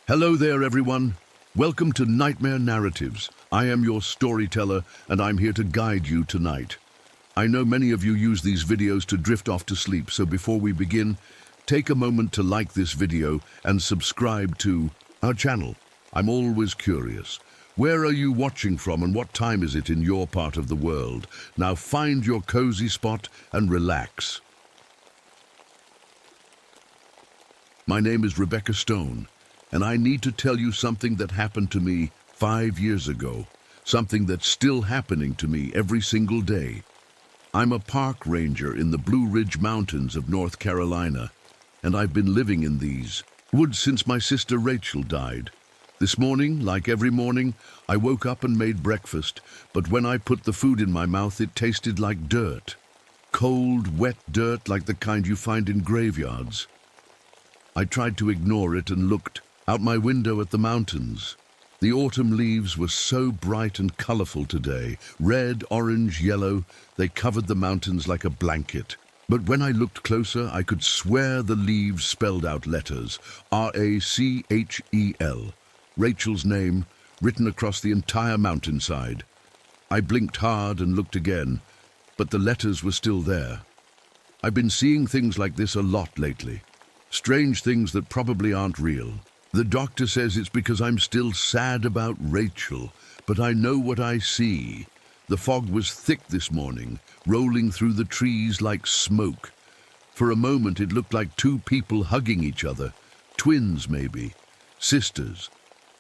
Hello there, everyone. Welcome to Nightmare Narratives. I am your storyteller, and I'm here to guide you tonight. I know many of you use these videos to drift off to sleep, so before we begin, take a moment to like this video and subscribe to our channel. I'm always curious. Where are you watching from and what time is it in your part of the world? Now find your cozy spot and relax. My name is Rebecca Stone, and I need to tell you something that happened to me 5 years ago, something that's still happening to me every single day. I'm a park ranger in the Blue Ridge Mountains of North Carolina, and I've been living in these woods since my sister Rachel died. This morning, like every morning, I woke up and made breakfast, but when I put the food in my mouth, it tasted like dirt. Cold, wet dirt like the kind you find in graveyards. I tried to ignore it and looked out my window at the mountains. The autumn leaves were so bright and colorful today. Red, orange, yellow, they covered the mountains like a blanket. But when I looked closer, I could swear the leaves spelled out letters. R-A-C-H-E-L. Rachel's name, written across the entire mountainside. I blinked hard and looked again, but the letters were still there. I've been seeing things like this a lot lately. Strange things that probably aren't real. The doctor says it's because I'm still sad about Rachel, but I know what I see. The fog was thick this morning, rolling through the trees like smoke. For a moment it looked like two people hugging each other, twins maybe, sisters.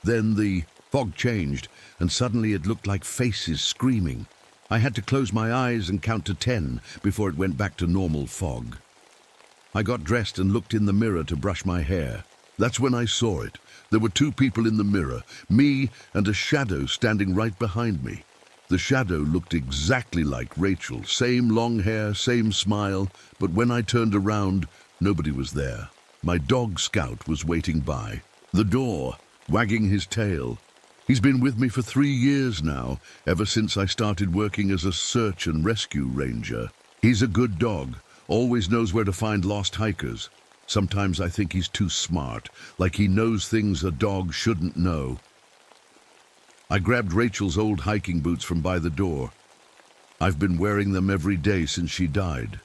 Then the fog changed, and suddenly it looked like faces screaming. I had to close my eyes and count to 10 before it went back to normal fog. I got dressed and looked in the mirror to brush my hair. That's when I saw it. There were two people in the mirror, me and a shadow standing right behind me. The shadow looked exactly like Rachel, same long hair, same smile, but when I turned around, nobody was there. My dog Scout was waiting by the door, wagging his tail. He's been with me for 3 years now, ever since I started working as a search and rescue ranger. He's a good dog. Always knows where to find lost hikers. Sometimes I think he's too smart, like he knows things a dog shouldn't know. I grabbed Rachel's old hiking boots from by the door. I've been wearing them every day since she died.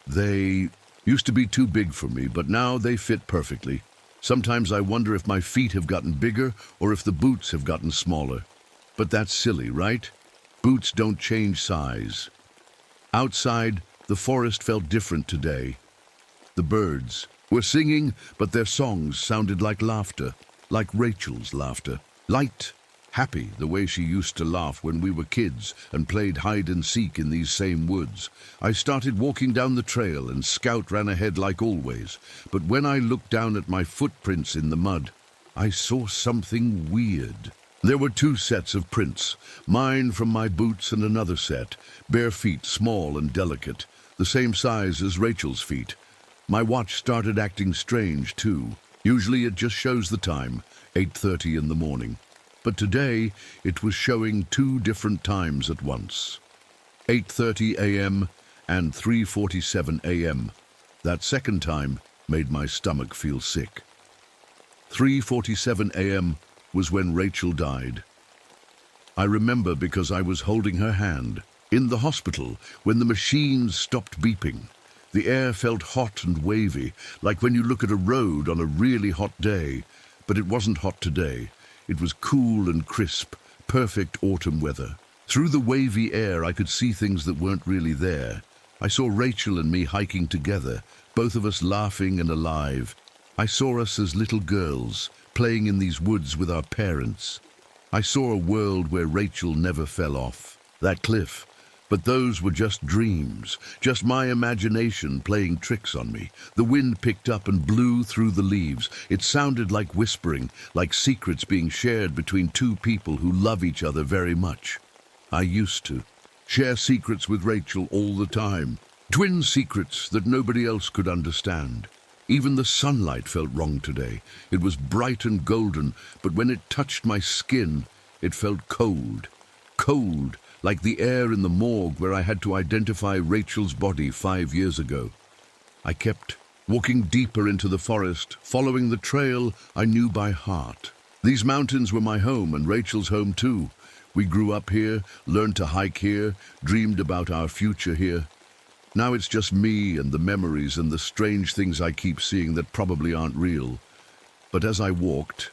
They used to be too big for me, but now they fit perfectly. Sometimes I wonder if my feet have gotten bigger or if the boots have gotten smaller. But that's silly, right? Boots don't change size. Outside, the forest felt different today. The birds were singing, but their songs sounded like laughter, like Rachel's laughter. Light, happy, the way she used to laugh when we were kids and played hide and seek in these same woods. I started walking down the trail and Scout ran ahead like always. But when I looked down at my footprints in the mud, I saw something weird. There were 2 sets of prints, mine from my boots and another set, bare feet, small and delicate, the same size as Rachel's feet. My watch started acting strange too. Usually it just shows the time, 8:30 in the morning. But today it was showing 2 different times at once. 8:30 a.m. and 3:47 a.m. That second time made my stomach feel sick. 3:47 a.m. was when Rachel died. I remember because I was holding her hand. In the hospital, when the machines stopped beeping, the air felt hot and wavy, like when you look at a road on a really hot day. But it wasn't hot today. It was cool and crisp, perfect autumn weather. Through the wavy air, I could see things that weren't really there. I saw Rachel and me hiking together, both of us laughing and alive. I saw us as little girls, playing in these woods with our parents. I saw a world where Rachel never fell off that cliff. But those were just dreams, just my imagination playing tricks on me. The wind picked up and blew through the leaves. It sounded like whispering, like secrets being shared between 2 people who love each other very much. I used to share secrets with Rachel all the time. Twin secrets that nobody else could understand. Even the sunlight felt wrong today. It was bright and golden, but when it touched my skin, it felt cold. Cold, like the air in the morgue where I had to identify Rachel's body 5 years ago. I kept walking deeper into the forest, following the trail I knew by heart. These mountains were my home and Rachel's home too. We grew up here, learned to hike here, dreamed about our future here. Now it's just me and the memories and the strange things I keep seeing that probably aren't real. But as I walked,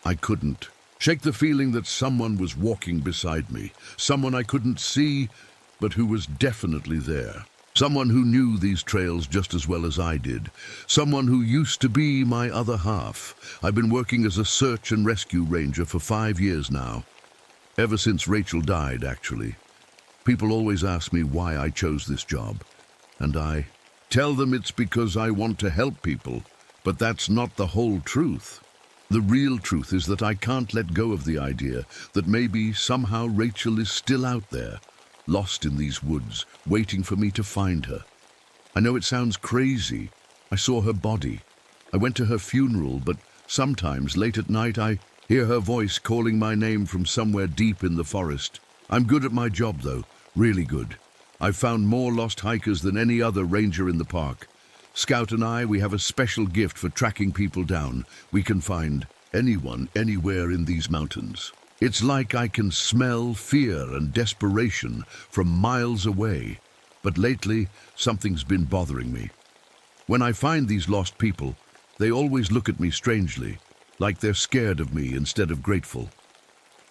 I couldn't shake the feeling that someone was walking beside me, someone I couldn't see, but who was definitely there. Someone who knew these trails just as well as I did. Someone who used to be my other half. I've been working as a search and rescue ranger for 5 years now. Ever since Rachel died, actually. People always ask me why I chose this job. And I tell them it's because I want to help people. But that's not the whole truth. The real truth is that I can't let go of the idea that maybe somehow Rachel is still out there, lost in these woods, waiting for me to find her. I know it sounds crazy. I saw her body. I went to her funeral, but sometimes late at night I hear her voice calling my name from somewhere deep in the forest. I'm good at my job though, really good. I've found more lost hikers than any other ranger in the park. Scout and I, we have a special gift for tracking people down. We can find anyone, anywhere in these mountains. It's like I can smell fear and desperation from miles away. But lately, something's been bothering me. When I find these lost people, they always look at me strangely, like they're scared of me instead of grateful.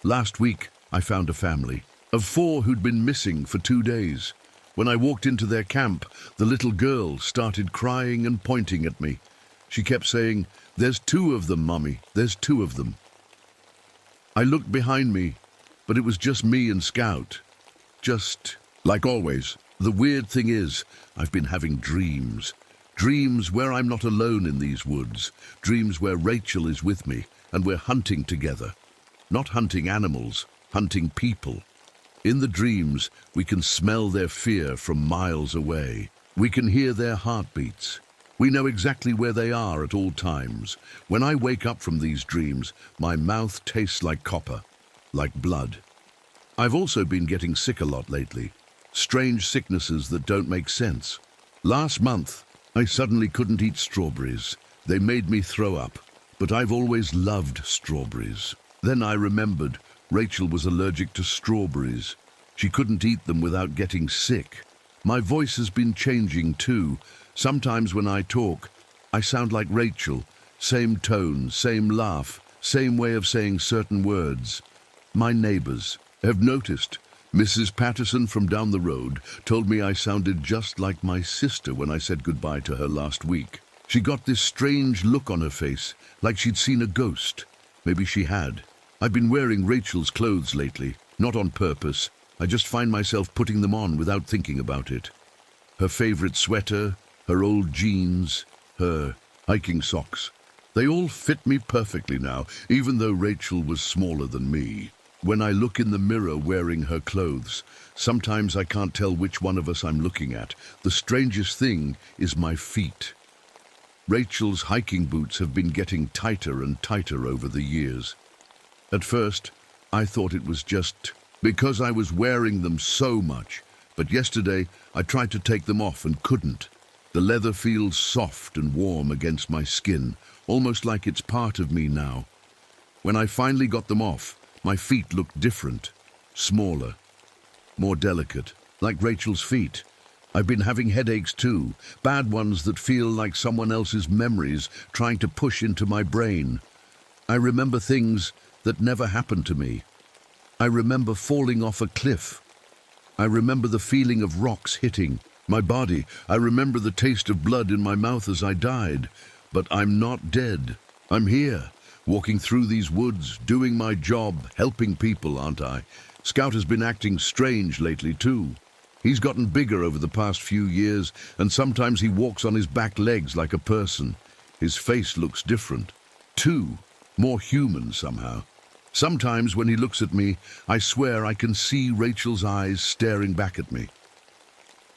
Last week, I found a family of 4 who'd been missing for 2 days. When I walked into their camp, the little girl started crying and pointing at me. She kept saying, "There's 2 of them, Mommy, there's 2 of them." I looked behind me, but it was just me and Scout. Just like always. The weird thing is, I've been having dreams. Dreams where I'm not alone in these woods. Dreams where Rachel is with me and we're hunting together. Not hunting animals, hunting people. In the dreams, we can smell their fear from miles away. We can hear their heartbeats. We know exactly where they are at all times. When I wake up from these dreams, my mouth tastes like copper, like blood. I've also been getting sick a lot lately. Strange sicknesses that don't make sense. Last month, I suddenly couldn't eat strawberries. They made me throw up, but I've always loved strawberries. Then I remembered Rachel was allergic to strawberries. She couldn't eat them without getting sick. My voice has been changing too. Sometimes when I talk, I sound like Rachel. Same tone, same laugh, same way of saying certain words. My neighbors have noticed. Mrs. Patterson from down the road told me I sounded just like my sister when I said goodbye to her last week. She got this strange look on her face, like she'd seen a ghost. Maybe she had. I've been wearing Rachel's clothes lately, not on purpose. I just find myself putting them on without thinking about it. Her favorite sweater, her old jeans, her hiking socks. They all fit me perfectly now, even though Rachel was smaller than me. When I look in the mirror wearing her clothes, sometimes I can't tell which one of us I'm looking at. The strangest thing is my feet. Rachel's hiking boots have been getting tighter and tighter over the years. At first, I thought it was just because I was wearing them so much, but yesterday I tried to take them off and couldn't. The leather feels soft and warm against my skin, almost like it's part of me now. When I finally got them off, my feet looked different, smaller, more delicate, like Rachel's feet. I've been having headaches too, bad ones that feel like someone else's memories trying to push into my brain. I remember things that never happened to me. I remember falling off a cliff. I remember the feeling of rocks hitting my body. I remember the taste of blood in my mouth as I died. But I'm not dead. I'm here, walking through these woods, doing my job, helping people, aren't I? Scout has been acting strange lately too. He's gotten bigger over the past few years, and sometimes he walks on his back legs like a person. His face looks different, too, more human somehow. Sometimes when he looks at me, I swear I can see Rachel's eyes staring back at me.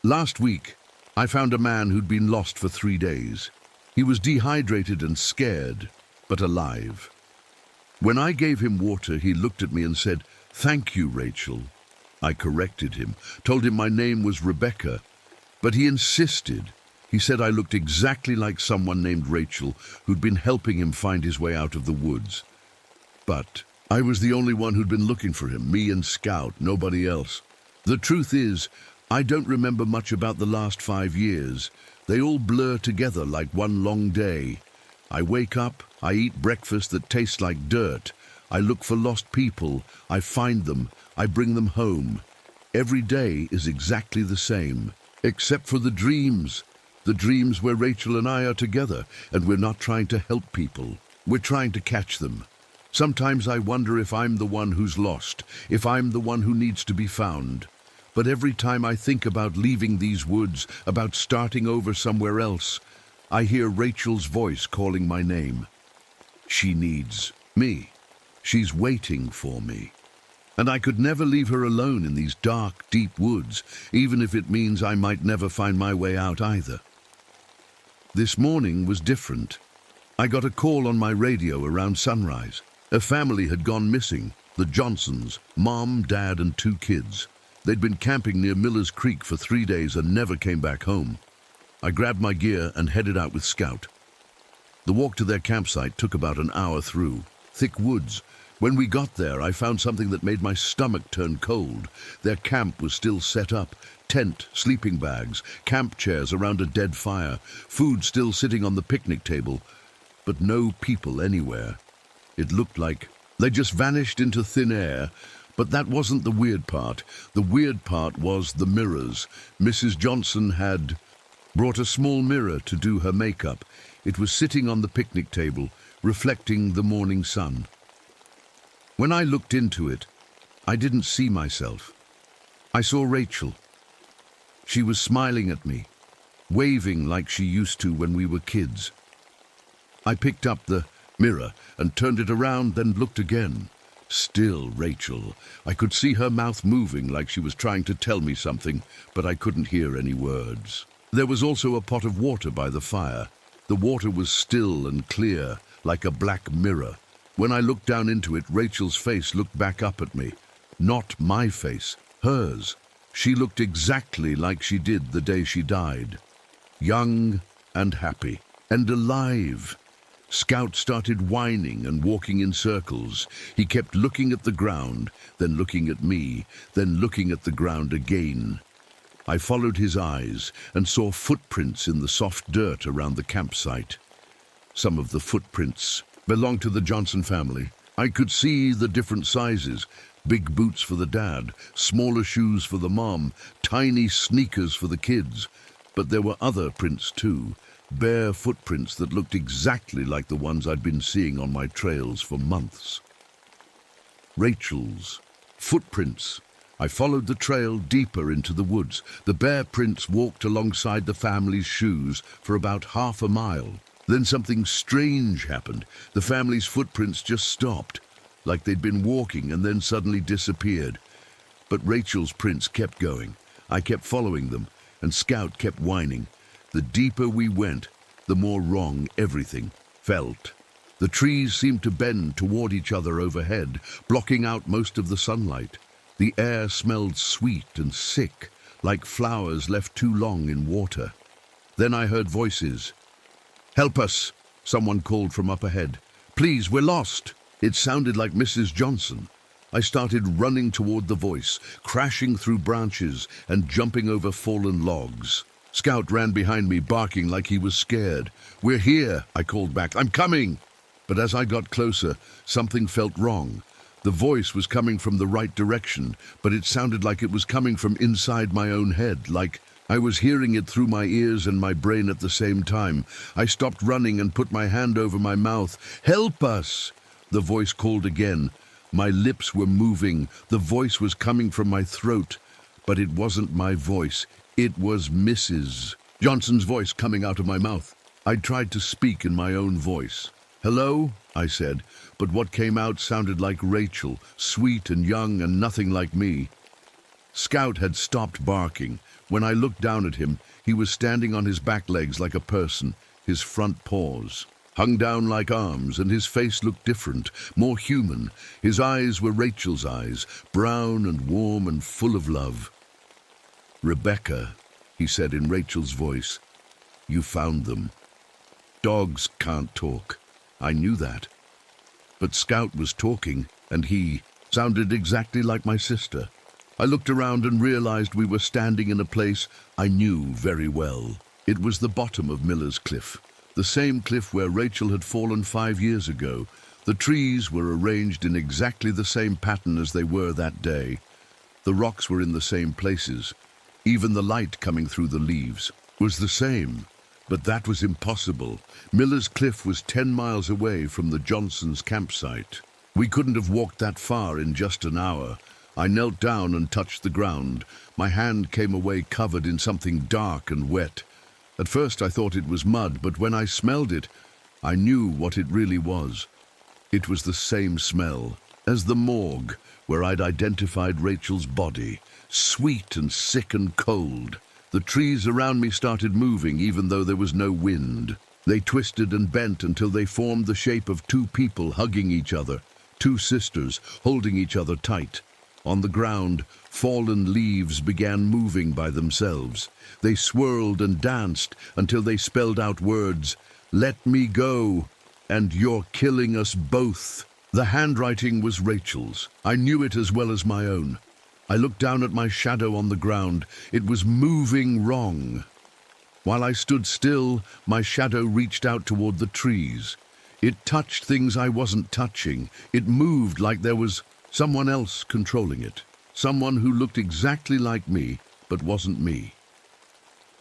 Last week, I found a man who'd been lost for 3 days. He was dehydrated and scared, but alive. When I gave him water, he looked at me and said, "Thank you, Rachel." I corrected him, told him my name was Rebecca, but he insisted. He said I looked exactly like someone named Rachel who'd been helping him find his way out of the woods. But I was the only one who'd been looking for him, me and Scout, nobody else. The truth is, I don't remember much about the last 5 years. They all blur together like one long day. I wake up, I eat breakfast that tastes like dirt. I look for lost people, I find them, I bring them home. Every day is exactly the same, except for the dreams where Rachel and I are together, and we're not trying to help people. We're trying to catch them. Sometimes I wonder if I'm the one who's lost, if I'm the one who needs to be found. But every time I think about leaving these woods, about starting over somewhere else, I hear Rachel's voice calling my name. She needs me. She's waiting for me. And I could never leave her alone in these dark, deep woods, even if it means I might never find my way out either. This morning was different. I got a call on my radio around sunrise. A family had gone missing, the Johnsons, Mom, Dad, and 2 kids. They'd been camping near Miller's Creek for 3 days and never came back home. I grabbed my gear and headed out with Scout. The walk to their campsite took about an hour through thick woods. When we got there, I found something that made my stomach turn cold. Their camp was still set up. Tent, sleeping bags, camp chairs around a dead fire, food still sitting on the picnic table, but no people anywhere. It looked like they just vanished into thin air, but that wasn't the weird part. The weird part was the mirrors. Mrs. Johnson had brought a small mirror to do her makeup. It was sitting on the picnic table, reflecting the morning sun. When I looked into it, I didn't see myself. I saw Rachel. She was smiling at me, waving like she used to when we were kids. I picked up the mirror and turned it around, then looked again. Still Rachel. I could see her mouth moving like she was trying to tell me something, but I couldn't hear any words. There was also a pot of water by the fire. The water was still and clear, like a black mirror. When I looked down into it, Rachel's face looked back up at me. Not my face, hers. She looked exactly like she did the day she died. Young and happy and alive. Scout started whining and walking in circles. He kept looking at the ground, then looking at me, then looking at the ground again. I followed his eyes and saw footprints in the soft dirt around the campsite. Some of the footprints belonged to the Johnson family. I could see the different sizes. Big boots for the dad, smaller shoes for the mom, tiny sneakers for the kids. But there were other prints too, bare footprints that looked exactly like the ones I'd been seeing on my trails for months. Rachel's footprints. I followed the trail deeper into the woods. The bare prints walked alongside the family's shoes for about half a mile. Then something strange happened. The family's footprints just stopped, like they'd been walking and then suddenly disappeared. But Rachel's prints kept going. I kept following them, and Scout kept whining. The deeper we went, the more wrong everything felt. The trees seemed to bend toward each other overhead, blocking out most of the sunlight. The air smelled sweet and sick, like flowers left too long in water. Then I heard voices. "Help us," someone called from up ahead. "Please, we're lost." It sounded like Mrs. Johnson. I started running toward the voice, crashing through branches and jumping over fallen logs. Scout ran behind me, barking like he was scared. "We're here," I called back. "I'm coming." But as I got closer, something felt wrong. The voice was coming from the right direction, but it sounded like it was coming from inside my own head, like I was hearing it through my ears and my brain at the same time. I stopped running and put my hand over my mouth. "Help us!" The voice called again. My lips were moving. The voice was coming from my throat, but it wasn't my voice. It was Mrs. Johnson's voice coming out of my mouth. I tried to speak in my own voice. "Hello?" I said, but what came out sounded like Rachel, sweet and young and nothing like me. Scout had stopped barking. When I looked down at him, he was standing on his back legs like a person, his front paws hung down like arms, and his face looked different, more human. His eyes were Rachel's eyes, brown and warm and full of love. "Rebecca," he said in Rachel's voice. You found them. Dogs can't talk. I knew that. But Scout was talking, and he sounded exactly like my sister. I looked around and realized we were standing in a place I knew very well. It was the bottom of Miller's Cliff, the same cliff where Rachel had fallen 5 years ago. The trees were arranged in exactly the same pattern as they were that day. The rocks were in the same places. Even the light coming through the leaves was the same. But that was impossible. Miller's Cliff was 10 miles away from the Johnsons' campsite. We couldn't have walked that far in just an hour. I knelt down and touched the ground. My hand came away covered in something dark and wet. At first I thought it was mud, but when I smelled it, I knew what it really was. It was the same smell as the morgue, where I'd identified Rachel's body, sweet and sick and cold. The trees around me started moving even though there was no wind. They twisted and bent until they formed the shape of 2 people hugging each other, 2 sisters holding each other tight. On the ground, fallen leaves began moving by themselves. They swirled and danced until they spelled out words, "Let me go, and you're killing us both." The handwriting was Rachel's. I knew it as well as my own. I looked down at my shadow on the ground. It was moving wrong. While I stood still, my shadow reached out toward the trees. It touched things I wasn't touching. It moved like there was someone else controlling it. Someone who looked exactly like me, but wasn't me.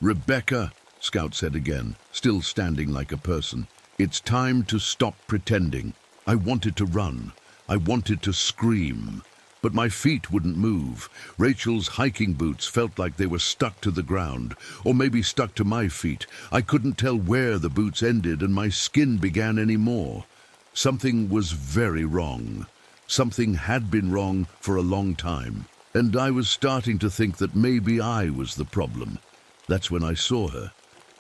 "Rebecca," Scout said again, still standing like a person. "It's time to stop pretending." I wanted to run. I wanted to scream. But my feet wouldn't move. Rachel's hiking boots felt like they were stuck to the ground, or maybe stuck to my feet. I couldn't tell where the boots ended and my skin began anymore. Something was very wrong. Something had been wrong for a long time, and I was starting to think that maybe I was the problem. That's when I saw her.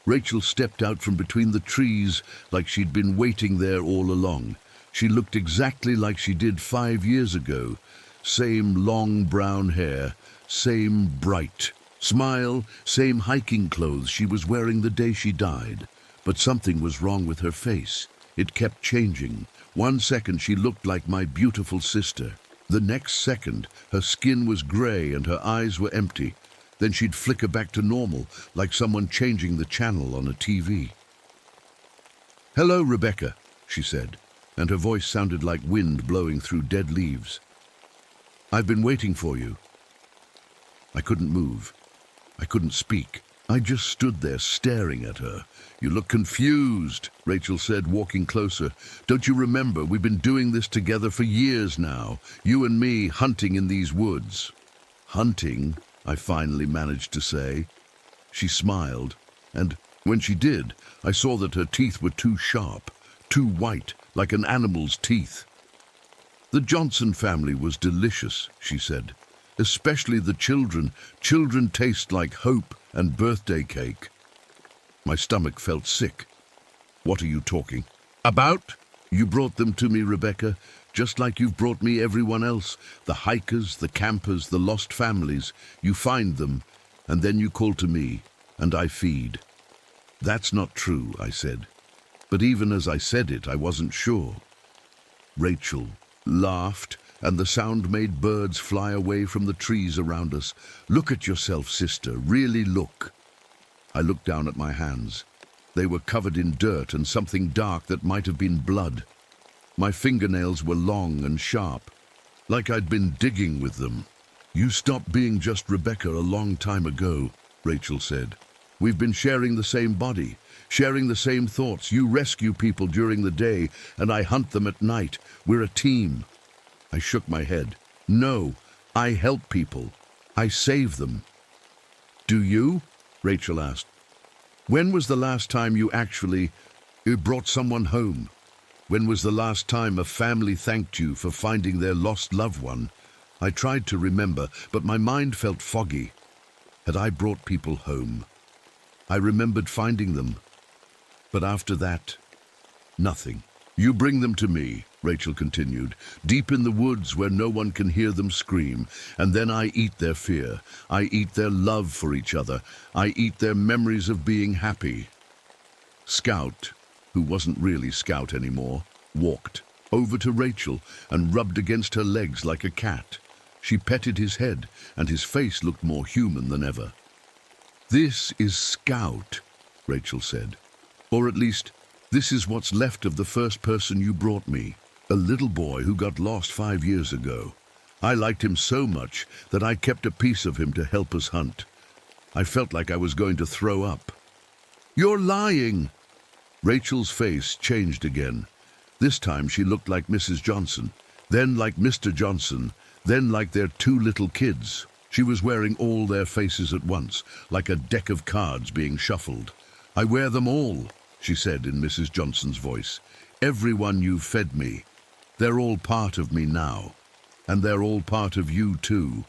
Rachel stepped out from between the trees like she'd been waiting there all along. She looked exactly like she did 5 years ago. Same long brown hair, same bright smile, same hiking clothes she was wearing the day she died. But something was wrong with her face. It kept changing. 1 second she looked like my beautiful sister. The next second her skin was gray and her eyes were empty. Then she'd flicker back to normal, like someone changing the channel on a TV. "Hello, Rebecca," she said, and her voice sounded like wind blowing through dead leaves. "I've been waiting for you." I couldn't move. I couldn't speak. I just stood there staring at her. "You look confused," Rachel said, walking closer. "Don't you remember? We've been doing this together for years now. You and me hunting in these woods." "Hunting?" I finally managed to say. She smiled, and when she did, I saw that her teeth were too sharp, too white, like an animal's teeth. "The Johnson family was delicious," she said. "Especially the children. Children taste like hope and birthday cake." My stomach felt sick. "What are you talking about?" "You brought them to me, Rebecca, just like you've brought me everyone else. The hikers, the campers, the lost families. You find them, and then you call to me, and I feed." "That's not true," I said. But even as I said it, I wasn't sure. Rachel laughed, and the sound made birds fly away from the trees around us. "Look at yourself, sister. Really look." I looked down at my hands. They were covered in dirt and something dark that might have been blood. My fingernails were long and sharp, like I'd been digging with them. "You stopped being just Rebecca a long time ago," Rachel said. "We've been sharing the same body, sharing the same thoughts. You rescue people during the day, and I hunt them at night. We're a team." I shook my head. "No, I help people. I save them." "Do you?" Rachel asked. "When was the last time you actually brought someone home? When was the last time a family thanked you for finding their lost loved one?" I tried to remember, but my mind felt foggy. Had I brought people home? I remembered finding them. But after that, nothing. "You bring them to me," Rachel continued, "deep in the woods where no one can hear them scream, and then I eat their fear. I eat their love for each other. I eat their memories of being happy." Scout, who wasn't really Scout anymore, walked over to Rachel and rubbed against her legs like a cat. She petted his head, and his face looked more human than ever. "This is Scout," Rachel said. "Or at least, this is what's left of the first person you brought me, a little boy who got lost 5 years ago. I liked him so much that I kept a piece of him to help us hunt. I felt like I was going to throw up." "You're lying!" Rachel's face changed again. This time she looked like Mrs. Johnson, then like Mr. Johnson, then like their 2 little kids. She was wearing all their faces at once, like a deck of cards being shuffled. "I wear them all," she said in Mrs. Johnson's voice. "Everyone you've fed me. They're all part of me now. And they're all part of you too."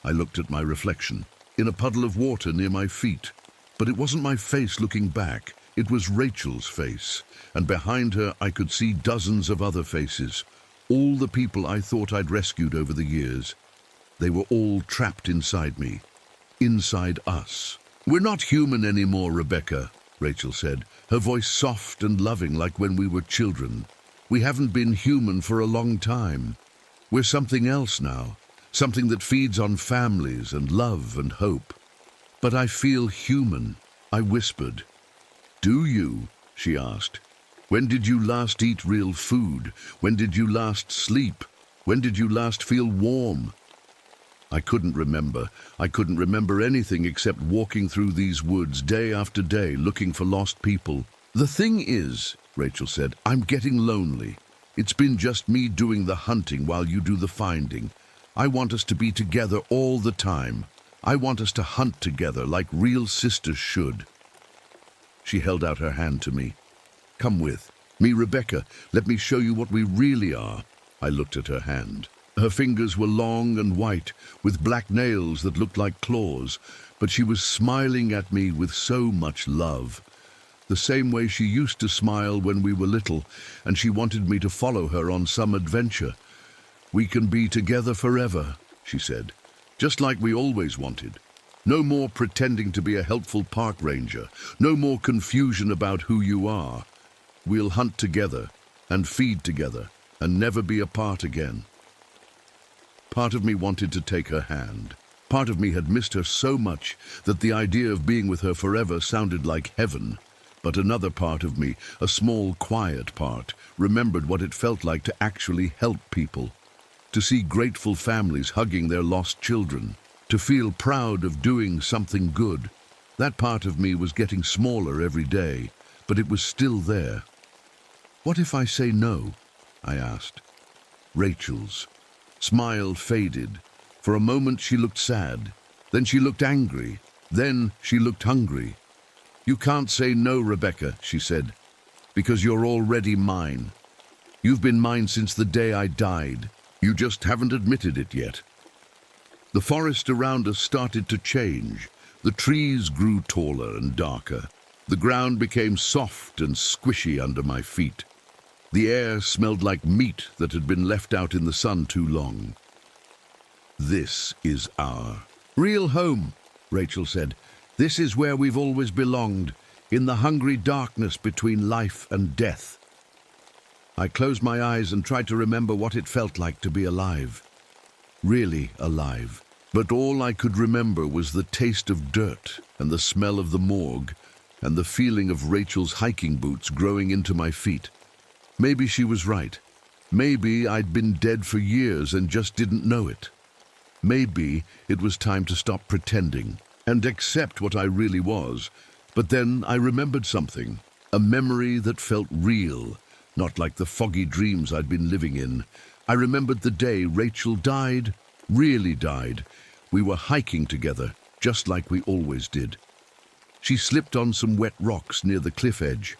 I looked at my reflection, in a puddle of water near my feet. But it wasn't my face looking back, it was Rachel's face. And behind her I could see dozens of other faces, all the people I thought I'd rescued over the years. They were all trapped inside me, inside us. "We're not human anymore, Rebecca," Rachel said, her voice soft and loving like when we were children. "We haven't been human for a long time. We're something else now, something that feeds on families and love and hope." "But I feel human," I whispered. "Do you?" she asked. "When did you last eat real food? When did you last sleep? When did you last feel warm?" I couldn't remember. I couldn't remember anything except walking through these woods day after day looking for lost people. "The thing is," Rachel said, "I'm getting lonely. It's been just me doing the hunting while you do the finding. I want us to be together all the time. I want us to hunt together like real sisters should." She held out her hand to me. "Come with me, Rebecca. Let me show you what we really are." I looked at her hand. Her fingers were long and white, with black nails that looked like claws, but she was smiling at me with so much love. The same way she used to smile when we were little, and she wanted me to follow her on some adventure. "We can be together forever," she said, "just like we always wanted. No more pretending to be a helpful park ranger, no more confusion about who you are. We'll hunt together and feed together and never be apart again." Part of me wanted to take her hand. Part of me had missed her so much that the idea of being with her forever sounded like heaven. But another part of me, a small, quiet part, remembered what it felt like to actually help people. To see grateful families hugging their lost children. To feel proud of doing something good. That part of me was getting smaller every day, but it was still there. "What if I say no?" I asked. Rachel's smile faded. For a moment she looked sad. Then she looked angry. Then she looked hungry. "You can't say no, Rebecca," she said, "because you're already mine. You've been mine since the day I died. You just haven't admitted it yet." The forest around us started to change. The trees grew taller and darker. The ground became soft and squishy under my feet. The air smelled like meat that had been left out in the sun too long. "This is our real home," Rachel said. "This is where we've always belonged, in the hungry darkness between life and death." I closed my eyes and tried to remember what it felt like to be alive. Really alive. But all I could remember was the taste of dirt and the smell of the morgue and the feeling of Rachel's hiking boots growing into my feet. Maybe she was right. Maybe I'd been dead for years and just didn't know it. Maybe it was time to stop pretending and accept what I really was. But then I remembered something, a memory that felt real, not like the foggy dreams I'd been living in. I remembered the day Rachel died, really died. We were hiking together, just like we always did. She slipped on some wet rocks near the cliff edge.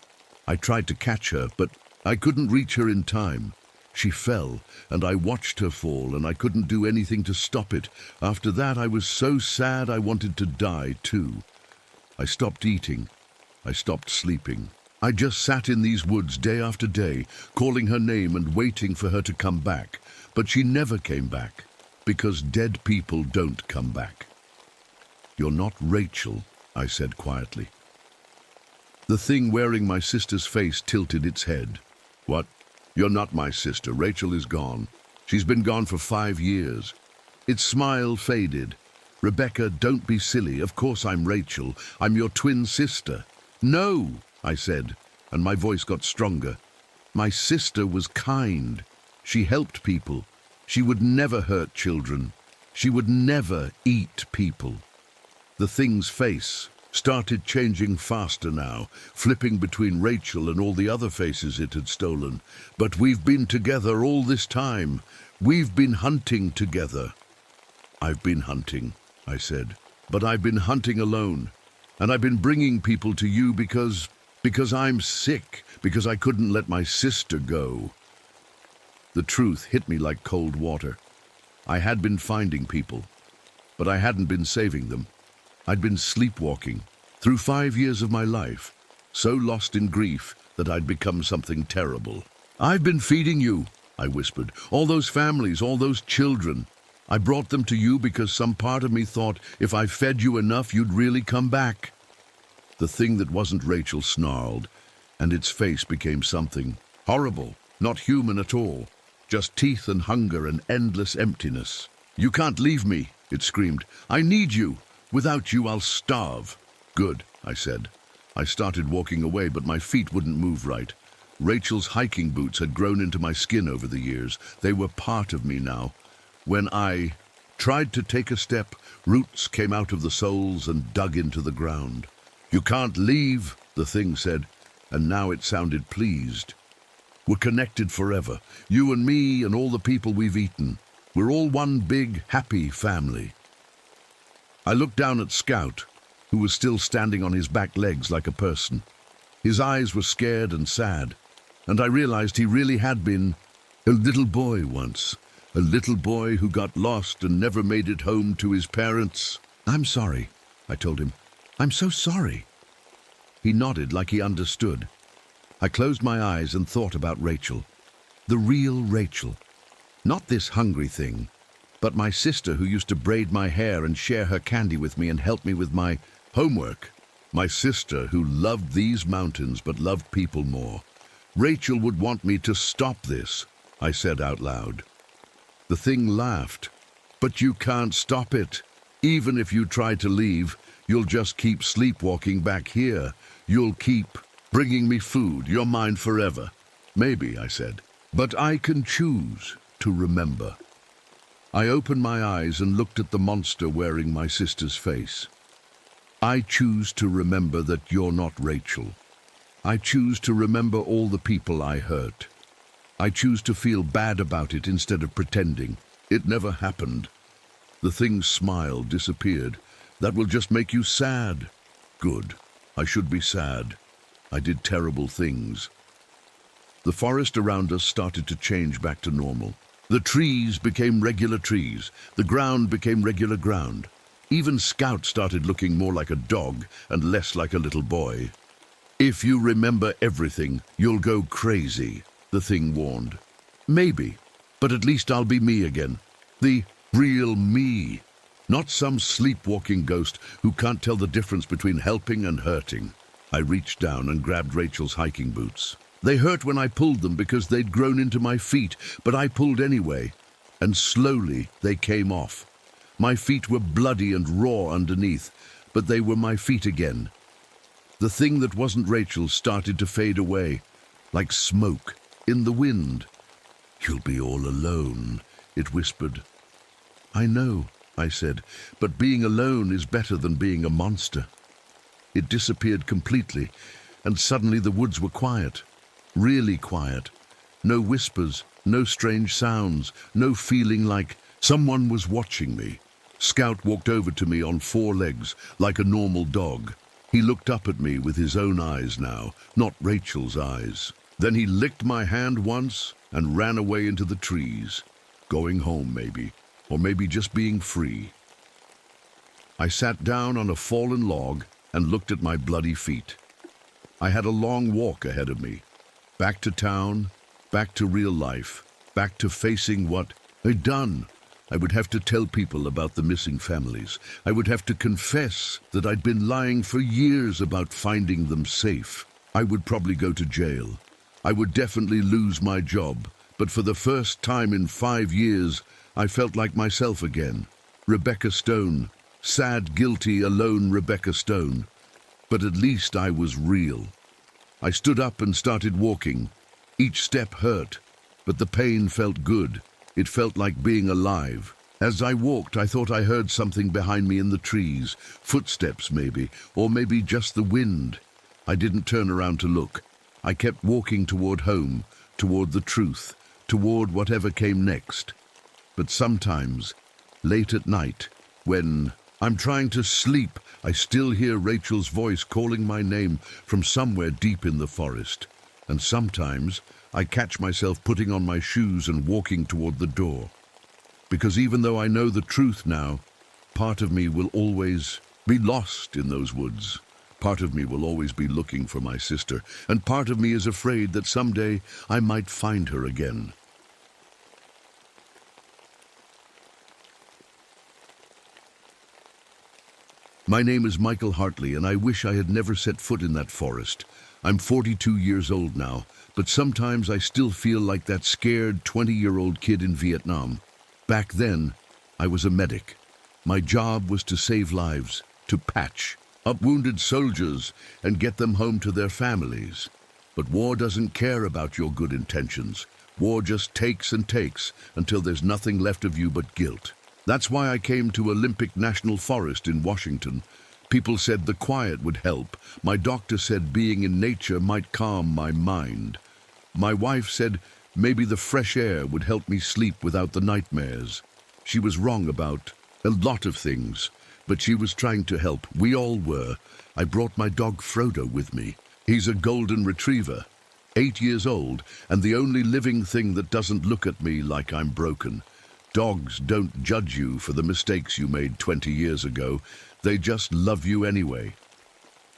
I tried to catch her, but I couldn't reach her in time. She fell, and I watched her fall, and I couldn't do anything to stop it. After that, I was so sad I wanted to die, too. I stopped eating. I stopped sleeping. I just sat in these woods day after day, calling her name and waiting for her to come back. But she never came back, because dead people don't come back. "You're not Rachel," I said quietly. The thing wearing my sister's face tilted its head. What? You're not my sister. Rachel is gone. She's been gone for 5 years. Its smile faded. Rebecca, don't be silly. Of course I'm Rachel. I'm your twin sister. No, I said, and my voice got stronger. My sister was kind. She helped people. She would never hurt children. She would never eat people. The thing's face started changing faster now, flipping between Rachel and all the other faces it had stolen. But we've been together all this time. We've been hunting together. I've been hunting, I said, but I've been hunting alone. And I've been bringing people to you because I'm sick, because I couldn't let my sister go. The truth hit me like cold water. I had been finding people, but I hadn't been saving them. I'd been sleepwalking through 5 years of my life, so lost in grief that I'd become something terrible. I've been feeding you, I whispered. All those families, all those children. I brought them to you because some part of me thought if I fed you enough, you'd really come back. The thing that wasn't Rachel snarled, and its face became something horrible, not human at all. Just teeth and hunger and endless emptiness. You can't leave me, it screamed. I need you. Without you, I'll starve. Good, I said. I started walking away, but my feet wouldn't move right. Rachel's hiking boots had grown into my skin over the years. They were part of me now. When I tried to take a step, roots came out of the soles and dug into the ground. You can't leave, the thing said, and now it sounded pleased. We're connected forever, you and me and all the people we've eaten. We're all one big, happy family. I looked down at Scout, who was still standing on his back legs like a person. His eyes were scared and sad, and I realized he really had been a little boy once. A little boy who got lost and never made it home to his parents. I'm sorry, I told him. I'm so sorry. He nodded like he understood. I closed my eyes and thought about Rachel. The real Rachel. Not this hungry thing, but my sister who used to braid my hair and share her candy with me and help me with my homework. My sister who loved these mountains but loved people more. Rachel would want me to stop this, I said out loud. The thing laughed. But you can't stop it. Even if you try to leave, you'll just keep sleepwalking back here. You'll keep bringing me food. You're mine forever. Maybe, I said. But I can choose to remember. I opened my eyes and looked at the monster wearing my sister's face. I choose to remember that you're not Rachel. I choose to remember all the people I hurt. I choose to feel bad about it instead of pretending. It never happened. The thing's smile disappeared. That will just make you sad. Good. I should be sad. I did terrible things. The forest around us started to change back to normal. The trees became regular trees. The ground became regular ground. Even Scout started looking more like a dog and less like a little boy. If you remember everything, you'll go crazy, the thing warned. Maybe, but at least I'll be me again. The real me. Not some sleepwalking ghost who can't tell the difference between helping and hurting. I reached down and grabbed Rachel's hiking boots. They hurt when I pulled them because they'd grown into my feet, but I pulled anyway, and slowly they came off. My feet were bloody and raw underneath, but they were my feet again. The thing that wasn't Rachel's started to fade away, like smoke in the wind. You'll be all alone, it whispered. I know, I said, but being alone is better than being a monster. It disappeared completely, and suddenly the woods were quiet. Really quiet. No whispers, no strange sounds, no feeling like someone was watching me. Scout walked over to me on 4 legs, like a normal dog. He looked up at me with his own eyes now, not Rachel's eyes. Then he licked my hand once and ran away into the trees, going home maybe, or maybe just being free. I sat down on a fallen log and looked at my bloody feet. I had a long walk ahead of me. Back to town, back to real life, back to facing what I'd done. I would have to tell people about the missing families. I would have to confess that I'd been lying for years about finding them safe. I would probably go to jail. I would definitely lose my job. But for the first time in 5 years, I felt like myself again. Rebecca Stone. Sad, guilty, alone Rebecca Stone. But at least I was real. I stood up and started walking. Each step hurt, but the pain felt good. It felt like being alive. As I walked, I thought I heard something behind me in the trees. Footsteps, maybe, or maybe just the wind. I didn't turn around to look. I kept walking toward home, toward the truth, toward whatever came next. But sometimes, late at night, when I'm trying to sleep, I still hear Rachel's voice calling my name from somewhere deep in the forest. And sometimes I catch myself putting on my shoes and walking toward the door. Because even though I know the truth now, part of me will always be lost in those woods. Part of me will always be looking for my sister, and part of me is afraid that someday I might find her again. My name is Michael Hartley, and I wish I had never set foot in that forest. I'm 42 years old now, but sometimes I still feel like that scared 20-year-old kid in Vietnam. Back then, I was a medic. My job was to save lives, to patch up wounded soldiers and get them home to their families. But war doesn't care about your good intentions. War just takes and takes until there's nothing left of you but guilt. That's why I came to Olympic National Forest in Washington. People said the quiet would help. My doctor said being in nature might calm my mind. My wife said maybe the fresh air would help me sleep without the nightmares. She was wrong about a lot of things, but she was trying to help. We all were. I brought my dog Frodo with me. He's a golden retriever, 8 years old, and the only living thing that doesn't look at me like I'm broken. Dogs don't judge you for the mistakes you made 20 years ago. They just love you anyway.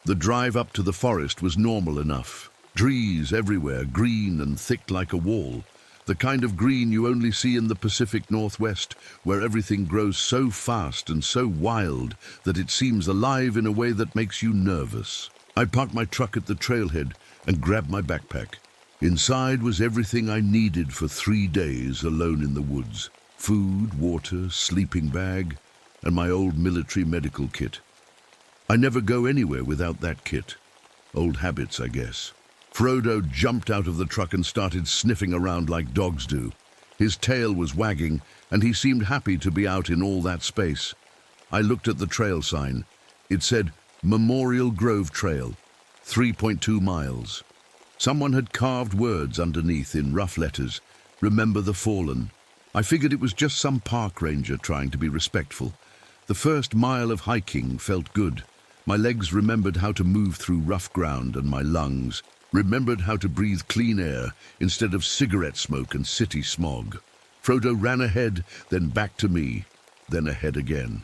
The drive up to the forest was normal enough. Trees everywhere, green and thick like a wall. The kind of green you only see in the Pacific Northwest, where everything grows so fast and so wild that it seems alive in a way that makes you nervous. I parked my truck at the trailhead and grabbed my backpack. Inside was everything I needed for 3 days alone in the woods. Food, water, sleeping bag, and my old military medical kit. I never go anywhere without that kit. Old habits, I guess. Frodo jumped out of the truck and started sniffing around like dogs do. His tail was wagging, and he seemed happy to be out in all that space. I looked at the trail sign. It said, Memorial Grove Trail, 3.2 miles. Someone had carved words underneath in rough letters, Remember the Fallen. I figured it was just some park ranger trying to be respectful. The first mile of hiking felt good. My legs remembered how to move through rough ground, and my lungs remembered how to breathe clean air instead of cigarette smoke and city smog. Frodo ran ahead, then back to me, then ahead again.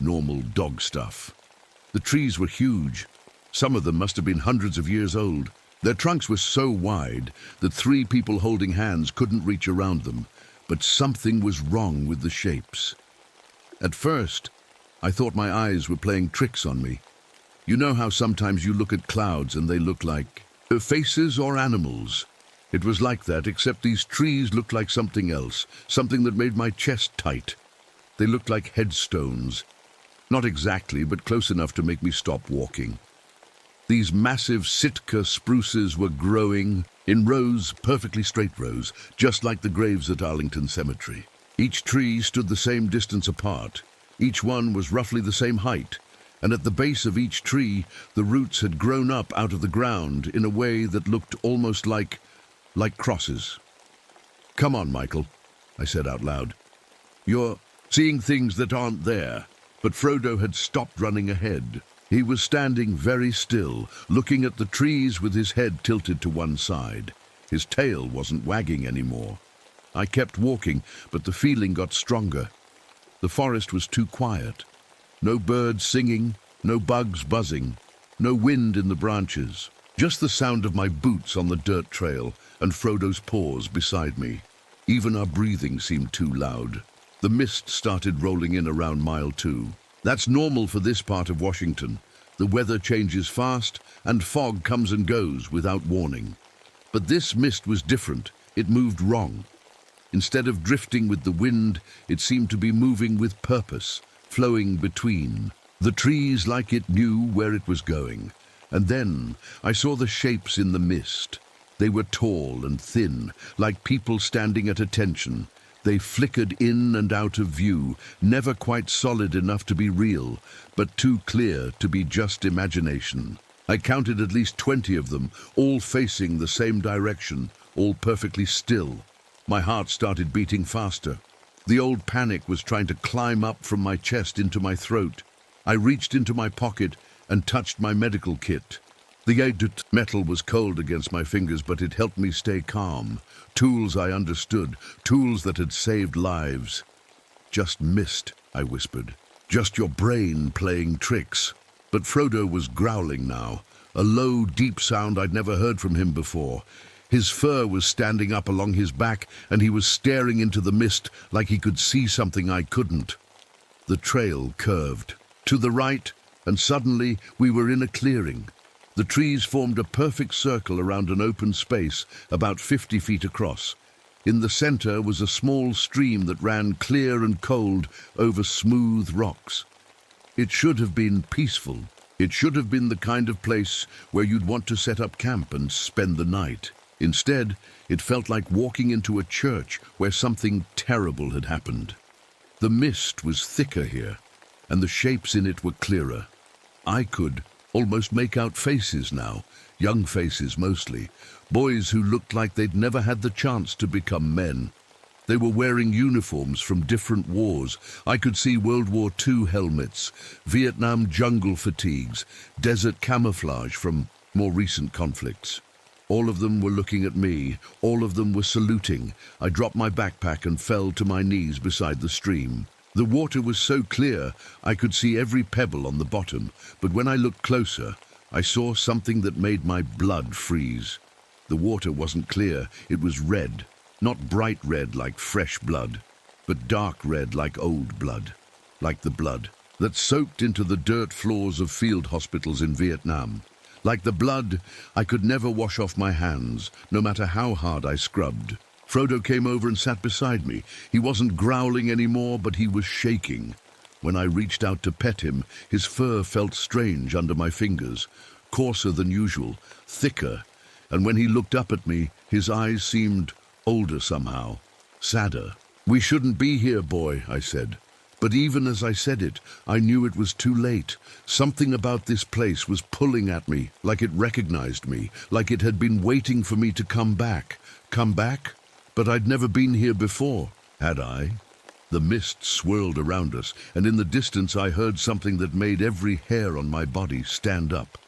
Normal dog stuff. The trees were huge. Some of them must have been hundreds of years old. Their trunks were so wide that 3 people holding hands couldn't reach around them. But something was wrong with the shapes. At first, I thought my eyes were playing tricks on me. You know how sometimes you look at clouds and they look like faces or animals? It was like that, except these trees looked like something else, something that made my chest tight. They looked like headstones. Not exactly, but close enough to make me stop walking. These massive Sitka spruces were growing in rows, perfectly straight rows, just like the graves at Arlington Cemetery. Each tree stood the same distance apart. Each one was roughly the same height, and at the base of each tree, the roots had grown up out of the ground in a way that looked almost like crosses. Come on, Michael, I said out loud. You're seeing things that aren't there. But Frodo had stopped running ahead. He was standing very still, looking at the trees with his head tilted to one side. His tail wasn't wagging anymore. I kept walking, but the feeling got stronger. The forest was too quiet. No birds singing, no bugs buzzing, no wind in the branches. Just the sound of my boots on the dirt trail and Frodo's paws beside me. Even our breathing seemed too loud. The mist started rolling in around mile 2. That's normal for this part of Washington. The weather changes fast and fog comes and goes without warning. But this mist was different. It moved wrong. Instead of drifting with the wind, it seemed to be moving with purpose, flowing between. The trees like it knew where it was going. And then I saw the shapes in the mist. They were tall and thin, like people standing at attention. They flickered in and out of view, never quite solid enough to be real, but too clear to be just imagination. I counted at least 20 of them, all facing the same direction, all perfectly still. My heart started beating faster. The old panic was trying to climb up from my chest into my throat. I reached into my pocket and touched my medical kit. The aged metal was cold against my fingers, but it helped me stay calm. Tools I understood, tools that had saved lives. "Just mist," I whispered. "Just your brain playing tricks." But Frodo was growling now, a low, deep sound I'd never heard from him before. His fur was standing up along his back, and he was staring into the mist like he could see something I couldn't. The trail curved to the right, and suddenly we were in a clearing. The trees formed a perfect circle around an open space about 50 feet across. In the center was a small stream that ran clear and cold over smooth rocks. It should have been peaceful. It should have been the kind of place where you'd want to set up camp and spend the night. Instead, it felt like walking into a church where something terrible had happened. The mist was thicker here, and the shapes in it were clearer. I could almost make out faces now, young faces mostly, boys who looked like they'd never had the chance to become men. They were wearing uniforms from different wars. I could see World War II helmets, Vietnam jungle fatigues, desert camouflage from more recent conflicts. All of them were looking at me. All of them were saluting. I dropped my backpack and fell to my knees beside the stream. The water was so clear I could see every pebble on the bottom, but when I looked closer, I saw something that made my blood freeze. The water wasn't clear, it was red. Not bright red like fresh blood, but dark red like old blood. Like the blood that soaked into the dirt floors of field hospitals in Vietnam. Like the blood I could never wash off my hands, no matter how hard I scrubbed. Frodo came over and sat beside me. He wasn't growling anymore, but he was shaking. When I reached out to pet him, his fur felt strange under my fingers, coarser than usual, thicker, and when he looked up at me, his eyes seemed older somehow, sadder. "We shouldn't be here, boy," I said. But even as I said it, I knew it was too late. Something about this place was pulling at me, like it recognized me, like it had been waiting for me to come back. Come back? But I'd never been here before, had I? The mist swirled around us, and in the distance I heard something that made every hair on my body stand up.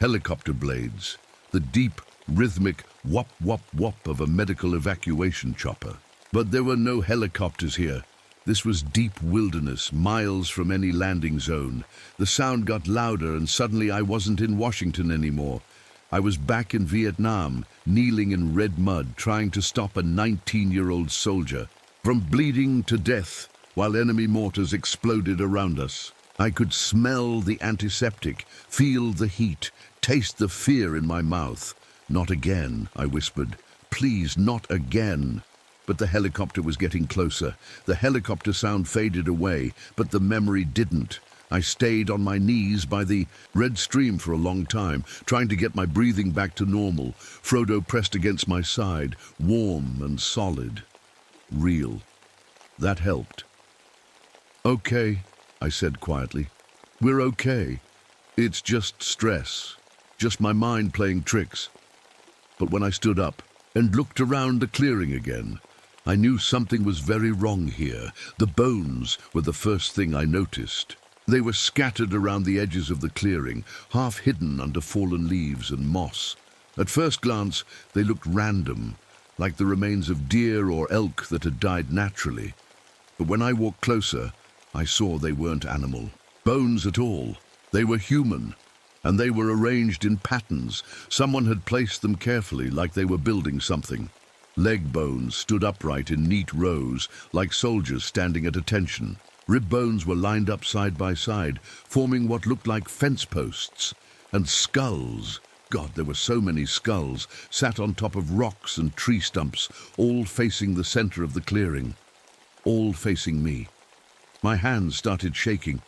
Helicopter blades, the deep, rhythmic whop-whop-whop of a medical evacuation chopper. But there were no helicopters here. This was deep wilderness, miles from any landing zone. The sound got louder, and suddenly I wasn't in Washington anymore. I was back in Vietnam, kneeling in red mud, trying to stop a 19-year-old soldier from bleeding to death while enemy mortars exploded around us. I could smell the antiseptic, feel the heat, taste the fear in my mouth. "Not again," I whispered. "Please, not again." But the helicopter was getting closer. The helicopter sound faded away, but the memory didn't. I stayed on my knees by the red stream for a long time, trying to get my breathing back to normal. Frodo pressed against my side, warm and solid. Real. That helped. "Okay," I said quietly. "We're okay. It's just stress. Just my mind playing tricks." But when I stood up and looked around the clearing again, I knew something was very wrong here. The bones were the first thing I noticed. They were scattered around the edges of the clearing, half hidden under fallen leaves and moss. At first glance, they looked random, like the remains of deer or elk that had died naturally. But when I walked closer, I saw they weren't animal bones at all. They were human, and they were arranged in patterns. Someone had placed them carefully, like they were building something. Leg bones stood upright in neat rows, like soldiers standing at attention. Rib bones were lined up side by side, forming what looked like fence posts. And skulls, God, there were so many skulls, sat on top of rocks and tree stumps, all facing the center of the clearing. All facing me. My hands started shaking.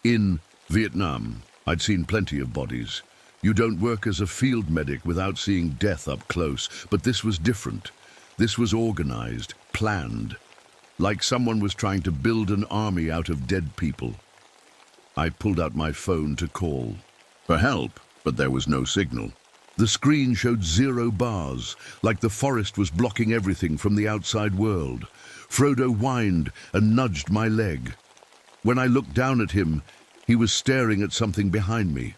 In Vietnam, I'd seen plenty of bodies. You don't work as a field medic without seeing death up close, but this was different. This was organized, planned, like someone was trying to build an army out of dead people. I pulled out my phone to call for help, but there was no signal. The screen showed 0 bars, like the forest was blocking everything from the outside world. Frodo whined and nudged my leg. When I looked down at him, he was staring at something behind me.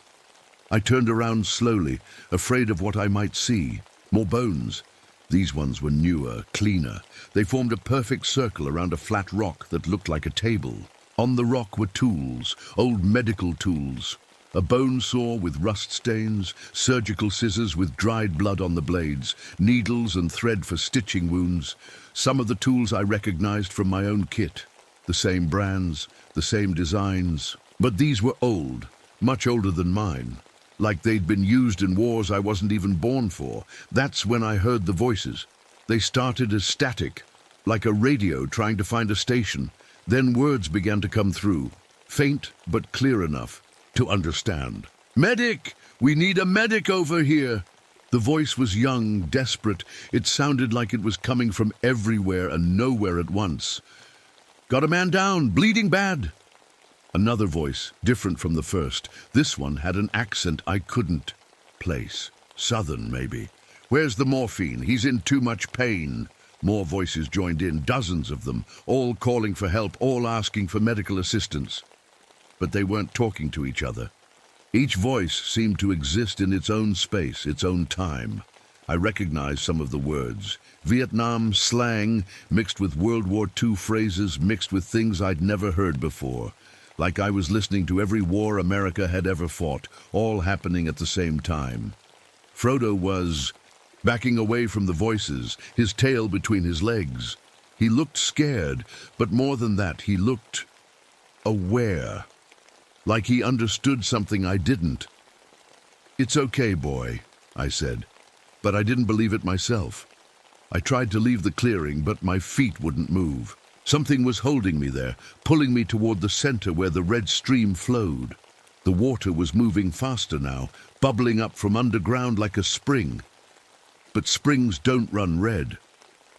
I turned around slowly, afraid of what I might see. More bones. These ones were newer, cleaner. They formed a perfect circle around a flat rock that looked like a table. On the rock were tools, old medical tools. A bone saw with rust stains, surgical scissors with dried blood on the blades, needles and thread for stitching wounds. Some of the tools I recognized from my own kit. The same brands, the same designs. But these were old, much older than mine. Like they'd been used in wars I wasn't even born for. That's when I heard the voices. They started as static, like a radio trying to find a station. Then words began to come through, faint but clear enough to understand. "Medic! We need a medic over here!" The voice was young, desperate. It sounded like it was coming from everywhere and nowhere at once. "Got a man down, bleeding bad!" Another voice, different from the first. This one had an accent I couldn't place. Southern, maybe. "Where's the morphine? He's in too much pain." More voices joined in, dozens of them, all calling for help, all asking for medical assistance. But they weren't talking to each other. Each voice seemed to exist in its own space, its own time. I recognized some of the words. Vietnam slang, mixed with World War II phrases, mixed with things I'd never heard before. Like I was listening to every war America had ever fought, all happening at the same time. Frodo was backing away from the voices, his tail between his legs. He looked scared, but more than that, he looked aware. Like he understood something I didn't. "It's okay, boy," I said, but I didn't believe it myself. I tried to leave the clearing, but my feet wouldn't move. Something was holding me there, pulling me toward the center where the red stream flowed. The water was moving faster now, bubbling up from underground like a spring. But springs don't run red.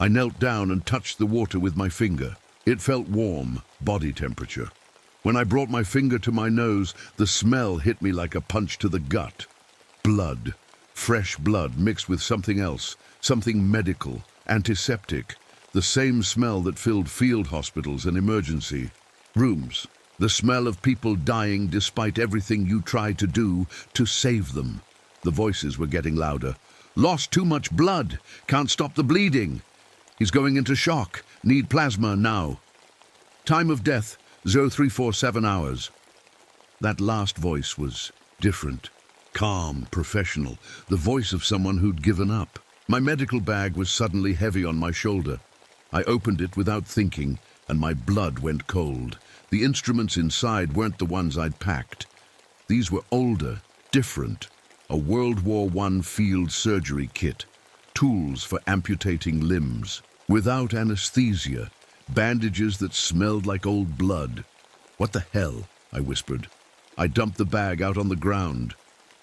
I knelt down and touched the water with my finger. It felt warm, body temperature. When I brought my finger to my nose, the smell hit me like a punch to the gut. Blood. Fresh blood mixed with something else, something medical, antiseptic. The same smell that filled field hospitals and emergency rooms. The smell of people dying despite everything you tried to do to save them. The voices were getting louder. "Lost too much blood. Can't stop the bleeding. He's going into shock. Need plasma now. Time of death, 0347 hours. That last voice was different. Calm, professional. The voice of someone who'd given up. My medical bag was suddenly heavy on my shoulder. I opened it without thinking, and my blood went cold. The instruments inside weren't the ones I'd packed. These were older, different. A World War I field surgery kit. Tools for amputating limbs. Without anesthesia. Bandages that smelled like old blood. "What the hell?" I whispered. I dumped the bag out on the ground.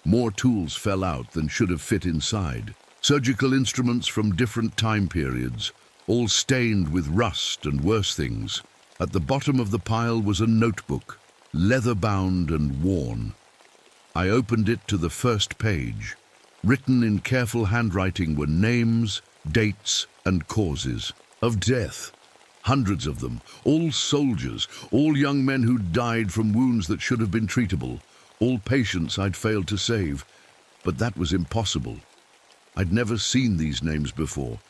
More tools fell out than should have fit inside. Surgical instruments from different time periods, all stained with rust and worse things. At the bottom of the pile was a notebook, leather-bound and worn. I opened it to the first page. Written in careful handwriting were names, dates, and causes of death. Hundreds of them, all soldiers, all young men who'd died from wounds that should have been treatable, all patients I'd failed to save. But that was impossible. I'd never seen these names before.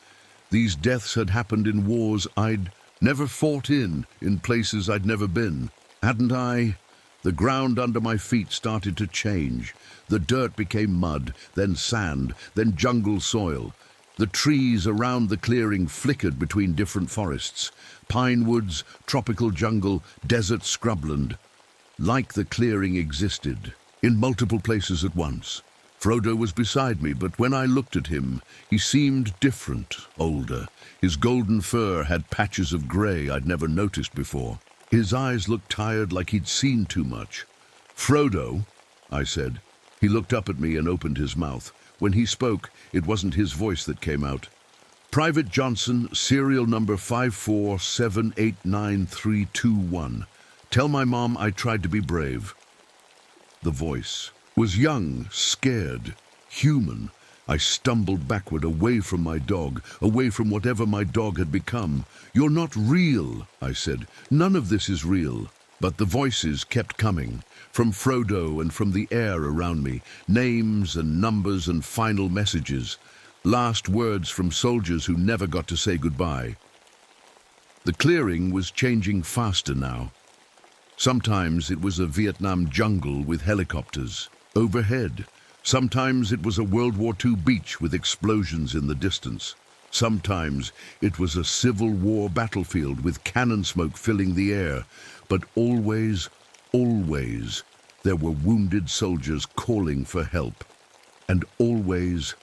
These deaths had happened in wars I'd never fought in places I'd never been. Hadn't I? The ground under my feet started to change. The dirt became mud, then sand, then jungle soil. The trees around the clearing flickered between different forests, pine woods, tropical jungle, desert scrubland. Like the clearing existed, in multiple places at once. Frodo was beside me, but when I looked at him, he seemed different, older. His golden fur had patches of grey I'd never noticed before. His eyes looked tired, like he'd seen too much. "Frodo," I said. He looked up at me and opened his mouth. When he spoke, it wasn't his voice that came out. "Private Johnson, serial number 547893321. Tell my mom I tried to be brave." The voice was young, scared, human. I stumbled backward, away from my dog, away from whatever my dog had become. "You're not real," I said. "None of this is real." But the voices kept coming, from Frodo and from the air around me, names and numbers and final messages, last words from soldiers who never got to say goodbye. The clearing was changing faster now. Sometimes it was a Vietnam jungle with helicopters overhead. Sometimes it was a World War II beach with explosions in the distance. Sometimes it was a Civil War battlefield with cannon smoke filling the air. But always, always, there were wounded soldiers calling for help. And always,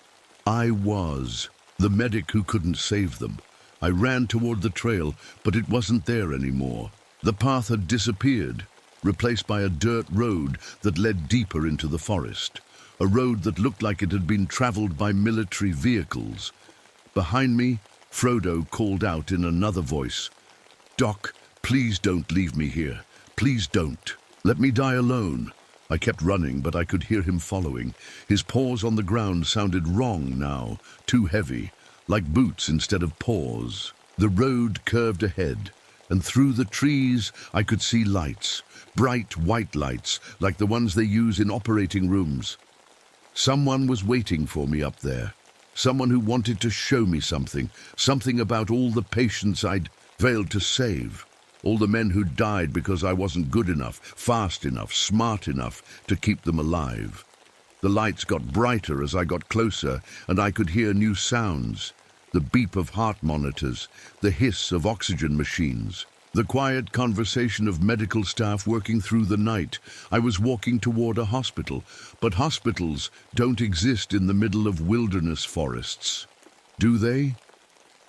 I was the medic who couldn't save them. I ran toward the trail, but it wasn't there anymore. The path had disappeared, replaced by a dirt road that led deeper into the forest. A road that looked like it had been traveled by military vehicles. Behind me, Frodo called out in another voice, "Doc, please don't leave me here. Please don't. Let me die alone." I kept running, but I could hear him following. His paws on the ground sounded wrong now, too heavy, like boots instead of paws. The road curved ahead, and through the trees I could see lights, bright white lights, like the ones they use in operating rooms. Someone was waiting for me up there. Someone who wanted to show me something about all the patients I'd failed to save. All the men who died because I wasn't good enough, fast enough, smart enough to keep them alive. The lights got brighter as I got closer, and I could hear new sounds. The beep of heart monitors, the hiss of oxygen machines, the quiet conversation of medical staff working through the night. I was walking toward a hospital, but hospitals don't exist in the middle of wilderness forests. Do they?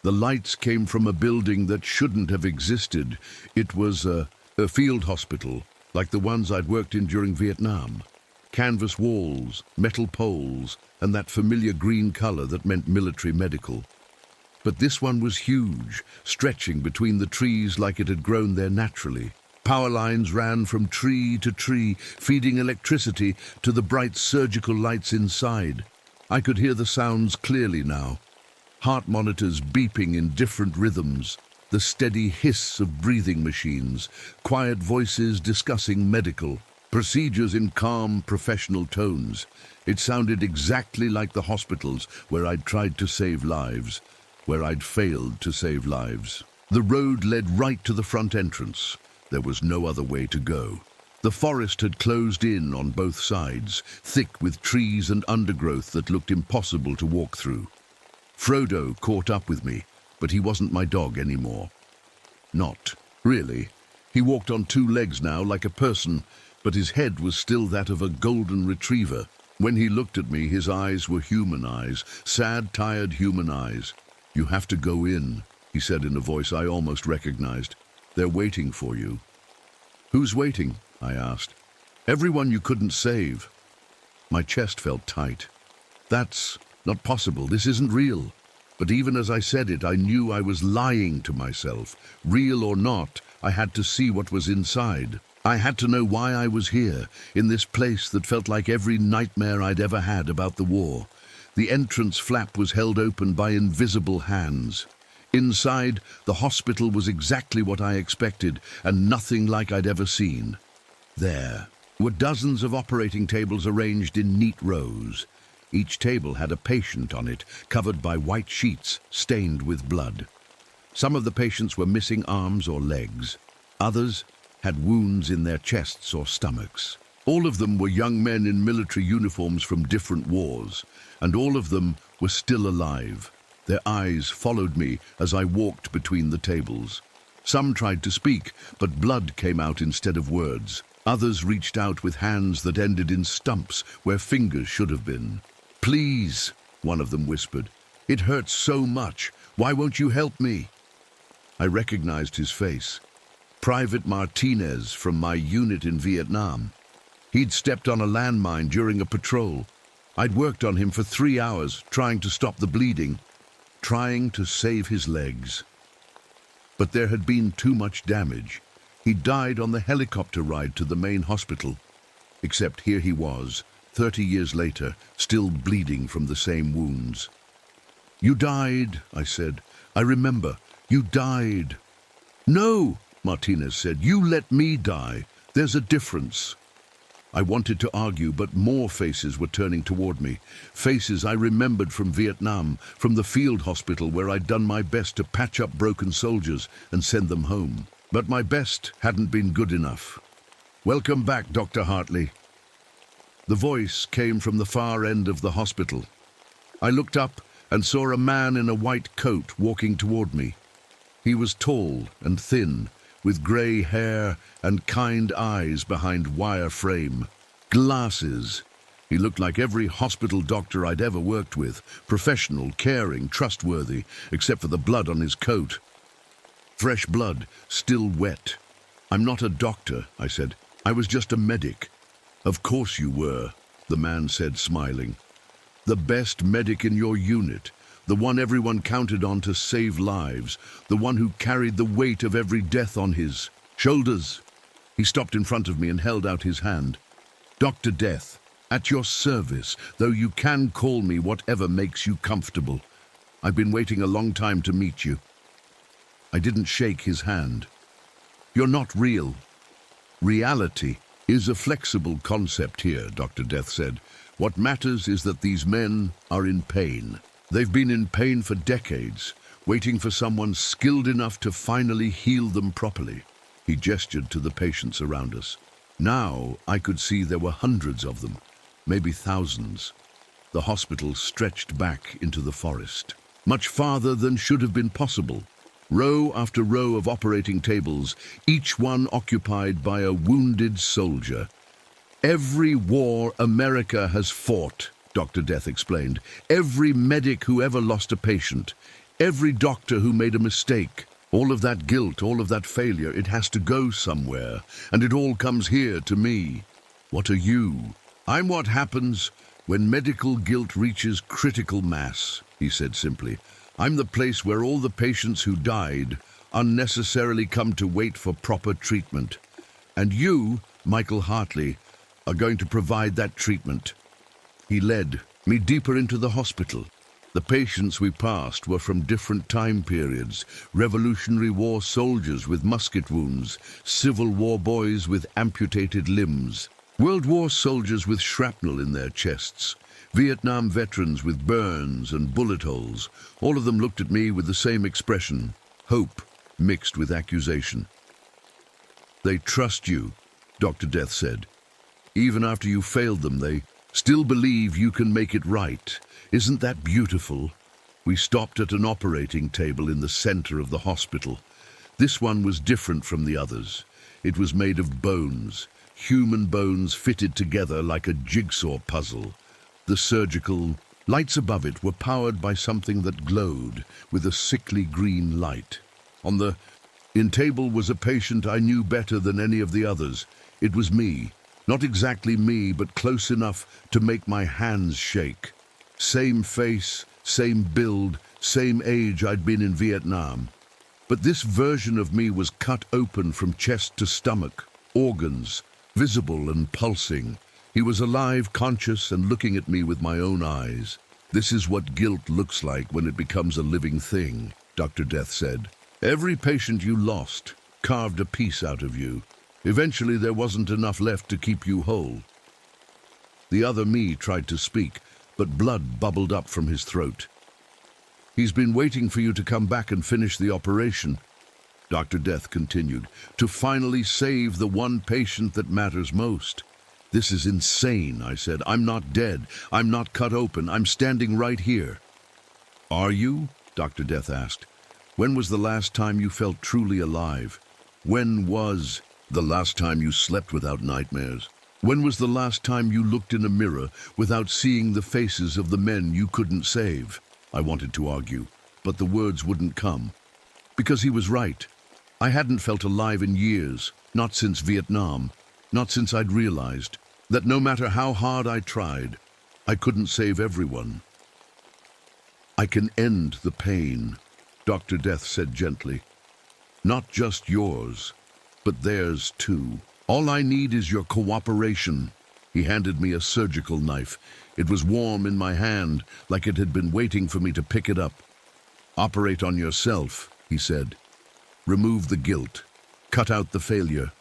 The lights came from a building that shouldn't have existed. It was a field hospital, like the ones I'd worked in during Vietnam. Canvas walls, metal poles, and that familiar green color that meant military medical. But this one was huge, stretching between the trees like it had grown there naturally. Power lines ran from tree to tree, feeding electricity to the bright surgical lights inside. I could hear the sounds clearly now. Heart monitors beeping in different rhythms, the steady hiss of breathing machines, quiet voices discussing medical procedures in calm, professional tones. It sounded exactly like the hospitals where I'd tried to save lives, where I'd failed to save lives. The road led right to the front entrance. There was no other way to go. The forest had closed in on both sides, thick with trees and undergrowth that looked impossible to walk through. Frodo caught up with me, but he wasn't my dog anymore. Not really. He walked on two legs now, like a person, but his head was still that of a golden retriever. When he looked at me, his eyes were human eyes, sad, tired human eyes. "You have to go in," he said in a voice I almost recognized. "They're waiting for you." "Who's waiting?" I asked. "Everyone you couldn't save." My chest felt tight. "That's not possible. This isn't real." But even as I said it, I knew I was lying to myself. Real or not, I had to see what was inside. I had to know why I was here, in this place that felt like every nightmare I'd ever had about the war. The entrance flap was held open by invisible hands. Inside, the hospital was exactly what I expected, and nothing like I'd ever seen. There were dozens of operating tables arranged in neat rows. Each table had a patient on it, covered by white sheets stained with blood. Some of the patients were missing arms or legs. Others had wounds in their chests or stomachs. All of them were young men in military uniforms from different wars, and all of them were still alive. Their eyes followed me as I walked between the tables. Some tried to speak, but blood came out instead of words. Others reached out with hands that ended in stumps where fingers should have been. "Please," one of them whispered. "It hurts so much. Why won't you help me?" I recognized his face. Private Martinez from my unit in Vietnam. He'd stepped on a landmine during a patrol. I'd worked on him for 3 hours, trying to stop the bleeding, trying to save his legs. But there had been too much damage. He died on the helicopter ride to the main hospital. Except here he was, 30 years later, still bleeding from the same wounds. "You died," I said. "I remember. You died." "No," Martinez said. "You let me die. There's a difference." I wanted to argue, but more faces were turning toward me. Faces I remembered from Vietnam, from the field hospital where I'd done my best to patch up broken soldiers and send them home. But my best hadn't been good enough. "Welcome back, Dr. Hartley." The voice came from the far end of the hospital. I looked up and saw a man in a white coat walking toward me. He was tall and thin, with grey hair and kind eyes behind wire frame. Glasses. He looked like every hospital doctor I'd ever worked with, professional, caring, trustworthy, except for the blood on his coat. Fresh blood, still wet. "I'm not a doctor," I said. "I was just a medic." "Of course you were," the man said, smiling. "The best medic in your unit. The one everyone counted on to save lives, the one who carried the weight of every death on his shoulders." He stopped in front of me and held out his hand. "Dr. Death, at your service, though you can call me whatever makes you comfortable. I've been waiting a long time to meet you." I didn't shake his hand. "You're not real." "Reality is a flexible concept here," Dr. Death said. "What matters is that these men are in pain. They've been in pain for decades, waiting for someone skilled enough to finally heal them properly." He gestured to the patients around us. Now I could see there were hundreds of them, maybe thousands. The hospital stretched back into the forest, much farther than should have been possible. Row after row of operating tables, each one occupied by a wounded soldier. "Every war America has fought," Dr. Death explained. "Every medic who ever lost a patient. Every doctor who made a mistake. All of that guilt, all of that failure, it has to go somewhere. And it all comes here to me. What are you?" "I'm what happens when medical guilt reaches critical mass," he said simply. "I'm the place where all the patients who died unnecessarily come to wait for proper treatment. And you, Michael Hartley, are going to provide that treatment." He led me deeper into the hospital. The patients we passed were from different time periods: Revolutionary War soldiers with musket wounds, Civil War boys with amputated limbs, World War soldiers with shrapnel in their chests, Vietnam veterans with burns and bullet holes. All of them looked at me with the same expression, hope mixed with accusation. "They trust you," Dr. Death said. "Even after you failed them, they still believe you can make it right. Isn't that beautiful?" We stopped at an operating table in the center of the hospital. This one was different from the others. It was made of bones, human bones fitted together like a jigsaw puzzle. The surgical lights above it were powered by something that glowed with a sickly green light. On the table was a patient I knew better than any of the others. It was me. Not exactly me, but close enough to make my hands shake. Same face, same build, same age I'd been in Vietnam. But this version of me was cut open from chest to stomach, organs, visible and pulsing. He was alive, conscious, and looking at me with my own eyes. "This is what guilt looks like when it becomes a living thing," Dr. Death said. "Every patient you lost carved a piece out of you. Eventually there wasn't enough left to keep you whole." The other me tried to speak, but blood bubbled up from his throat. "He's been waiting for you to come back and finish the operation," Dr. Death continued, "to finally save the one patient that matters most." "This is insane," I said. "I'm not dead. I'm not cut open. I'm standing right here." "Are you?" Dr. Death asked. When was the last time you felt truly alive? When was the last time you slept without nightmares? When was the last time you looked in a mirror without seeing the faces of the men you couldn't save? I wanted to argue, but the words wouldn't come. Because he was right. I hadn't felt alive in years, not since Vietnam, not since I'd realized that no matter how hard I tried, I couldn't save everyone. I can end the pain, Dr. Death said gently. Not just yours, but theirs too. All I need is your cooperation. He handed me a surgical knife. It was warm in my hand, like it had been waiting for me to pick it up. Operate on yourself, he said. Remove the guilt. Cut out the failure.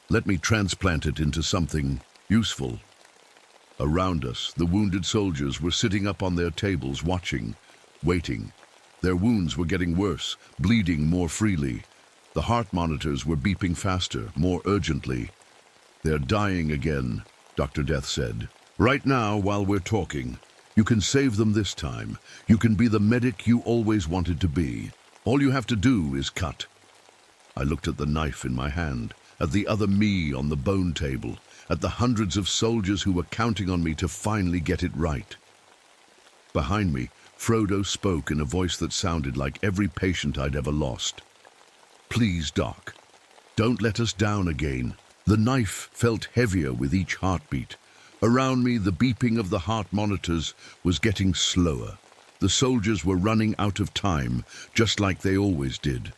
Let me transplant it into something useful. Around us, the wounded soldiers were sitting up on their tables, watching, waiting. Their wounds were getting worse, bleeding more freely. The heart monitors were beeping faster, more urgently. They're dying again, Dr. Death said. Right now, while we're talking, you can save them this time. You can be the medic you always wanted to be. All you have to do is cut. I looked at the knife in my hand, at the other me on the bone table, at the hundreds of soldiers who were counting on me to finally get it right. Behind me, Frodo spoke in a voice that sounded like every patient I'd ever lost. Please, Doc, don't let us down again. The knife felt heavier with each heartbeat. Around me, the beeping of the heart monitors was getting slower. The soldiers were running out of time, just like they always did.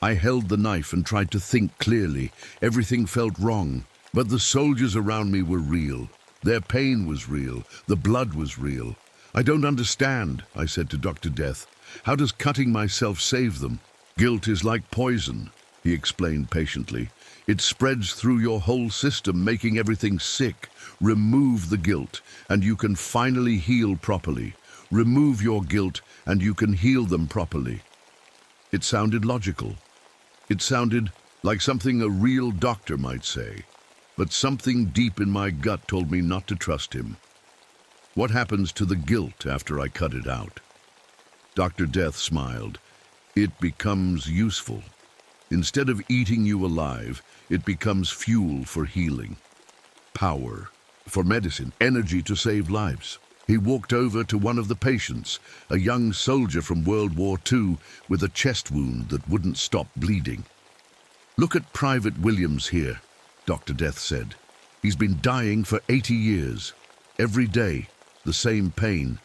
I held the knife and tried to think clearly. Everything felt wrong, but the soldiers around me were real. Their pain was real. The blood was real. I don't understand, I said to Dr. Death. How does cutting myself save them? Guilt is like poison, he explained patiently. It spreads through your whole system, making everything sick. Remove the guilt, and you can finally heal properly. Remove your guilt, and you can heal them properly. It sounded logical. It sounded like something a real doctor might say. But something deep in my gut told me not to trust him. What happens to the guilt after I cut it out? Dr. Death smiled. It becomes useful. Instead of eating you alive, it becomes fuel for healing. Power for medicine, energy to save lives. He walked over to one of the patients, a young soldier from World War II with a chest wound that wouldn't stop bleeding. Look at Private Williams here, Dr. Death said. He's been dying for 80 years. Every day, the same pain.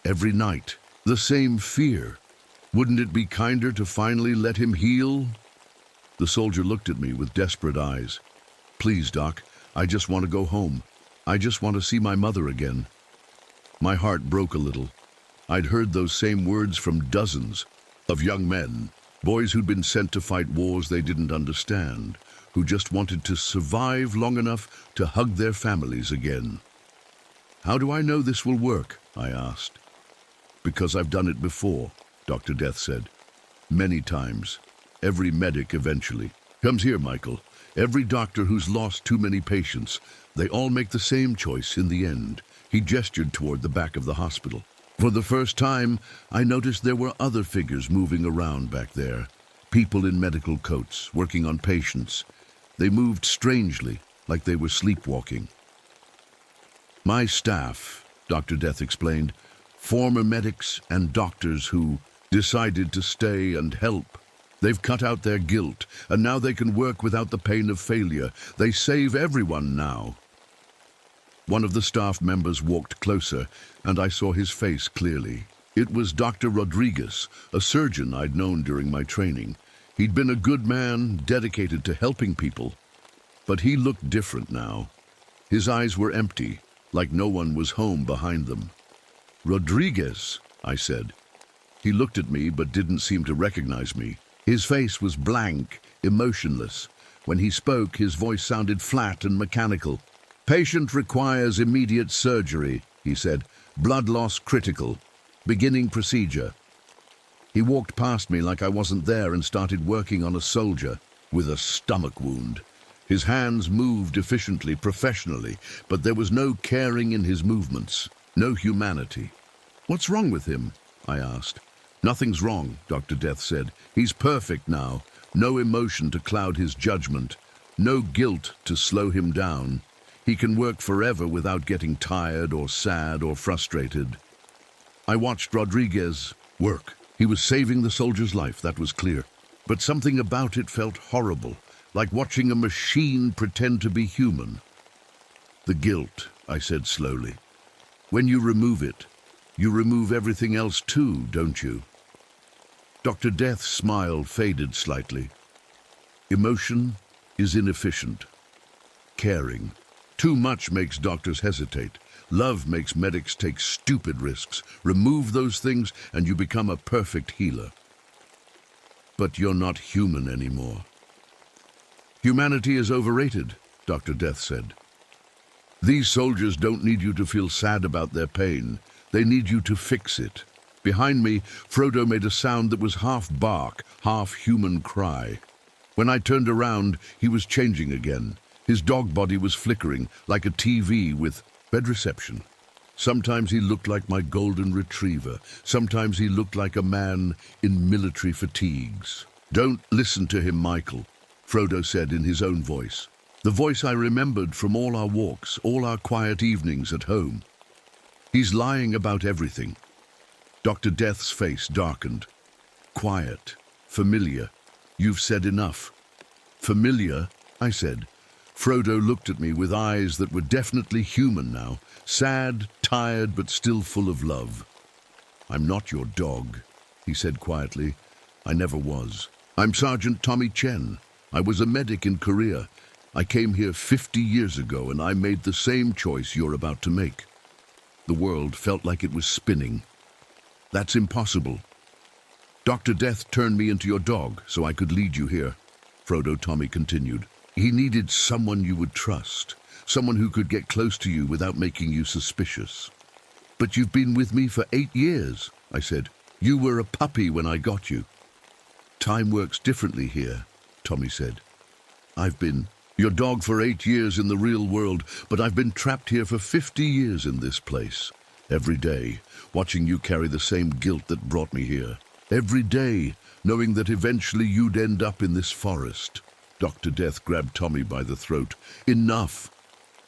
Every night, the same fear. Wouldn't it be kinder to finally let him heal? The soldier looked at me with desperate eyes. Please, Doc, I just want to go home. I just want to see my mother again. My heart broke a little. I'd heard those same words from dozens of young men, boys who'd been sent to fight wars they didn't understand, who just wanted to survive long enough to hug their families again. How do I know this will work? I asked. Because I've done it before, Dr. Death said. Many times. Every medic eventually. Comes here, Michael. Every doctor who's lost too many patients, they all make the same choice in the end. He gestured toward the back of the hospital. For the first time, I noticed there were other figures moving around back there. People in medical coats, working on patients. They moved strangely, like they were sleepwalking. My staff, Dr. Death explained, former medics and doctors who decided to stay and help. They've cut out their guilt, and now they can work without the pain of failure. They save everyone now. One of the staff members walked closer, and I saw his face clearly. It was Dr. Rodriguez, a surgeon I'd known during my training. He'd been a good man, dedicated to helping people. But he looked different now. His eyes were empty, like no one was home behind them. Rodriguez, I said. He looked at me but didn't seem to recognize me. His face was blank, emotionless. When he spoke, his voice sounded flat and mechanical. Patient requires immediate surgery, he said. Blood loss critical. Beginning procedure. He walked past me like I wasn't there and started working on a soldier with a stomach wound. His hands moved efficiently, professionally, but there was no caring in his movements, no humanity. What's wrong with him? I asked. Nothing's wrong, Dr. Death said. He's perfect now. No emotion to cloud his judgment. No guilt to slow him down. He can work forever without getting tired or sad or frustrated. I watched Rodriguez work. He was saving the soldier's life, that was clear. But something about it felt horrible, like watching a machine pretend to be human. The guilt, I said slowly. When you remove it, you remove everything else too, don't you? Dr. Death's smile faded slightly. Emotion is inefficient. Caring. Too much makes doctors hesitate. Love makes medics take stupid risks. Remove those things and you become a perfect healer. But you're not human anymore. Humanity is overrated, Dr. Death said. These soldiers don't need you to feel sad about their pain. They need you to fix it. Behind me, Frodo made a sound that was half bark, half human cry. When I turned around, he was changing again. His dog body was flickering, like a TV with bed reception. Sometimes he looked like my golden retriever. Sometimes he looked like a man in military fatigues. Don't listen to him, Michael, Frodo said in his own voice. The voice I remembered from all our walks, all our quiet evenings at home. He's lying about everything. Dr. Death's face darkened. Quiet. Familiar. You've said enough. Familiar, I said. Frodo looked at me with eyes that were definitely human now, sad, tired, but still full of love. I'm not your dog, he said quietly. I never was. I'm Sergeant Tommy Chen. I was a medic in Korea. I came here 50 years ago and I made the same choice you're about to make. The world felt like it was spinning. That's impossible. Dr. Death turned me into your dog so I could lead you here, Frodo Tommy continued. He needed someone you would trust, someone who could get close to you without making you suspicious. But you've been with me for 8 years, I said. You were a puppy when I got you. Time works differently here, Tommy said. I've been your dog for 8 years in the real world, but I've been trapped here for 50 years in this place. Every day, watching you carry the same guilt that brought me here. Every day, knowing that eventually you'd end up in this forest. Dr. Death grabbed Tommy by the throat. Enough!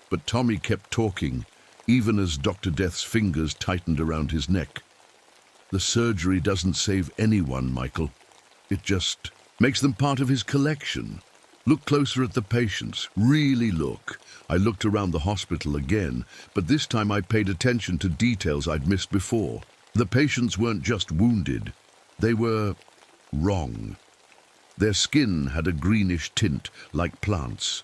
But Tommy kept talking, even as Dr. Death's fingers tightened around his neck. The surgery doesn't save anyone, Michael. It just makes them part of his collection. Look closer at the patients. Really look. I looked around the hospital again, but this time I paid attention to details I'd missed before. The patients weren't just wounded. They were wrong. Their skin had a greenish tint, like plants.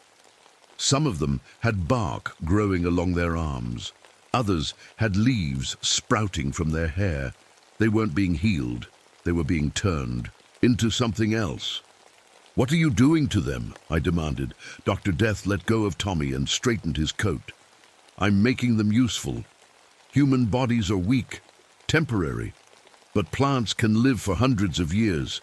Some of them had bark growing along their arms. Others had leaves sprouting from their hair. They weren't being healed. They were being turned into something else. What are you doing to them? I demanded. Dr. Death let go of Tommy and straightened his coat. I'm making them useful. Human bodies are weak, temporary, but plants can live for hundreds of years.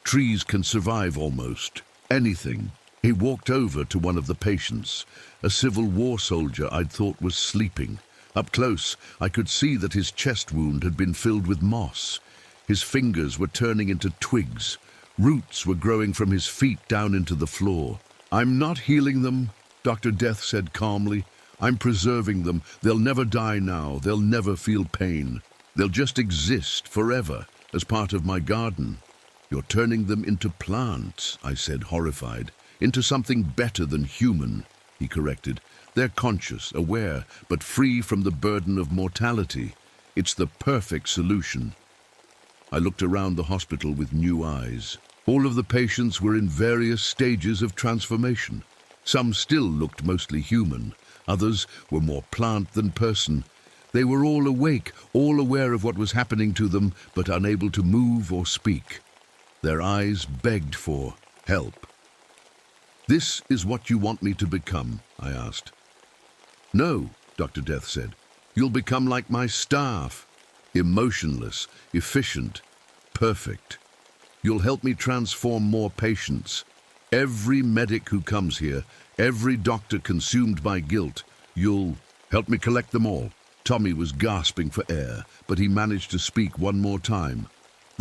Trees can survive almost anything. He walked over to one of the patients, a Civil War soldier I'd thought was sleeping. Up close, I could see that his chest wound had been filled with moss. His fingers were turning into twigs. Roots were growing from his feet down into the floor. I'm not healing them, Dr. Death said calmly. I'm preserving them. They'll never die now. They'll never feel pain. They'll just exist forever as part of my garden. You're turning them into plants, I said, horrified. Into something better than human, he corrected. They're conscious, aware, but free from the burden of mortality. It's the perfect solution. I looked around the hospital with new eyes. All of the patients were in various stages of transformation. Some still looked mostly human. Others were more plant than person. They were all awake, all aware of what was happening to them, but unable to move or speak. Their eyes begged for help. This is what you want me to become, I asked. No, Dr. Death said. You'll become like my staff. Emotionless, efficient, perfect. You'll help me transform more patients. Every medic who comes here, every doctor consumed by guilt, you'll help me collect them all. Tommy was gasping for air, but he managed to speak one more time.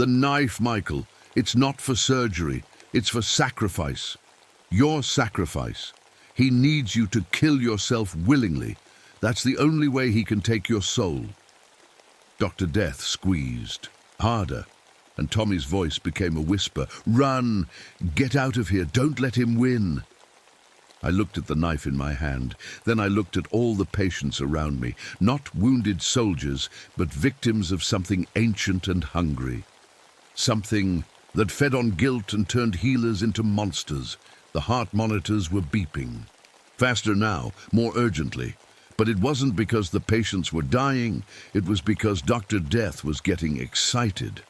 The knife, Michael. It's not for surgery. It's for sacrifice. Your sacrifice. He needs you to kill yourself willingly. That's the only way he can take your soul. Dr. Death squeezed harder, and Tommy's voice became a whisper. Run! Get out of here! Don't let him win! I looked at the knife in my hand. Then I looked at all the patients around me, not wounded soldiers, but victims of something ancient and hungry. Something that fed on guilt and turned healers into monsters. The heart monitors were beeping. Faster now, more urgently. But it wasn't because the patients were dying. It was because Dr. Death was getting excited.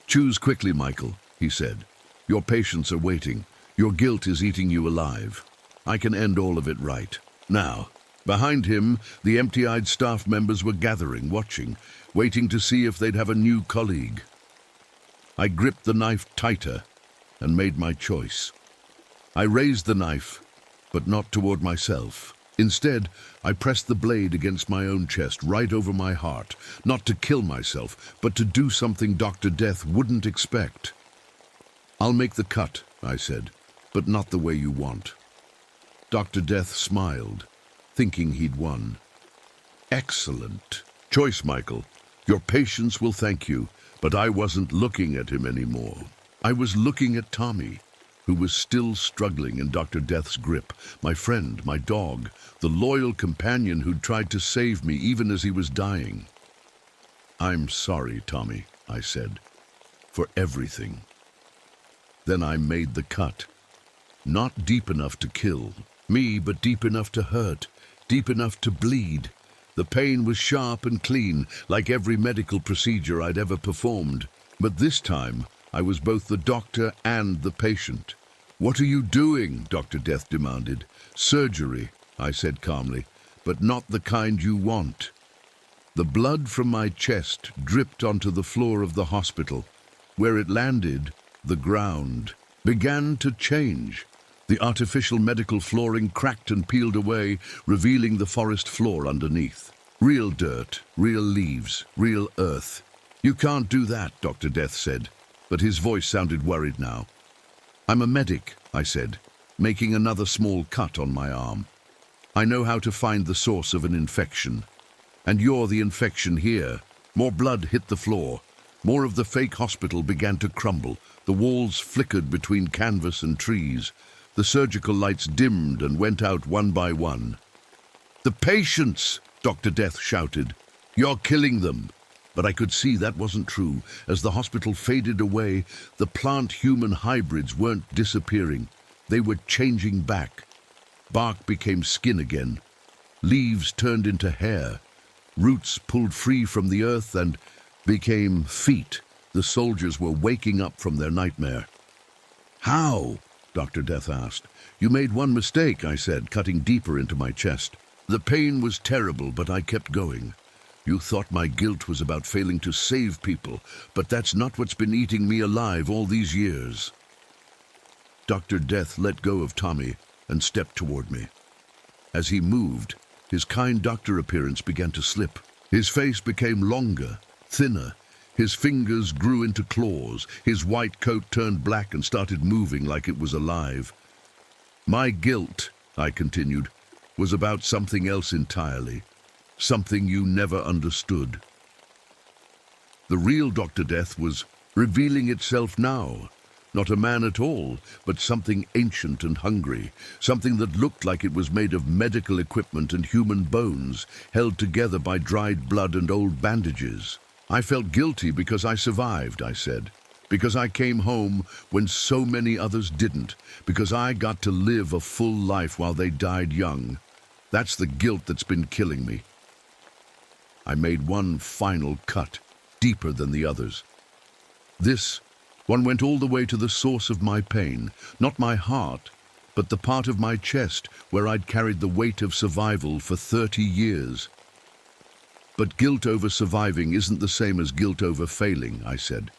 Choose quickly, Michael, he said. Your patients are waiting. Your guilt is eating you alive. I can end all of it right now. Behind him, the empty-eyed staff members were gathering, watching, waiting to see if they'd have a new colleague. I gripped the knife tighter and made my choice. I raised the knife, but not toward myself. Instead, I pressed the blade against my own chest, right over my heart, not to kill myself, but to do something Dr. Death wouldn't expect. I'll make the cut, I said, but not the way you want. Dr. Death smiled, thinking he'd won. Excellent choice, Michael. Your patients will thank you, but I wasn't looking at him anymore. I was looking at Tommy, who was still struggling in Dr. Death's grip, my friend, my dog, the loyal companion who'd tried to save me even as he was dying. I'm sorry, Tommy, I said, for everything. Then I made the cut. Not deep enough to kill me, but deep enough to hurt, deep enough to bleed. The pain was sharp and clean, like every medical procedure I'd ever performed. But this time, I was both the doctor and the patient. What are you doing? Dr. Death demanded. Surgery, I said calmly, but not the kind you want. The blood from my chest dripped onto the floor of the hospital. Where it landed, the ground began to change. The artificial medical flooring cracked and peeled away, revealing the forest floor underneath. Real dirt, real leaves, real earth. You can't do that, Dr. Death said, but his voice sounded worried now. I'm a medic, I said, making another small cut on my arm. I know how to find the source of an infection. And you're the infection here. More blood hit the floor. More of the fake hospital began to crumble. The walls flickered between canvas and trees. The surgical lights dimmed and went out one by one. The patients, Dr. Death shouted. You're killing them. But I could see that wasn't true. As the hospital faded away, the plant-human hybrids weren't disappearing. They were changing back. Bark became skin again. Leaves turned into hair. Roots pulled free from the earth and became feet. The soldiers were waking up from their nightmare. How? Dr. Death asked. You made one mistake, I said, cutting deeper into my chest. The pain was terrible, but I kept going. You thought my guilt was about failing to save people, but that's not what's been eating me alive all these years. Dr. Death let go of Tommy and stepped toward me. As he moved, his kind doctor appearance began to slip. His face became longer, thinner. His fingers grew into claws. His white coat turned black and started moving like it was alive. My guilt, I continued, was about something else entirely. Something you never understood. The real Dr. Death was revealing itself now. Not a man at all, but something ancient and hungry. Something that looked like it was made of medical equipment and human bones, held together by dried blood and old bandages. I felt guilty because I survived, I said. Because I came home when so many others didn't. Because I got to live a full life while they died young. That's the guilt that's been killing me. I made one final cut, deeper than the others. This one went all the way to the source of my pain, not my heart, but the part of my chest where I'd carried the weight of survival for 30 years. But guilt over surviving isn't the same as guilt over failing, I said.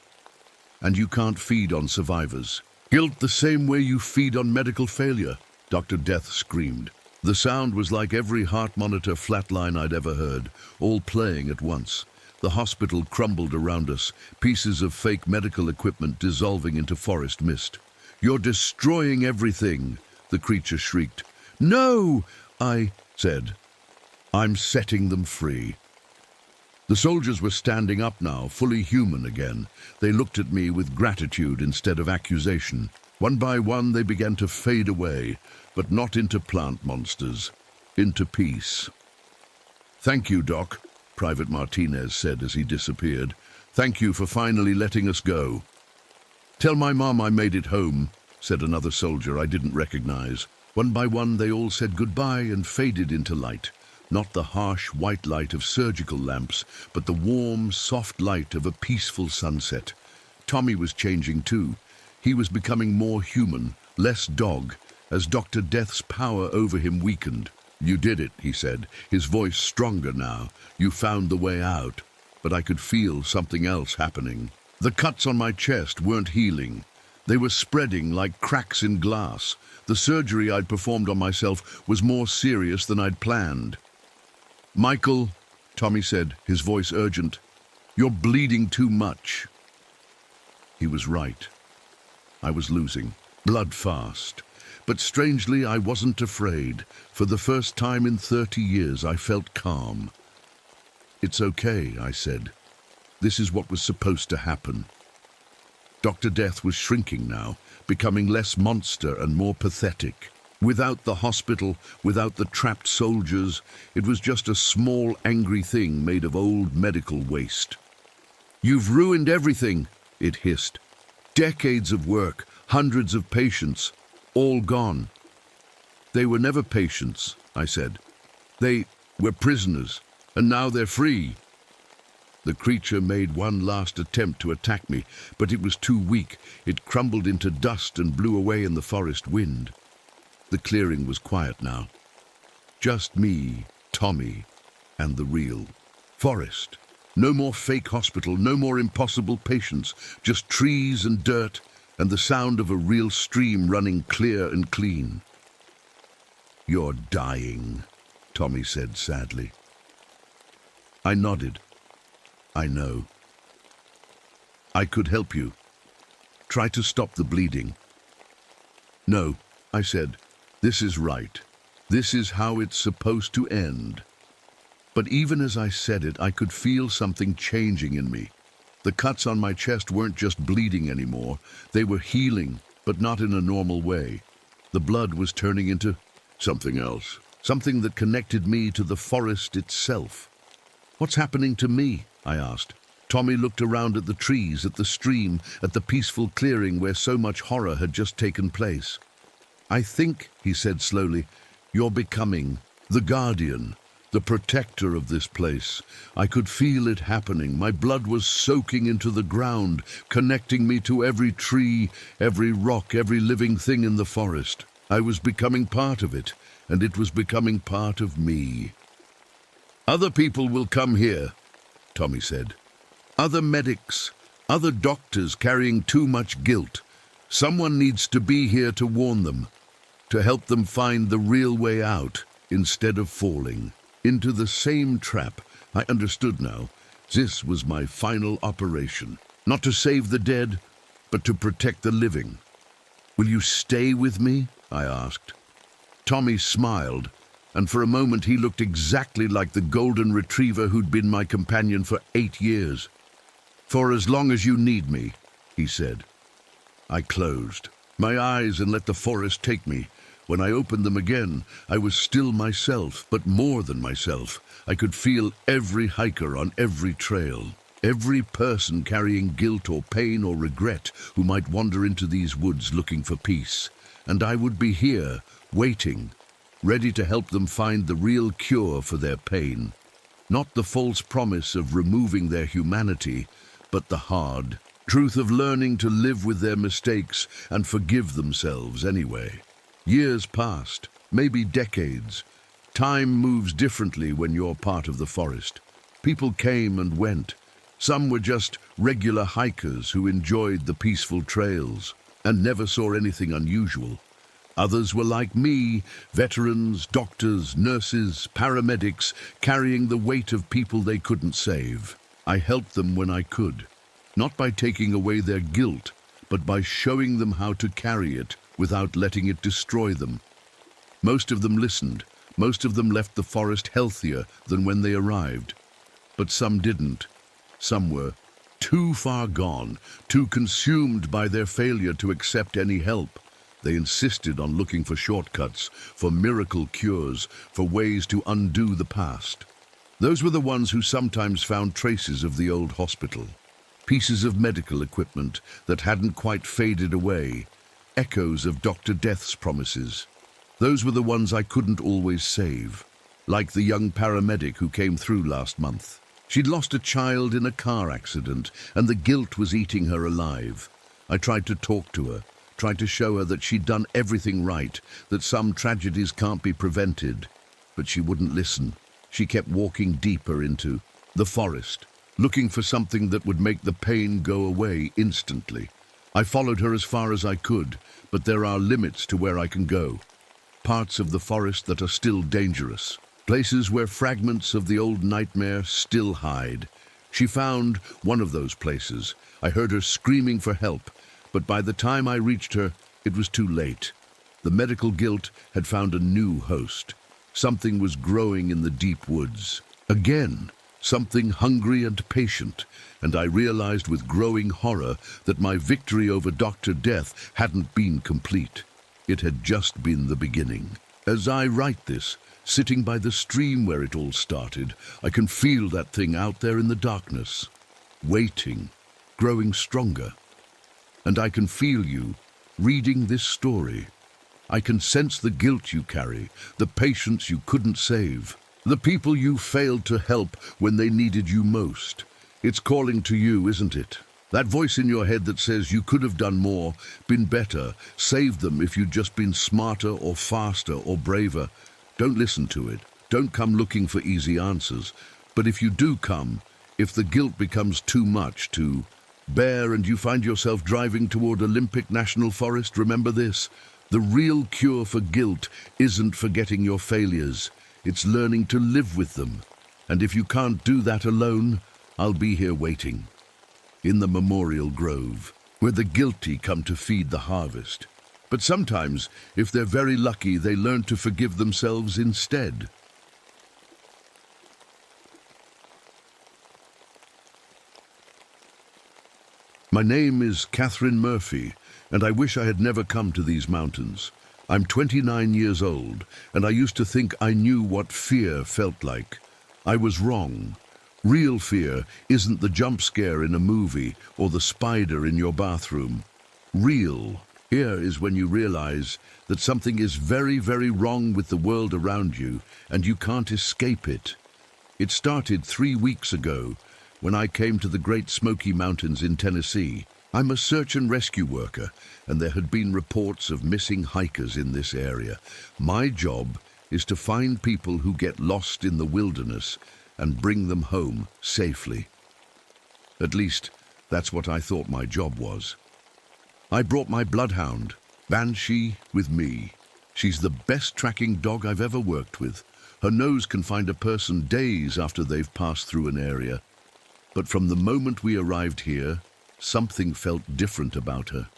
And you can't feed on survivors. Guilt the same way you feed on medical failure, Dr. Death screamed. The sound was like every heart monitor flatline I'd ever heard, all playing at once. The hospital crumbled around us, pieces of fake medical equipment dissolving into forest mist. "You're destroying everything," the creature shrieked. "No," I said. "I'm setting them free." The soldiers were standing up now, fully human again. They looked at me with gratitude instead of accusation. One by one they began to fade away, but not into plant monsters, into peace. "Thank you, Doc," Private Martinez said as he disappeared. "Thank you for finally letting us go." "Tell my mom I made it home," said another soldier I didn't recognize. One by one they all said goodbye and faded into light. Not the harsh white light of surgical lamps, but the warm, soft light of a peaceful sunset. Tommy was changing too. He was becoming more human, less dog, as Dr. Death's power over him weakened. "You did it," he said, his voice stronger now. "You found the way out." But I could feel something else happening. The cuts on my chest weren't healing. They were spreading like cracks in glass. The surgery I'd performed on myself was more serious than I'd planned. "Michael," Tommy said, his voice urgent, "you're bleeding too much." He was right. I was losing, blood fast. But strangely, I wasn't afraid. For the first time in 30 years, I felt calm. "It's okay," I said. "This is what was supposed to happen." Dr. Death was shrinking now, becoming less monster and more pathetic. Without the hospital, without the trapped soldiers, it was just a small, angry thing made of old medical waste. "You've ruined everything," it hissed. "Decades of work, hundreds of patients, all gone." "They were never patients," I said. "They were prisoners, and now they're free." The creature made one last attempt to attack me, but it was too weak. It crumbled into dust and blew away in the forest wind. The clearing was quiet now. Just me, Tommy, and the real forest. No more fake hospital, no more impossible patients, just trees and dirt and the sound of a real stream running clear and clean. "You're dying," Tommy said sadly. I nodded. "I know. I could help you. Try to stop the bleeding." "No," I said. "This is right. This is how it's supposed to end." But even as I said it, I could feel something changing in me. The cuts on my chest weren't just bleeding anymore. They were healing, but not in a normal way. The blood was turning into something else, something that connected me to the forest itself. "What's happening to me?" I asked. Tommy looked around at the trees, at the stream, at the peaceful clearing where so much horror had just taken place. "I think," he said slowly, "you're becoming the guardian, the protector of this place." I could feel it happening. My blood was soaking into the ground, connecting me to every tree, every rock, every living thing in the forest. I was becoming part of it, and it was becoming part of me. "Other people will come here," Tommy said. "Other medics, other doctors carrying too much guilt. Someone needs to be here to warn them, to help them find the real way out instead of falling into the same trap." I understood now. This was my final operation. Not to save the dead, but to protect the living. "Will you stay with me?" I asked. Tommy smiled, and for a moment he looked exactly like the golden retriever who'd been my companion for 8 years. "For as long as you need me," he said. I closed my eyes and let the forest take me. When I opened them again, I was still myself, but more than myself. I could feel every hiker on every trail, every person carrying guilt or pain or regret who might wander into these woods looking for peace. And I would be here, waiting, ready to help them find the real cure for their pain. Not the false promise of removing their humanity, but the hard truth of learning to live with their mistakes and forgive themselves anyway. Years passed, maybe decades. Time moves differently when you're part of the forest. People came and went. Some were just regular hikers who enjoyed the peaceful trails and never saw anything unusual. Others were like me, veterans, doctors, nurses, paramedics, carrying the weight of people they couldn't save. I helped them when I could, not by taking away their guilt, but by showing them how to carry it without letting it destroy them. Most of them listened. Most of them left the forest healthier than when they arrived. But some didn't. Some were too far gone, too consumed by their failure to accept any help. They insisted on looking for shortcuts, for miracle cures, for ways to undo the past. Those were the ones who sometimes found traces of the old hospital, pieces of medical equipment that hadn't quite faded away, echoes of Dr. Death's promises. Those were the ones I couldn't always save, like the young paramedic who came through last month. She'd lost a child in a car accident, and the guilt was eating her alive. I tried to talk to her, tried to show her that she'd done everything right, that some tragedies can't be prevented. But she wouldn't listen. She kept walking deeper into the forest, looking for something that would make the pain go away instantly. I followed her as far as I could, but there are limits to where I can go. Parts of the forest that are still dangerous. Places where fragments of the old nightmare still hide. She found one of those places. I heard her screaming for help, but by the time I reached her, it was too late. The medical guilt had found a new host. Something was growing in the deep woods. Again, something hungry and patient, and I realized with growing horror that my victory over Dr. Death hadn't been complete. It had just been the beginning. As I write this, sitting by the stream where it all started, I can feel that thing out there in the darkness, waiting, growing stronger. And I can feel you, reading this story. I can sense the guilt you carry, the patients you couldn't save, the people you failed to help when they needed you most. It's calling to you, isn't it? That voice in your head that says you could have done more, been better, saved them if you'd just been smarter or faster or braver. Don't listen to it. Don't come looking for easy answers. But if you do come, if the guilt becomes too much to bear and you find yourself driving toward Olympic National Forest, remember this. The real cure for guilt isn't forgetting your failures. It's learning to live with them. And if you can't do that alone, I'll be here waiting. In the memorial grove, where the guilty come to feed the harvest. But sometimes, if they're very lucky, they learn to forgive themselves instead. My name is Catherine Murphy, and I wish I had never come to these mountains. I'm 29 years old, and I used to think I knew what fear felt like. I was wrong. Real fear isn't the jump scare in a movie or the spider in your bathroom. Real fear is when you realize that something is very, very wrong with the world around you and you can't escape it. It started 3 weeks ago when I came to the Great Smoky Mountains in Tennessee. I'm a search and rescue worker, and there had been reports of missing hikers in this area. My job is to find people who get lost in the wilderness and bring them home safely. At least, that's what I thought my job was. I brought my bloodhound, Banshee, with me. She's the best tracking dog I've ever worked with. Her nose can find a person days after they've passed through an area. But from the moment we arrived here, something felt different about her.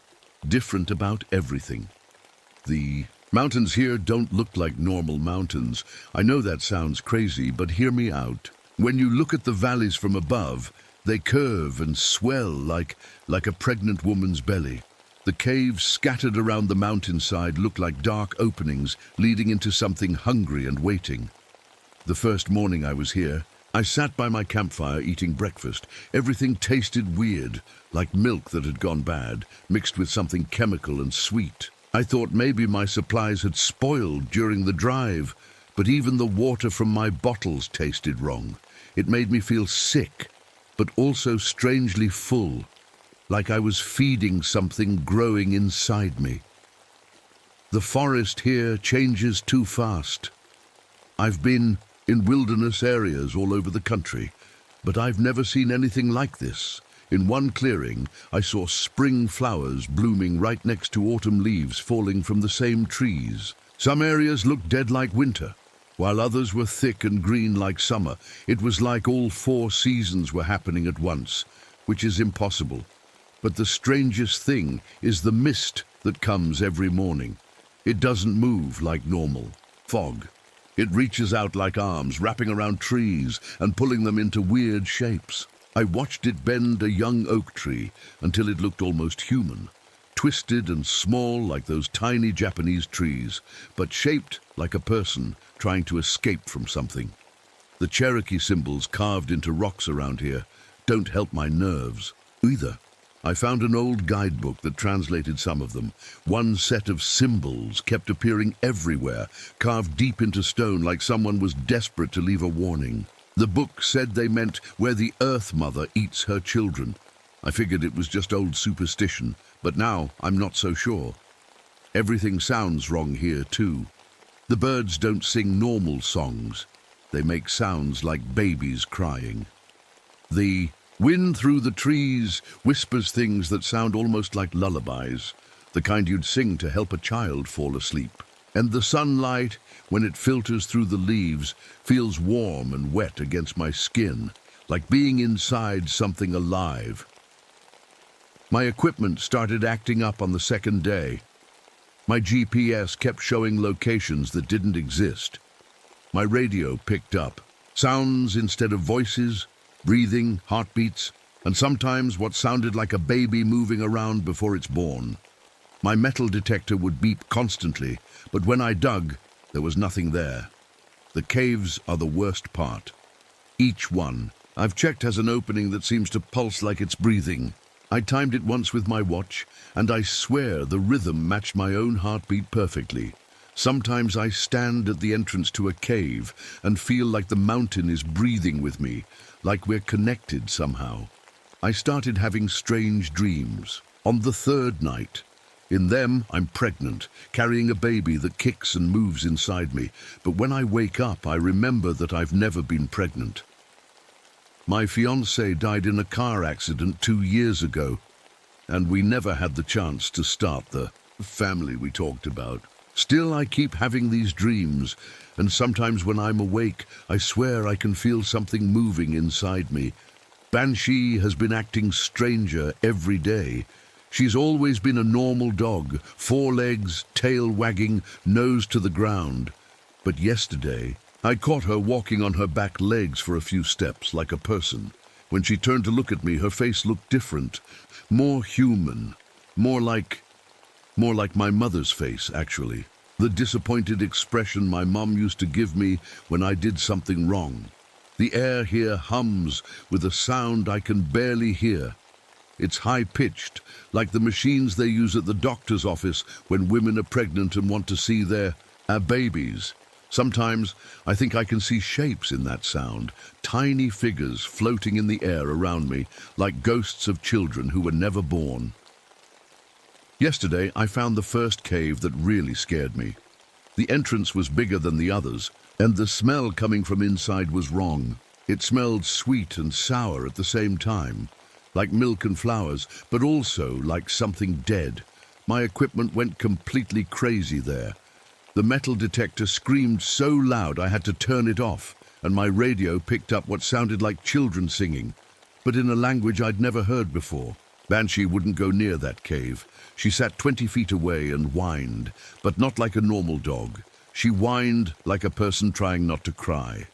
Different about everything. The mountains here don't look like normal mountains. I know that sounds crazy, but hear me out. When you look at the valleys from above, they curve and swell like a pregnant woman's belly. The caves scattered around the mountainside look like dark openings leading into something hungry and waiting. The first morning I was here, I sat by my campfire eating breakfast. Everything tasted weird, like milk that had gone bad, mixed with something chemical and sweet. I thought maybe my supplies had spoiled during the drive, but even the water from my bottles tasted wrong. It made me feel sick, but also strangely full, like I was feeding something growing inside me. The forest here changes too fast. I've been in wilderness areas all over the country, but I've never seen anything like this. In one clearing, I saw spring flowers blooming right next to autumn leaves falling from the same trees. Some areas looked dead like winter. While others were thick and green like summer, it was like all 4 seasons were happening at once, which is impossible. But the strangest thing is the mist that comes every morning. It doesn't move like normal fog. It reaches out like arms, wrapping around trees and pulling them into weird shapes. I watched it bend a young oak tree until it looked almost human, twisted and small like those tiny Japanese trees, but shaped like a person trying to escape from something. The Cherokee symbols carved into rocks around here don't help my nerves either. I found an old guidebook that translated some of them. One set of symbols kept appearing everywhere, carved deep into stone like someone was desperate to leave a warning. The book said they meant where the Earth Mother eats her children. I figured it was just old superstition, but now I'm not so sure. Everything sounds wrong here too. The birds don't sing normal songs. They make sounds like babies crying. The wind through the trees whispers things that sound almost like lullabies, the kind you'd sing to help a child fall asleep. And the sunlight, when it filters through the leaves, feels warm and wet against my skin, like being inside something alive. My equipment started acting up on the second day. My GPS kept showing locations that didn't exist. My radio picked up sounds instead of voices, breathing, heartbeats, and sometimes what sounded like a baby moving around before it's born. My metal detector would beep constantly, but when I dug, there was nothing there. The caves are the worst part. Each one I've checked has an opening that seems to pulse like it's breathing. I timed it once with my watch, and I swear the rhythm matched my own heartbeat perfectly. Sometimes I stand at the entrance to a cave and feel like the mountain is breathing with me, like we're connected somehow. I started having strange dreams. On the 3rd night, in them I'm pregnant, carrying a baby that kicks and moves inside me, but when I wake up I remember that I've never been pregnant. My fiancé died in a car accident 2 years ago, and we never had the chance to start the family we talked about. Still, I keep having these dreams, and sometimes when I'm awake, I swear I can feel something moving inside me. Banshee has been acting stranger every day. She's always been a normal dog, 4 legs, tail wagging, nose to the ground. But yesterday, I caught her walking on her back legs for a few steps like a person. When she turned to look at me, her face looked different, more human, more like my mother's face, actually. The disappointed expression my mom used to give me when I did something wrong. The air here hums with a sound I can barely hear. It's high-pitched, like the machines they use at the doctor's office when women are pregnant and want to see their babies. Sometimes I think I can see shapes in that sound, tiny figures floating in the air around me, like ghosts of children who were never born. Yesterday, I found the first cave that really scared me. The entrance was bigger than the others, and the smell coming from inside was wrong. It smelled sweet and sour at the same time, like milk and flowers, but also like something dead. My equipment went completely crazy there. The metal detector screamed so loud I had to turn it off, and my radio picked up what sounded like children singing, but in a language I'd never heard before. Banshee wouldn't go near that cave. She sat 20 feet away and whined, but not like a normal dog. She whined like a person trying not to cry.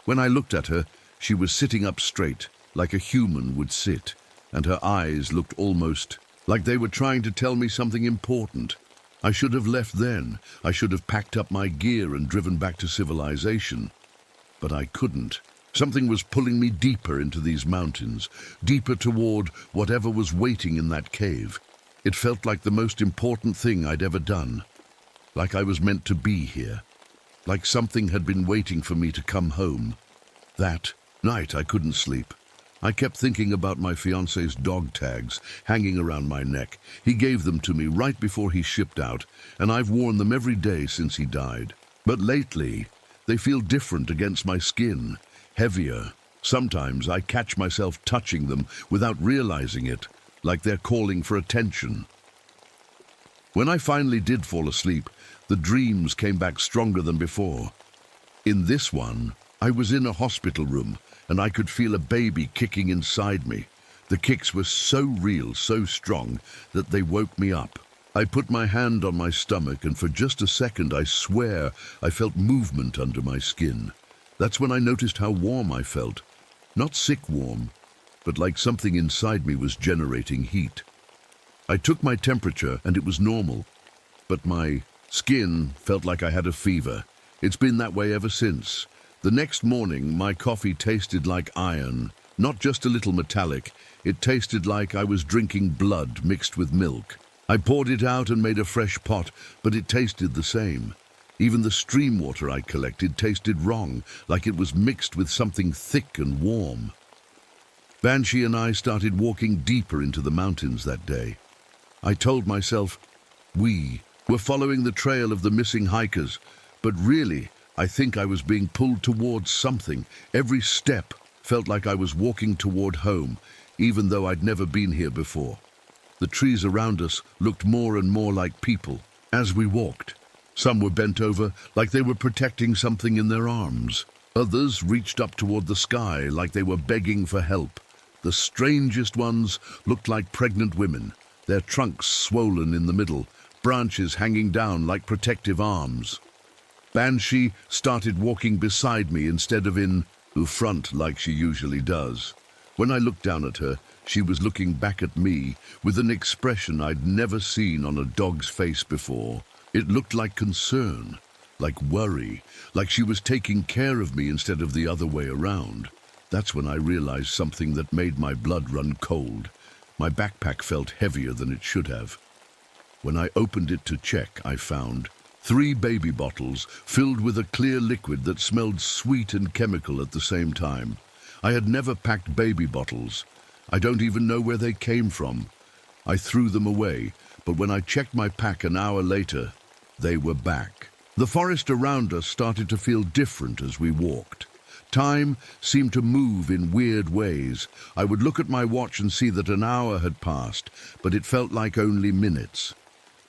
When I looked at her, she was sitting up straight, like a human would sit, and her eyes looked almost like they were trying to tell me something important. I should have left then. I should have packed up my gear and driven back to civilization. But I couldn't. Something was pulling me deeper into these mountains, deeper toward whatever was waiting in that cave. It felt like the most important thing I'd ever done. Like I was meant to be here. Like something had been waiting for me to come home. That night I couldn't sleep. I kept thinking about my fiancé's dog tags hanging around my neck. He gave them to me right before he shipped out, and I've worn them every day since he died. But lately, they feel different against my skin. Heavier. Sometimes I catch myself touching them without realizing it, like they're calling for attention. When I finally did fall asleep, the dreams came back stronger than before. In this one, I was in a hospital room and I could feel a baby kicking inside me. The kicks were so real, so strong, that they woke me up. I put my hand on my stomach and for just a second, I swear, I felt movement under my skin. That's when I noticed how warm I felt. Not sick warm, but like something inside me was generating heat. I took my temperature and it was normal, but my skin felt like I had a fever. It's been that way ever since. The next morning, my coffee tasted like iron, not just a little metallic. It tasted like I was drinking blood mixed with milk. I poured it out and made a fresh pot, but it tasted the same. Even the stream water I collected tasted wrong, like it was mixed with something thick and warm. Banshee and I started walking deeper into the mountains that day. I told myself, we were following the trail of the missing hikers, but really, I think I was being pulled towards something. Every step felt like I was walking toward home, even though I'd never been here before. The trees around us looked more and more like people as we walked. Some were bent over like they were protecting something in their arms. Others reached up toward the sky like they were begging for help. The strangest ones looked like pregnant women, their trunks swollen in the middle, branches hanging down like protective arms. Banshee started walking beside me instead of in front like she usually does. When I looked down at her, she was looking back at me with an expression I'd never seen on a dog's face before. It looked like concern, like worry, like she was taking care of me instead of the other way around. That's when I realized something that made my blood run cold. My backpack felt heavier than it should have. When I opened it to check, I found 3 baby bottles filled with a clear liquid that smelled sweet and chemical at the same time. I had never packed baby bottles. I don't even know where they came from. I threw them away, but when I checked my pack an hour later, they were back. The forest around us started to feel different as we walked. Time seemed to move in weird ways. I would look at my watch and see that an hour had passed, but it felt like only minutes.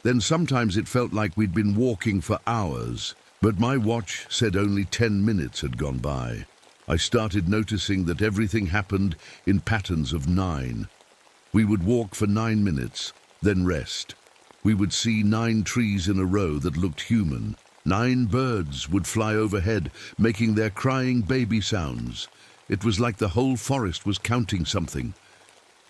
Then sometimes it felt like we'd been walking for hours, but my watch said only 10 minutes had gone by. I started noticing that everything happened in patterns of 9. We would walk for 9 minutes, then rest. We would see 9 trees in a row that looked human. 9 birds would fly overhead, making their crying baby sounds. It was like the whole forest was counting something.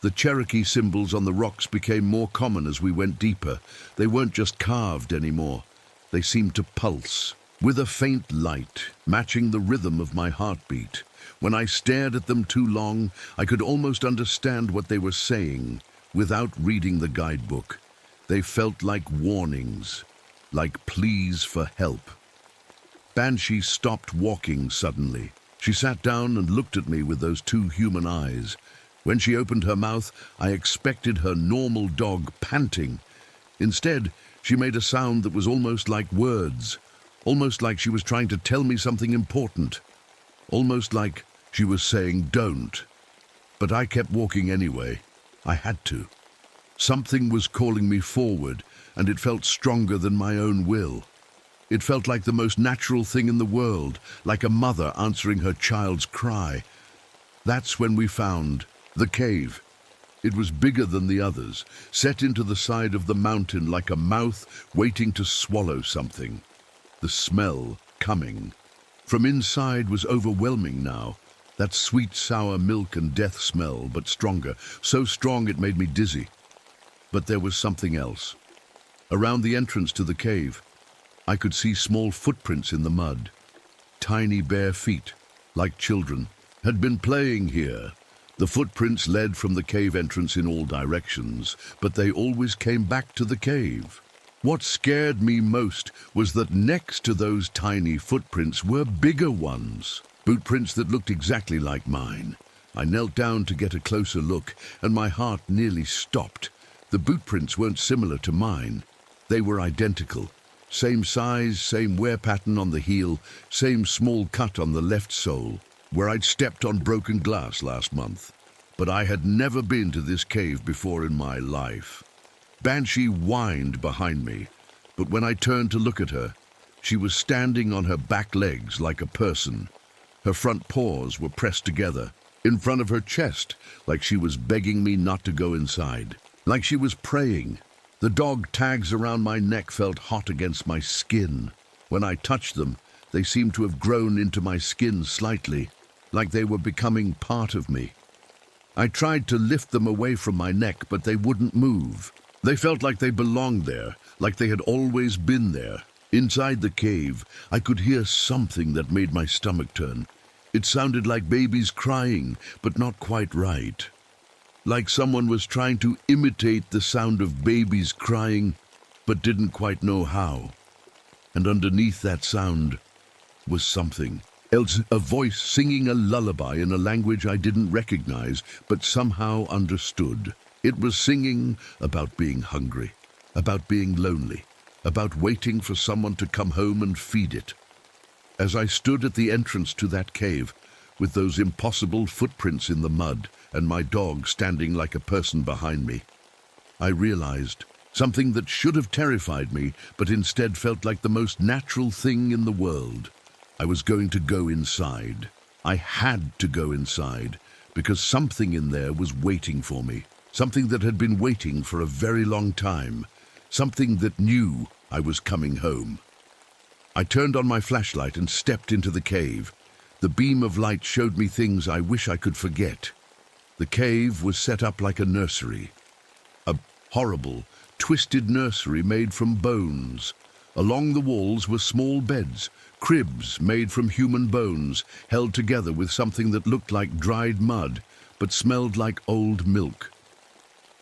The Cherokee symbols on the rocks became more common as we went deeper. They weren't just carved anymore. They seemed to pulse, with a faint light, matching the rhythm of my heartbeat. When I stared at them too long, I could almost understand what they were saying without reading the guidebook. They felt like warnings, like pleas for help. Banshee stopped walking suddenly. She sat down and looked at me with those 2 human eyes. When she opened her mouth, I expected her normal dog panting. Instead, she made a sound that was almost like words, almost like she was trying to tell me something important, almost like she was saying don't. But I kept walking anyway. I had to. Something was calling me forward, and it felt stronger than my own will. It felt like the most natural thing in the world, like a mother answering her child's cry. That's when we found the cave. It was bigger than the others, set into the side of the mountain like a mouth waiting to swallow something. The smell coming from inside was overwhelming now. That sweet, sour milk and death smell, but stronger, so strong it made me dizzy. But there was something else. Around the entrance to the cave, I could see small footprints in the mud. Tiny bare feet, like children, had been playing here. The footprints led from the cave entrance in all directions, but they always came back to the cave. What scared me most was that next to those tiny footprints were bigger ones, bootprints that looked exactly like mine. I knelt down to get a closer look, and my heart nearly stopped. The bootprints weren't similar to mine. They were identical. Same size, same wear pattern on the heel, same small cut on the left sole, where I'd stepped on broken glass last month. But I had never been to this cave before in my life. Banshee whined behind me, but when I turned to look at her, She was standing on her back legs like a person. Her front paws were pressed together, in front of her chest, like she was begging me not to go inside, like she was praying. The dog tags around my neck felt hot against my skin. When I touched them, they seemed to have grown into my skin slightly, like they were becoming part of me. I tried to lift them away from my neck, but they wouldn't move. They felt like they belonged there, like they had always been there. Inside the cave, I could hear something that made my stomach turn. It sounded like babies crying, but not quite right. Like someone was trying to imitate the sound of babies crying, but didn't quite know how. And underneath that sound was something else, a voice singing a lullaby in a language I didn't recognize, but somehow understood. It was singing about being hungry, about being lonely, about waiting for someone to come home and feed it. As I stood at the entrance to that cave, with those impossible footprints in the mud and my dog standing like a person behind me, I realized something that should have terrified me, but instead felt like the most natural thing in the world. I was going to go inside. I had to go inside, because something in there was waiting for me. Something that had been waiting for a very long time. Something that knew I was coming home. I turned on my flashlight and stepped into the cave. The beam of light showed me things I wish I could forget. The cave was set up like a nursery. A horrible, twisted nursery made from bones. Along the walls were small beds, cribs made from human bones, held together with something that looked like dried mud, but smelled like old milk.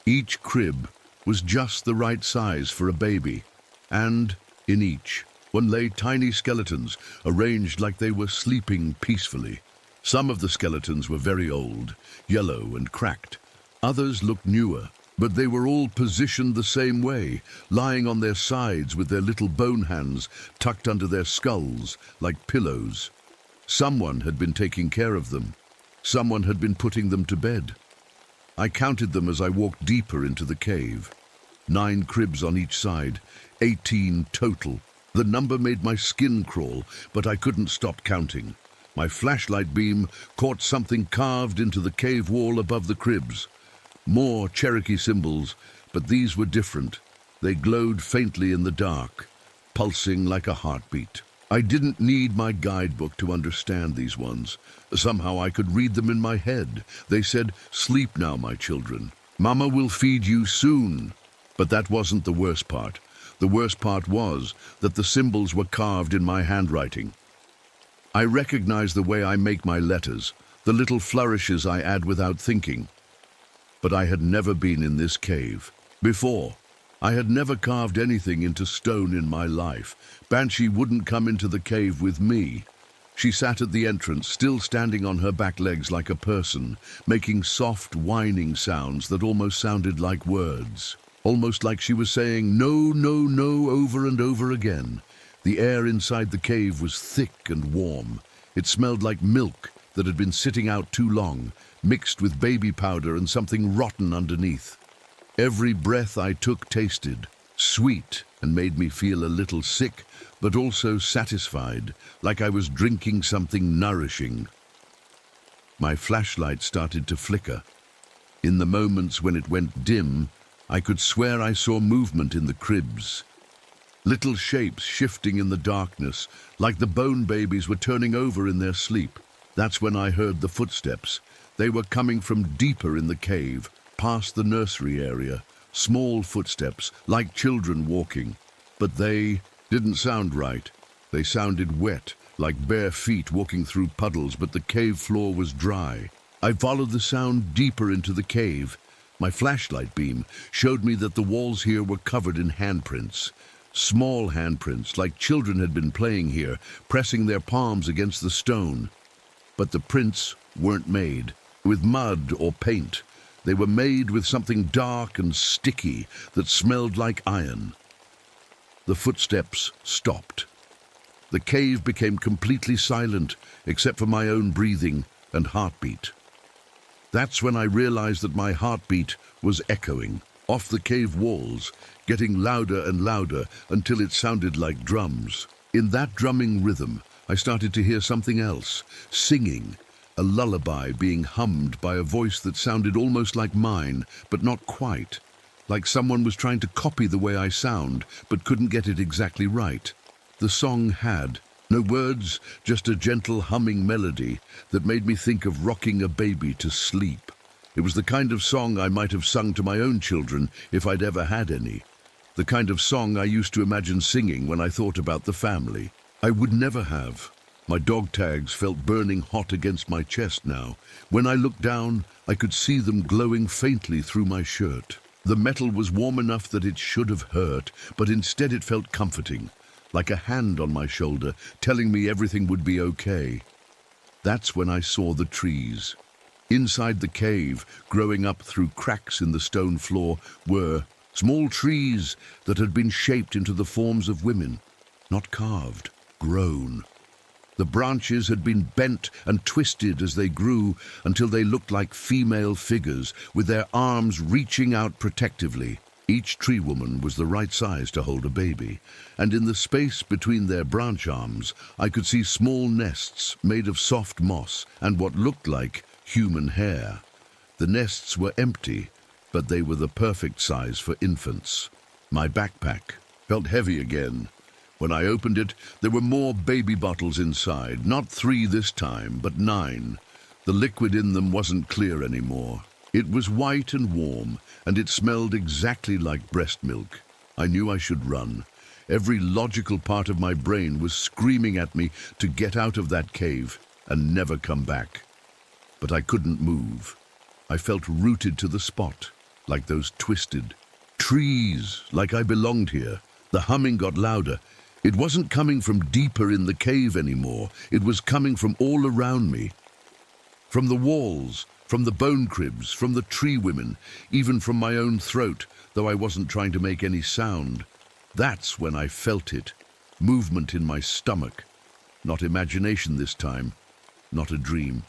Each crib was just the right size for a baby, and in each one lay tiny skeletons, arranged like they were sleeping peacefully. Some of the skeletons were very old, yellow and cracked. Others looked newer, but they were all positioned the same way, lying on their sides with their little bone hands tucked under their skulls like pillows. Someone had been taking care of them. Someone had been putting them to bed. I counted them as I walked deeper into the cave. 9 cribs on each side, 18 total. The number made my skin crawl, but I couldn't stop counting. My flashlight beam caught something carved into the cave wall above the cribs. More Cherokee symbols, but these were different. They glowed faintly in the dark, pulsing like a heartbeat. I didn't need my guidebook to understand these ones. Somehow I could read them in my head. They said, "Sleep now, my children. Mama will feed you soon." But that wasn't the worst part. The worst part was that the symbols were carved in my handwriting. I recognized the way I make my letters, the little flourishes I add without thinking. But I had never been in this cave before. I had never carved anything into stone in my life. Banshee wouldn't come into the cave with me. She sat at the entrance, still standing on her back legs like a person, making soft, whining sounds that almost sounded like words. Almost like she was saying, "No, no, no," over and over again. The air inside the cave was thick and warm. It smelled like milk that had been sitting out too long, mixed with baby powder and something rotten underneath. Every breath I took tasted sweet and made me feel a little sick, but also satisfied, like I was drinking something nourishing. My flashlight started to flicker. In the moments when it went dim, I could swear I saw movement in the cribs. Little shapes shifting in the darkness, like the bone babies were turning over in their sleep. That's when I heard the footsteps. They were coming from deeper in the cave, past the nursery area. Small footsteps, like children walking. But they didn't sound right. They sounded wet, like bare feet walking through puddles, but the cave floor was dry. I followed the sound deeper into the cave. My flashlight beam showed me that the walls here were covered in handprints. Small handprints, like children had been playing here, pressing their palms against the stone. But the prints weren't made with mud or paint. They were made with something dark and sticky that smelled like iron. The footsteps stopped. The cave became completely silent, except for my own breathing and heartbeat. That's when I realized that my heartbeat was echoing off the cave walls, getting louder and louder until it sounded like drums. In that drumming rhythm, I started to hear something else, singing, a lullaby being hummed by a voice that sounded almost like mine, but not quite, like someone was trying to copy the way I sound, but couldn't get it exactly right. The song had no words, just a gentle humming melody that made me think of rocking a baby to sleep. It was the kind of song I might have sung to my own children if I'd ever had any. The kind of song I used to imagine singing when I thought about the family. I would never have. My dog tags felt burning hot against my chest now. When I looked down, I could see them glowing faintly through my shirt. The metal was warm enough that it should have hurt, but instead it felt comforting, like a hand on my shoulder, telling me everything would be okay. That's when I saw the trees. Inside the cave, growing up through cracks in the stone floor, were small trees that had been shaped into the forms of women, not carved, grown. The branches had been bent and twisted as they grew until they looked like female figures, with their arms reaching out protectively. Each tree woman was the right size to hold a baby, and in the space between their branch arms, I could see small nests made of soft moss and what looked like human hair. The nests were empty, but they were the perfect size for infants. My backpack felt heavy again. When I opened it, there were more baby bottles inside, not 3 this time, but 9. The liquid in them wasn't clear anymore. It was white and warm, and it smelled exactly like breast milk. I knew I should run. Every logical part of my brain was screaming at me to get out of that cave and never come back. But I couldn't move. I felt rooted to the spot, like those twisted trees, like I belonged here. The humming got louder. It wasn't coming from deeper in the cave anymore. It was coming from all around me. From the walls, from the bone cribs, from the tree women, even from my own throat, though I wasn't trying to make any sound. That's when I felt it. Movement in my stomach. Not imagination this time. Not a dream.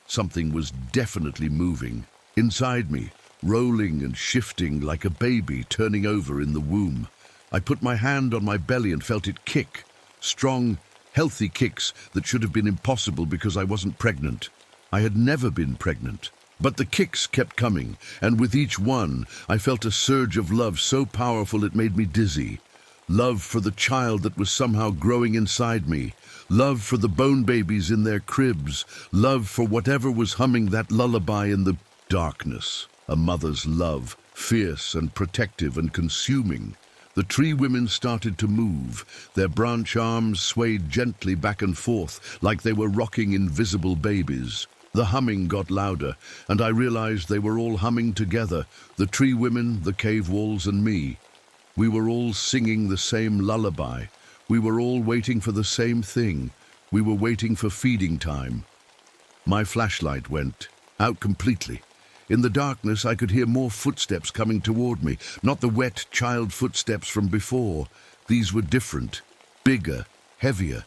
Something was definitely moving. Inside me, rolling and shifting like a baby turning over in the womb. I put my hand on my belly and felt it kick. Strong, healthy kicks that should have been impossible because I wasn't pregnant. I had never been pregnant. But the kicks kept coming, and with each one, I felt a surge of love so powerful it made me dizzy. Love for the child that was somehow growing inside me. Love for the bone babies in their cribs. Love for whatever was humming that lullaby in the darkness. A mother's love, fierce and protective and consuming. The tree women started to move. Their branch arms swayed gently back and forth, like they were rocking invisible babies. The humming got louder, and I realized they were all humming together, the tree women, the cave walls, and me. We were all singing the same lullaby. We were all waiting for the same thing. We were waiting for feeding time. My flashlight went out completely. In the darkness, I could hear more footsteps coming toward me, not the wet child footsteps from before. These were different, bigger, heavier.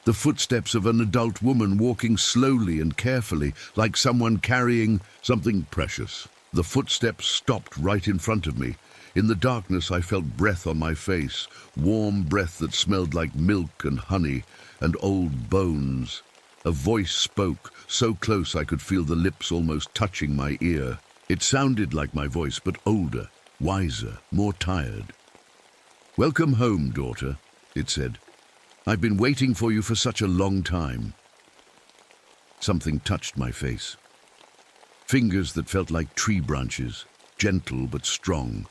The footsteps of an adult woman walking slowly and carefully, like someone carrying something precious. The footsteps stopped right in front of me. In the darkness, I felt breath on my face, warm breath that smelled like milk and honey and old bones. A voice spoke, so close I could feel the lips almost touching my ear. It sounded like my voice, but older, wiser, more tired. "Welcome home, daughter," it said. "I've been waiting for you for such a long time." Something touched my face. Fingers that felt like tree branches, gentle but strong.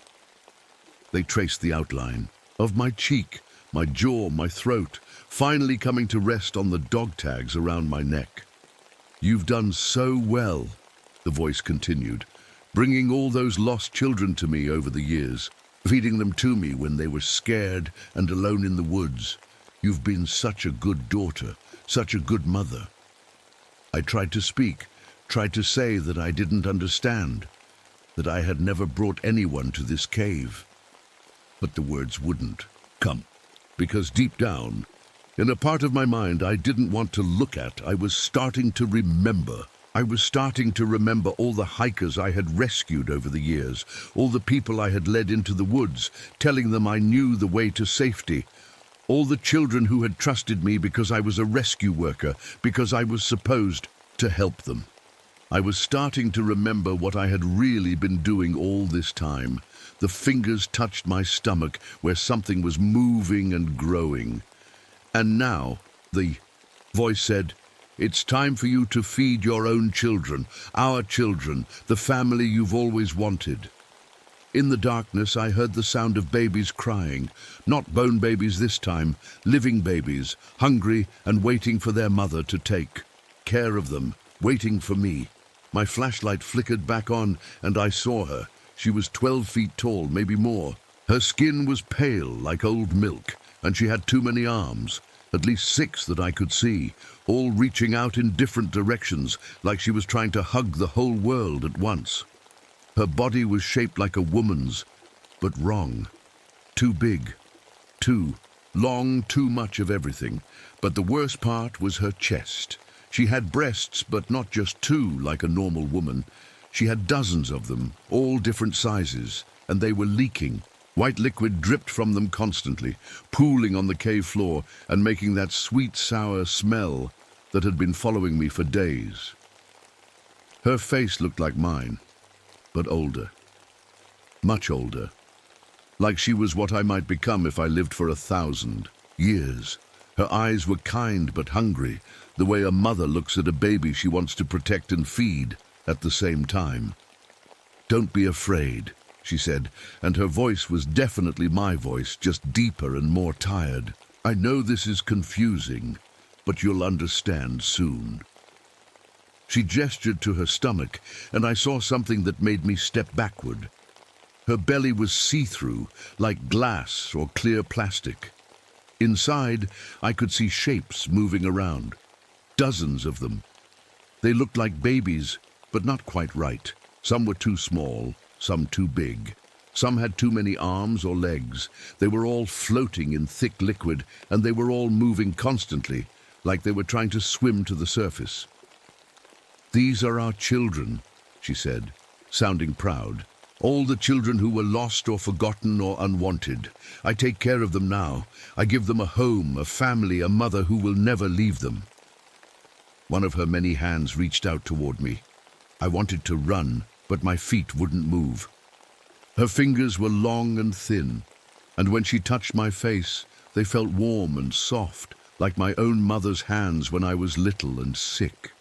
They traced the outline of my cheek, my jaw, my throat, finally coming to rest on the dog tags around my neck. "You've done so well," the voice continued, "bringing all those lost children to me over the years, feeding them to me when they were scared and alone in the woods. You've been such a good daughter, such a good mother." I tried to speak, tried to say that I didn't understand, that I had never brought anyone to this cave. But the words wouldn't come, because deep down, in a part of my mind I didn't want to look at, I was starting to remember. I was starting to remember all the hikers I had rescued over the years, all the people I had led into the woods, telling them I knew the way to safety, All the children who had trusted me because I was a rescue worker, because I was supposed to help them. I was starting to remember what I had really been doing all this time. The fingers touched my stomach where something was moving and growing. And now, the voice said, "It's time for you to feed your own children, our children, the family you've always wanted." In the darkness, I heard the sound of babies crying. Not bone babies this time, living babies, hungry and waiting for their mother to take care of them, waiting for me. My flashlight flickered back on, and I saw her. She was 12 feet tall, maybe more. Her skin was pale like old milk, and she had too many arms, at least 6 that I could see, all reaching out in different directions, like she was trying to hug the whole world at once. Her body was shaped like a woman's, but wrong. Too big, too long, too much of everything. But the worst part was her chest. She had breasts, but not just 2 like a normal woman. She had dozens of them, all different sizes, and they were leaking. White liquid dripped from them constantly, pooling on the cave floor and making that sweet, sour smell that had been following me for days. Her face looked like mine, but older. Much older. Like she was what I might become if I lived for 1,000 years. Her eyes were kind but hungry, the way a mother looks at a baby she wants to protect and feed at the same time. "Don't be afraid," she said, and her voice was definitely my voice, just deeper and more tired. "I know this is confusing, but you'll understand soon." She gestured to her stomach, and I saw something that made me step backward. Her belly was see-through, like glass or clear plastic. Inside, I could see shapes moving around. Dozens of them. They looked like babies, but not quite right. Some were too small, some too big. Some had too many arms or legs. They were all floating in thick liquid, and they were all moving constantly, like they were trying to swim to the surface. "These are our children," she said, sounding proud. "All the children who were lost or forgotten or unwanted. I take care of them now. I give them a home, a family, a mother who will never leave them." One of her many hands reached out toward me. I wanted to run, but my feet wouldn't move. Her fingers were long and thin, and when she touched my face, they felt warm and soft, like my own mother's hands when I was little and sick.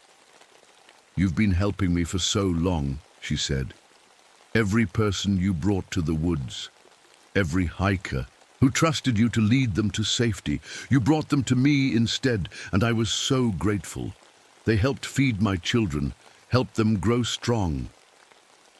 "You've been helping me for so long," she said. "Every person you brought to the woods, every hiker who trusted you to lead them to safety, you brought them to me instead, and I was so grateful. They helped feed my children, helped them grow strong."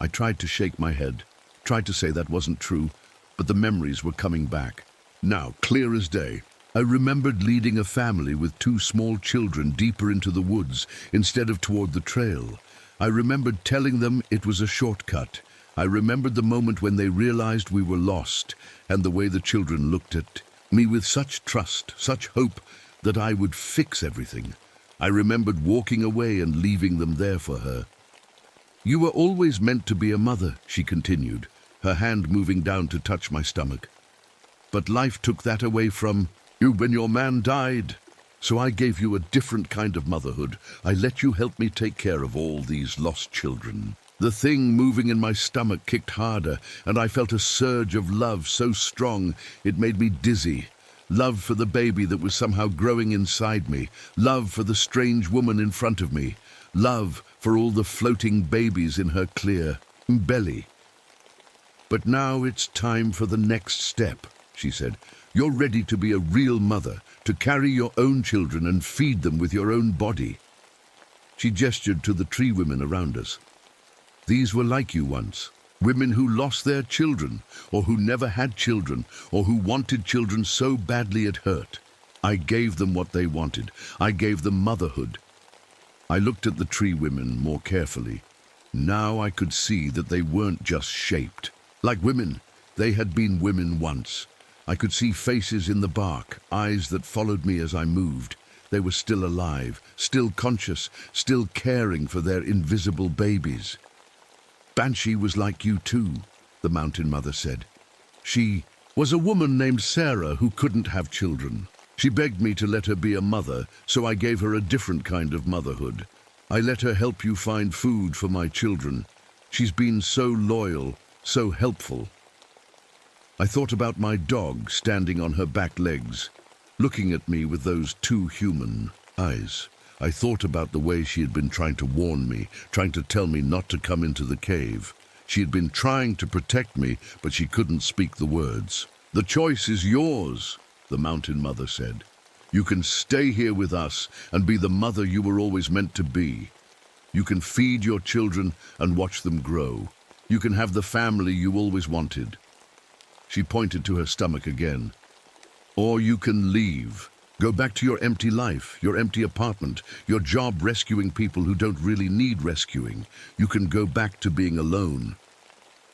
I tried to shake my head, tried to say that wasn't true, but the memories were coming back. Now, clear as day, I remembered leading a family with 2 small children deeper into the woods instead of toward the trail. I remembered telling them it was a shortcut. I remembered the moment when they realized we were lost, and the way the children looked at me with such trust, such hope that I would fix everything. I remembered walking away and leaving them there for her. "You were always meant to be a mother," she continued, her hand moving down to touch my stomach. "But life took that away from you when your man died. So I gave you a different kind of motherhood. I let you help me take care of all these lost children." The thing moving in my stomach kicked harder, and I felt a surge of love so strong it made me dizzy. Love for the baby that was somehow growing inside me. Love for the strange woman in front of me. Love for all the floating babies in her clear belly. "But now it's time for the next step," she said. "You're ready to be a real mother, to carry your own children and feed them with your own body." She gestured to the tree women around us. "These were like you once, women who lost their children, or who never had children, or who wanted children so badly it hurt. I gave them what they wanted. I gave them motherhood." I looked at the tree women more carefully. Now I could see that they weren't just shaped. Like women, they had been women once. I could see faces in the bark, eyes that followed me as I moved. They were still alive, still conscious, still caring for their invisible babies. "Banshee was like you too," the mountain mother said. She was a woman named Sarah who couldn't have children. She begged me to let her be a mother, so I gave her a different kind of motherhood. I let her help you find food for my children. She's been so loyal, so helpful. I thought about my dog standing on her back legs, looking at me with those two human eyes. I thought about the way she had been trying to warn me, trying to tell me not to come into the cave. She had been trying to protect me, but she couldn't speak the words. "The choice is yours," the mountain mother said. "You can stay here with us and be the mother you were always meant to be. You can feed your children and watch them grow. You can have the family you always wanted." She pointed to her stomach again. "Or you can leave. Go back to your empty life, your empty apartment, your job rescuing people who don't really need rescuing. You can go back to being alone."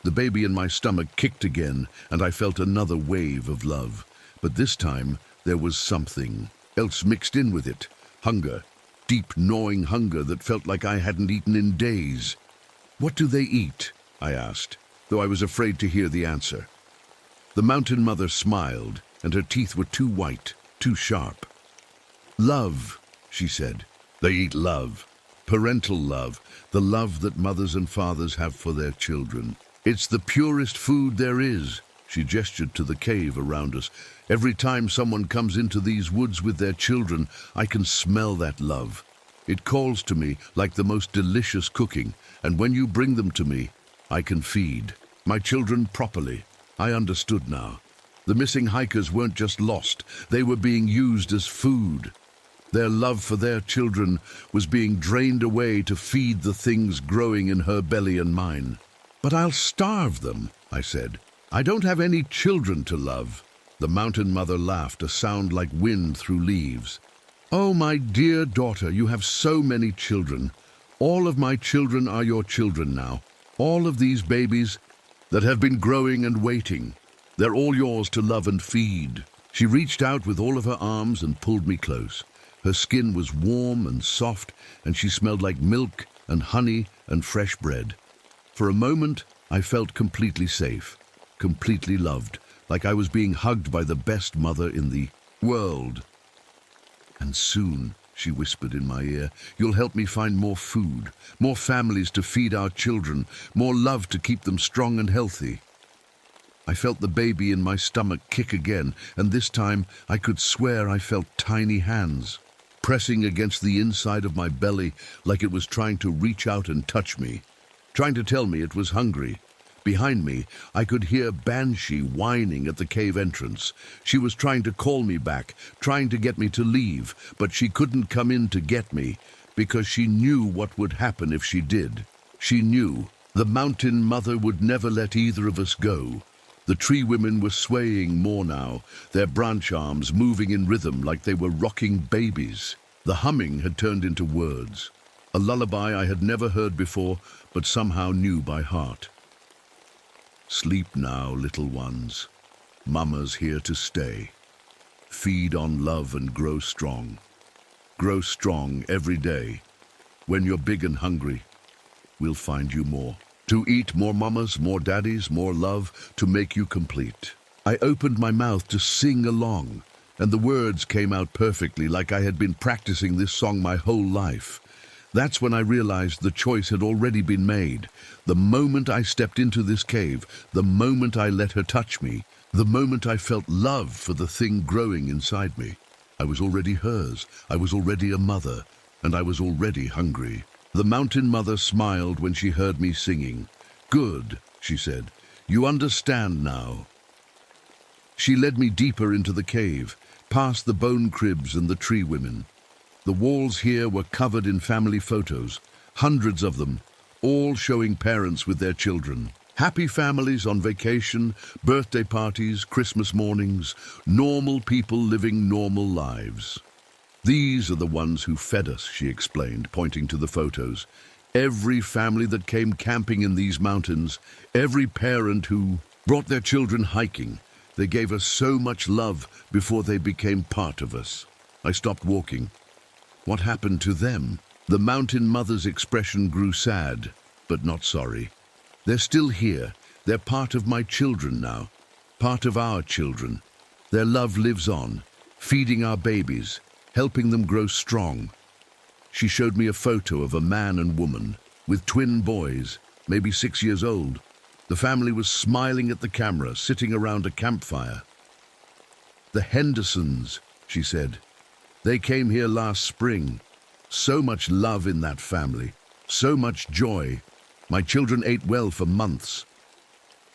The baby in my stomach kicked again, and I felt another wave of love. But this time, there was something else mixed in with it. Hunger. Deep, gnawing hunger that felt like I hadn't eaten in days. "What do they eat?" I asked, though I was afraid to hear the answer. The mountain mother smiled, and her teeth were too white, too sharp. "Love," she said. "They eat love. Parental love, the love that mothers and fathers have for their children. It's the purest food there is." She gestured to the cave around us. "Every time someone comes into these woods with their children, I can smell that love. It calls to me like the most delicious cooking, and when you bring them to me, I can feed my children properly." I understood now. The missing hikers weren't just lost, they were being used as food. Their love for their children was being drained away to feed the things growing in her belly and mine. "But I'll starve them," I said. "I don't have any children to love." The mountain mother laughed, a sound like wind through leaves. "Oh, my dear daughter, you have so many children. All of my children are your children now. All of these babies that have been growing and waiting. They're all yours to love and feed." She reached out with all of her arms and pulled me close. Her skin was warm and soft, and she smelled like milk and honey and fresh bread. For a moment, I felt completely safe, completely loved, like I was being hugged by the best mother in the world. "And soon," she whispered in my ear, "you'll help me find more food, more families to feed our children, more love to keep them strong and healthy." I felt the baby in my stomach kick again, and this time I could swear I felt tiny hands pressing against the inside of my belly like it was trying to reach out and touch me, trying to tell me it was hungry. Behind me, I could hear Banshee whining at the cave entrance. She was trying to call me back, trying to get me to leave, but she couldn't come in to get me because she knew what would happen if she did. She knew the mountain mother would never let either of us go. The tree women were swaying more now, their branch arms moving in rhythm like they were rocking babies. The humming had turned into words, a lullaby I had never heard before, but somehow knew by heart. "Sleep now, little ones. Mama's here to stay. Feed on love and grow strong. Grow strong every day. When you're big and hungry, we'll find you more. To eat more mamas, more daddies, more love, to make you complete." I opened my mouth to sing along, and the words came out perfectly, like I had been practicing this song my whole life. That's when I realized the choice had already been made. The moment I stepped into this cave, the moment I let her touch me, the moment I felt love for the thing growing inside me, I was already hers, I was already a mother, and I was already hungry. The mountain mother smiled when she heard me singing. "Good," she said. "You understand now." She led me deeper into the cave, past the bone cribs and the tree women. The walls here were covered in family photos, hundreds of them, all showing parents with their children. Happy families on vacation, birthday parties, Christmas mornings, normal people living normal lives. "These are the ones who fed us," she explained, pointing to the photos. "Every family that came camping in these mountains, every parent who brought their children hiking. They gave us so much love before they became part of us." I stopped walking. What happened to them? The mountain mother's expression grew sad, but not sorry. "They're still here. They're part of my children now. part of our children. Their love lives on, feeding our babies, helping them grow strong. She showed me a photo of a man and woman with twin boys, maybe 6 years old. The family was smiling at the camera, sitting around a campfire. "The Hendersons," she said. "They came here last spring. So much love in that family, so much joy. My children ate well for months."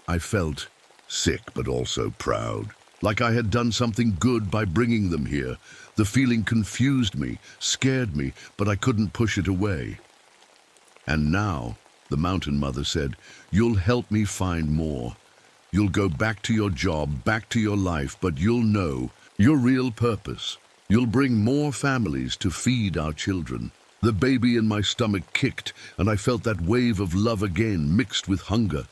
I felt sick but also proud, like I had done something good by bringing them here. The feeling confused me, scared me, but I couldn't push it away. "And now," the mountain mother said, "you'll help me find more. You'll go back to your job, back to your life, but you'll know your real purpose. You'll bring more families to feed our children." The baby in my stomach kicked, and I felt that wave of love again, mixed with hunger.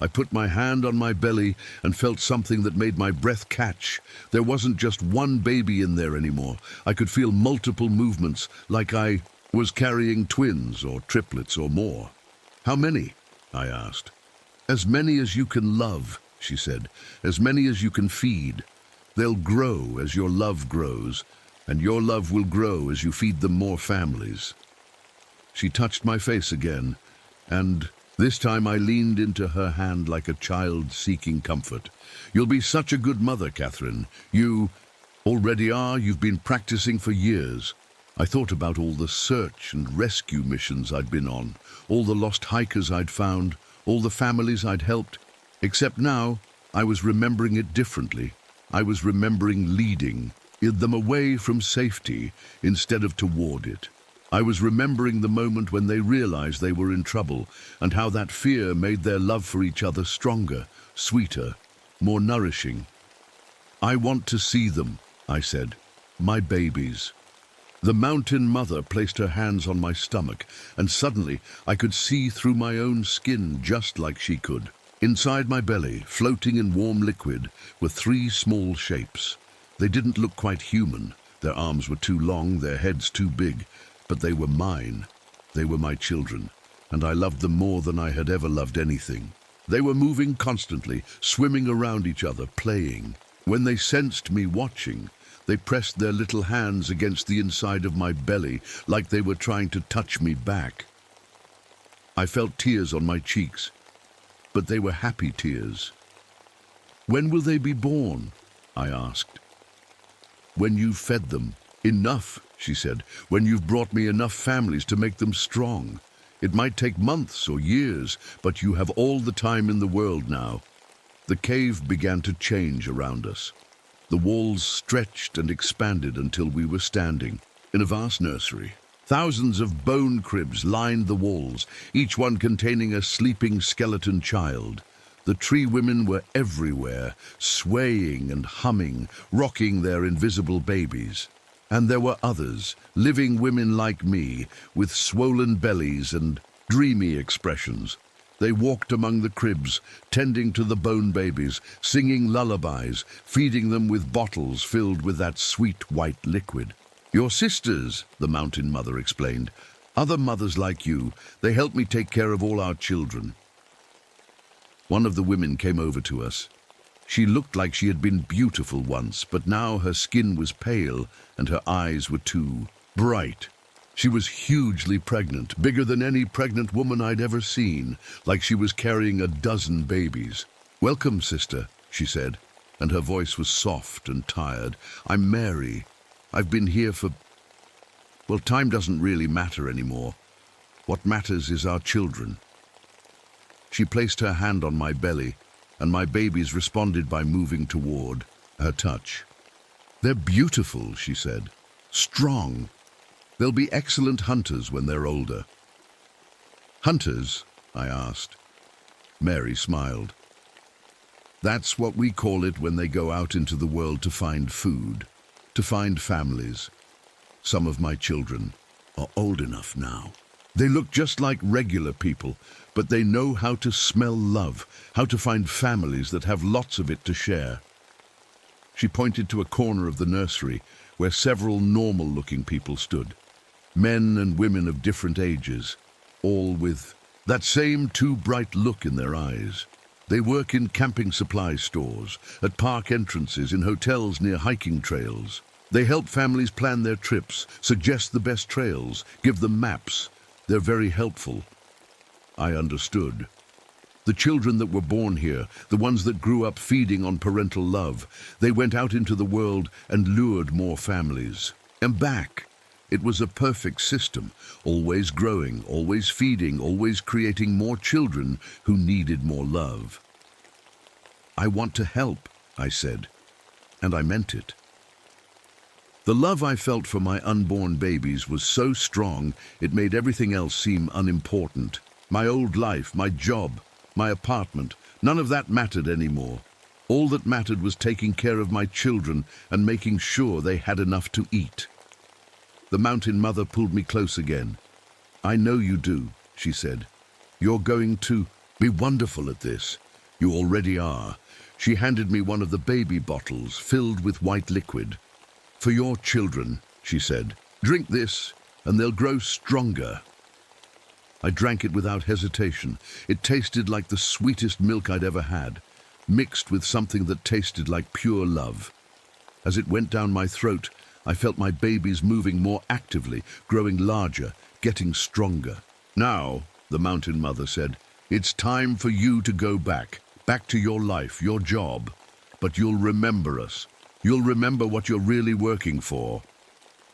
I put my hand on my belly and felt something that made my breath catch. There wasn't just one baby in there anymore. I could feel multiple movements, like I was carrying twins or triplets or more. "How many?" I asked. "As many as you can love," she said. "As many as you can feed. They'll grow as your love grows, and your love will grow as you feed them more families." She touched my face again, and this time I leaned into her hand like a child seeking comfort. "You'll be such a good mother, Catherine. You already are. You've been practicing for years." I thought about all the search and rescue missions I'd been on, all the lost hikers I'd found, all the families I'd helped. Except now, I was remembering it differently. I was remembering leading them away from safety instead of toward it. I was remembering the moment when they realized they were in trouble, and how that fear made their love for each other stronger, sweeter, more nourishing. "I want to see them," I said. "My babies." The mountain mother placed her hands on my stomach, and suddenly I could see through my own skin just like she could. Inside my belly, floating in warm liquid, were 3 small shapes. They didn't look quite human. Their arms were too long, their heads too big, but they were mine. They were my children, and I loved them more than I had ever loved anything. They were moving constantly, swimming around each other, playing. When they sensed me watching, they pressed their little hands against the inside of my belly, like they were trying to touch me back. I felt tears on my cheeks, but they were happy tears. "When will they be born?" I asked. "When you've fed them. Enough," she said. "When you've brought me enough families to make them strong. It might take months or years, but you have all the time in the world now." The cave began to change around us. The walls stretched and expanded until we were standing in a vast nursery. Thousands of bone cribs lined the walls, each one containing a sleeping skeleton child. The tree women were everywhere, swaying and humming, rocking their invisible babies. And there were others, living women like me, with swollen bellies and dreamy expressions. They walked among the cribs, tending to the bone babies, singing lullabies, feeding them with bottles filled with that sweet white liquid. "Your sisters," the mountain mother explained. "Other mothers like you. They help me take care of all our children." One of the women came over to us. She looked like she had been beautiful once, but now her skin was pale and her eyes were too bright. She was hugely pregnant, bigger than any pregnant woman I'd ever seen, like she was carrying a dozen babies. "Welcome, sister," she said, and her voice was soft and tired. "I'm Mary. I've been here for... well, time doesn't really matter anymore. What matters is our children." She placed her hand on my belly, and my babies responded by moving toward her touch. "They're beautiful," she said. "Strong. They'll be excellent hunters when they're older." "Hunters?" I asked. Mary smiled. "That's what we call it when they go out into the world to find food, to find families. Some of my children are old enough now. They look just like regular people, but they know how to smell love, how to find families that have lots of it to share." She pointed to a corner of the nursery where several normal-looking people stood. Men and women of different ages, all with that same too bright look in their eyes. They work in camping supply stores, at park entrances, in hotels near hiking trails. They help families plan their trips, suggest the best trails, give them maps. They're very helpful. I understood. The children that were born here, the ones that grew up feeding on parental love, they went out into the world and lured more families. And back. It was a perfect system, always growing, always feeding, always creating more children who needed more love. I want to help, I said, and I meant it. The love I felt for my unborn babies was so strong it made everything else seem unimportant. My old life, my job, my apartment, none of that mattered anymore. All that mattered was taking care of my children and making sure they had enough to eat. The mountain mother pulled me close again. I know you do, she said. You're going to be wonderful at this. You already are. She handed me one of the baby bottles filled with white liquid. For your children, she said. Drink this and they'll grow stronger. I drank it without hesitation. It tasted like the sweetest milk I'd ever had, mixed with something that tasted like pure love. As it went down my throat, I felt my babies moving more actively, growing larger, getting stronger. Now, the mountain mother said, it's time for you to go back to your life, your job. But you'll remember us. You'll remember what you're really working for.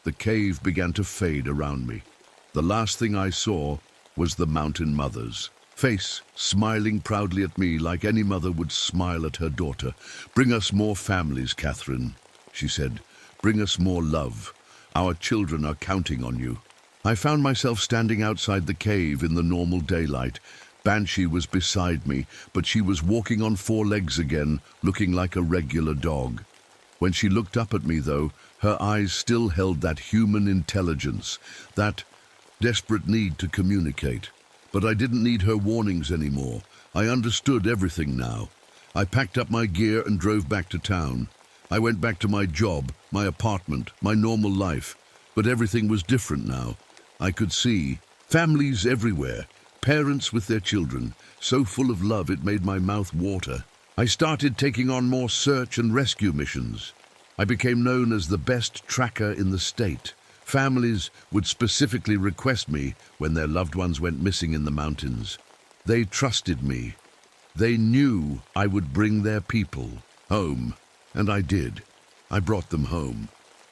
The cave began to fade around me. The last thing I saw was the mountain mother's face, smiling proudly at me like any mother would smile at her daughter. Bring us more families, Catherine, she said. Bring us more love. Our children are counting on you. I found myself standing outside the cave in the normal daylight. Banshee was beside me, but she was walking on 4 legs again, looking like a regular dog. When she looked up at me, though, her eyes still held that human intelligence, that desperate need to communicate. But I didn't need her warnings anymore. I understood everything now. I packed up my gear and drove back to town. I went back to my job, my apartment, my normal life. But everything was different now. I could see families everywhere, parents with their children, so full of love it made my mouth water. I started taking on more search and rescue missions. I became known as the best tracker in the state. Families would specifically request me when their loved ones went missing in the mountains. They trusted me. They knew I would bring their people home, and I did. I brought them home,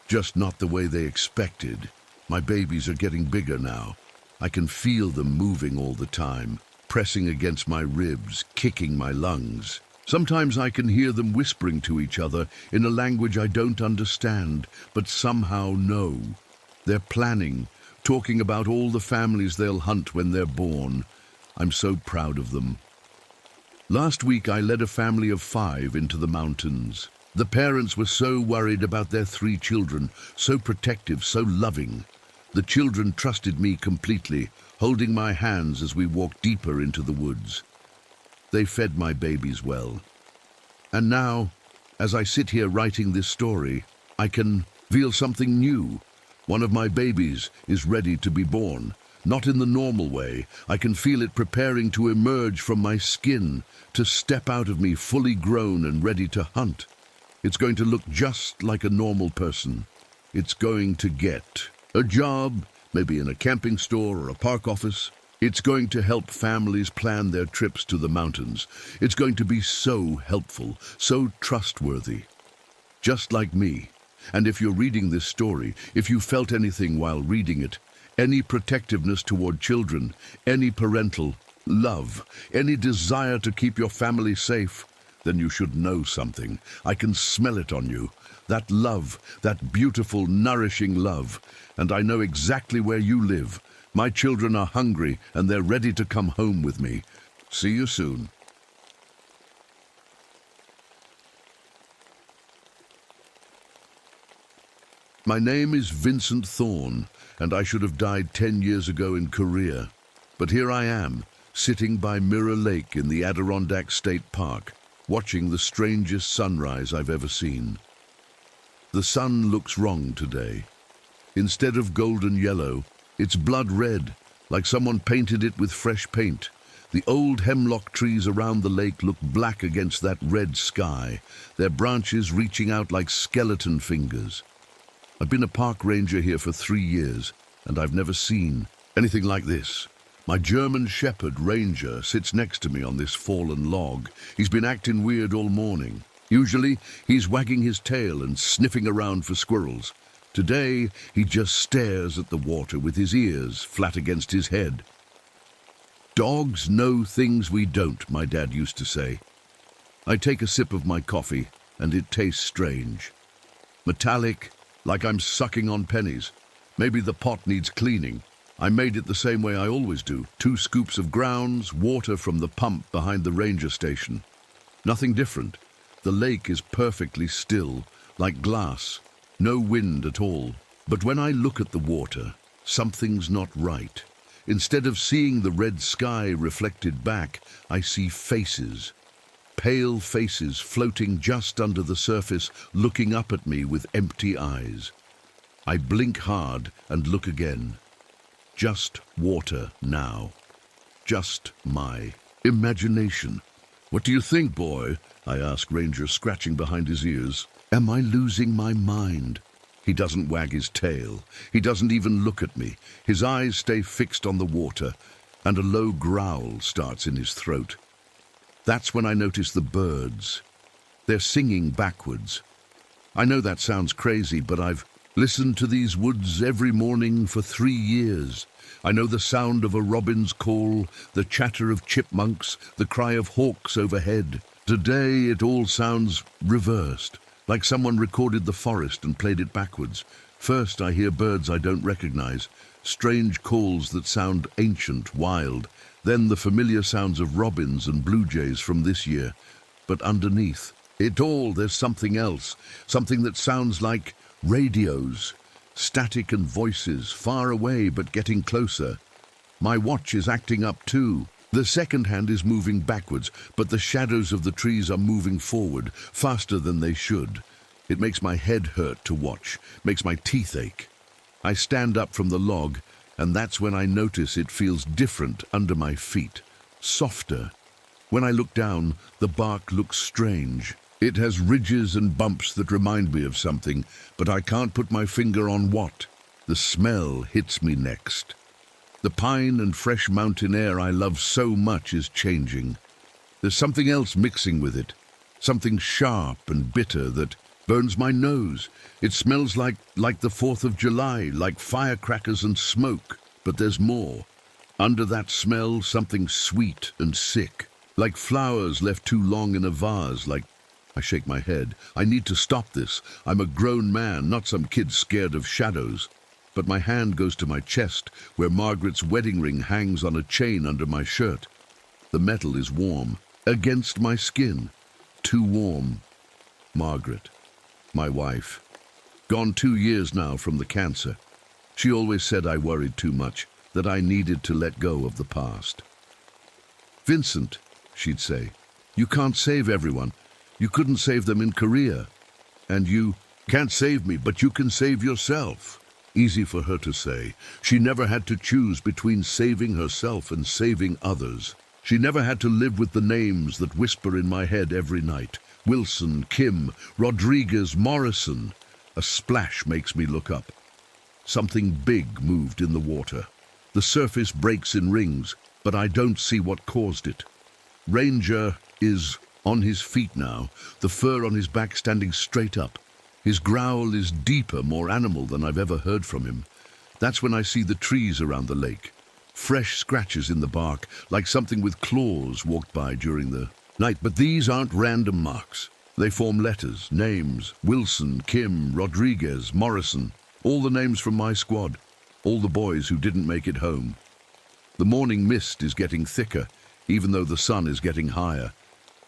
just not the way they expected. My babies are getting bigger now. I can feel them moving all the time, pressing against my ribs, kicking my lungs. Sometimes I can hear them whispering to each other in a language I don't understand, but somehow know. They're planning, talking about all the families they'll hunt when they're born. I'm so proud of them. Last week I led a family of 5 into the mountains. The parents were so worried about their 3 children, so protective, so loving. The children trusted me completely, holding my hands as we walked deeper into the woods. They fed my babies well. And now, as I sit here writing this story, I can feel something new. One of my babies is ready to be born. Not in the normal way. I can feel it preparing to emerge from my skin, to step out of me fully grown and ready to hunt. It's going to look just like a normal person. It's going to get a job, maybe in a camping store or a park office. It's going to help families plan their trips to the mountains. It's going to be so helpful, so trustworthy. Just like me. And if you're reading this story, if you felt anything while reading it, any protectiveness toward children, any parental love, any desire to keep your family safe, then you should know something. I can smell it on you. That love, that beautiful, nourishing love. And I know exactly where you live. My children are hungry and they're ready to come home with me. See you soon. My name is Vincent Thorne, and I should have died 10 years ago in Korea. But here I am, sitting by Mirror Lake in the Adirondack State Park, watching the strangest sunrise I've ever seen. The sun looks wrong today. Instead of golden yellow, it's blood red, like someone painted it with fresh paint. The old hemlock trees around the lake look black against that red sky, their branches reaching out like skeleton fingers. I've been a park ranger here for 3 years, and I've never seen anything like this. My German Shepherd Ranger sits next to me on this fallen log. He's been acting weird all morning. Usually, he's wagging his tail and sniffing around for squirrels. Today, he just stares at the water with his ears flat against his head. Dogs know things we don't, my dad used to say. I take a sip of my coffee, and it tastes strange. Metallic, like I'm sucking on pennies. Maybe the pot needs cleaning. I made it the same way I always do. 2 scoops of grounds, water from the pump behind the ranger station. Nothing different. The lake is perfectly still, like glass. No wind at all. But when I look at the water, something's not right. Instead of seeing the red sky reflected back, I see faces. Pale faces floating just under the surface, looking up at me with empty eyes. I blink hard and look again. Just water now. Just my imagination. "What do you think, boy?" I ask Ranger, scratching behind his ears. "Am I losing my mind?" He doesn't wag his tail. He doesn't even look at me. His eyes stay fixed on the water, and a low growl starts in his throat. That's when I notice the birds. They're singing backwards. I know that sounds crazy, but I've listened to these woods every morning for 3 years. I know the sound of a robin's call, the chatter of chipmunks, the cry of hawks overhead. Today it all sounds reversed, like someone recorded the forest and played it backwards. First I hear birds I don't recognize, strange calls that sound ancient, wild. Then the familiar sounds of robins and blue jays from this year. But underneath it all, there's something else, something that sounds like radios, static and voices, far away but getting closer. My watch is acting up too. The second hand is moving backwards, but the shadows of the trees are moving forward, faster than they should. It makes my head hurt to watch, makes my teeth ache. I stand up from the log, and that's when I notice it feels different under my feet, softer. When I look down, the bark looks strange. It has ridges and bumps that remind me of something, but I can't put my finger on what. The smell hits me next. The pine and fresh mountain air I love so much is changing. There's something else mixing with it, something sharp and bitter that burns my nose. It smells like the 4th of July, like firecrackers and smoke. But there's more. Under that smell, something sweet and sick, like flowers left too long in a vase, like... I shake my head. I need to stop this. I'm a grown man, not some kid scared of shadows. But my hand goes to my chest, where Margaret's wedding ring hangs on a chain under my shirt. The metal is warm, against my skin. Too warm. Margaret, my wife. Gone 2 years now from the cancer. She always said I worried too much, that I needed to let go of the past. "Vincent," she'd say, "you can't save everyone. You couldn't save them in Korea. And you can't save me, but you can save yourself." Easy for her to say. She never had to choose between saving herself and saving others. She never had to live with the names that whisper in my head every night. Wilson, Kim, Rodriguez, Morrison. A splash makes me look up. Something big moved in the water. The surface breaks in rings, but I don't see what caused it. Ranger is on his feet now, the fur on his back standing straight up. His growl is deeper, more animal than I've ever heard from him. That's when I see the trees around the lake. Fresh scratches in the bark, like something with claws walked by during the night. But these aren't random marks. They form letters, names: Wilson, Kim, Rodriguez, Morrison. All the names from my squad. All the boys who didn't make it home. The morning mist is getting thicker, even though the sun is getting higher.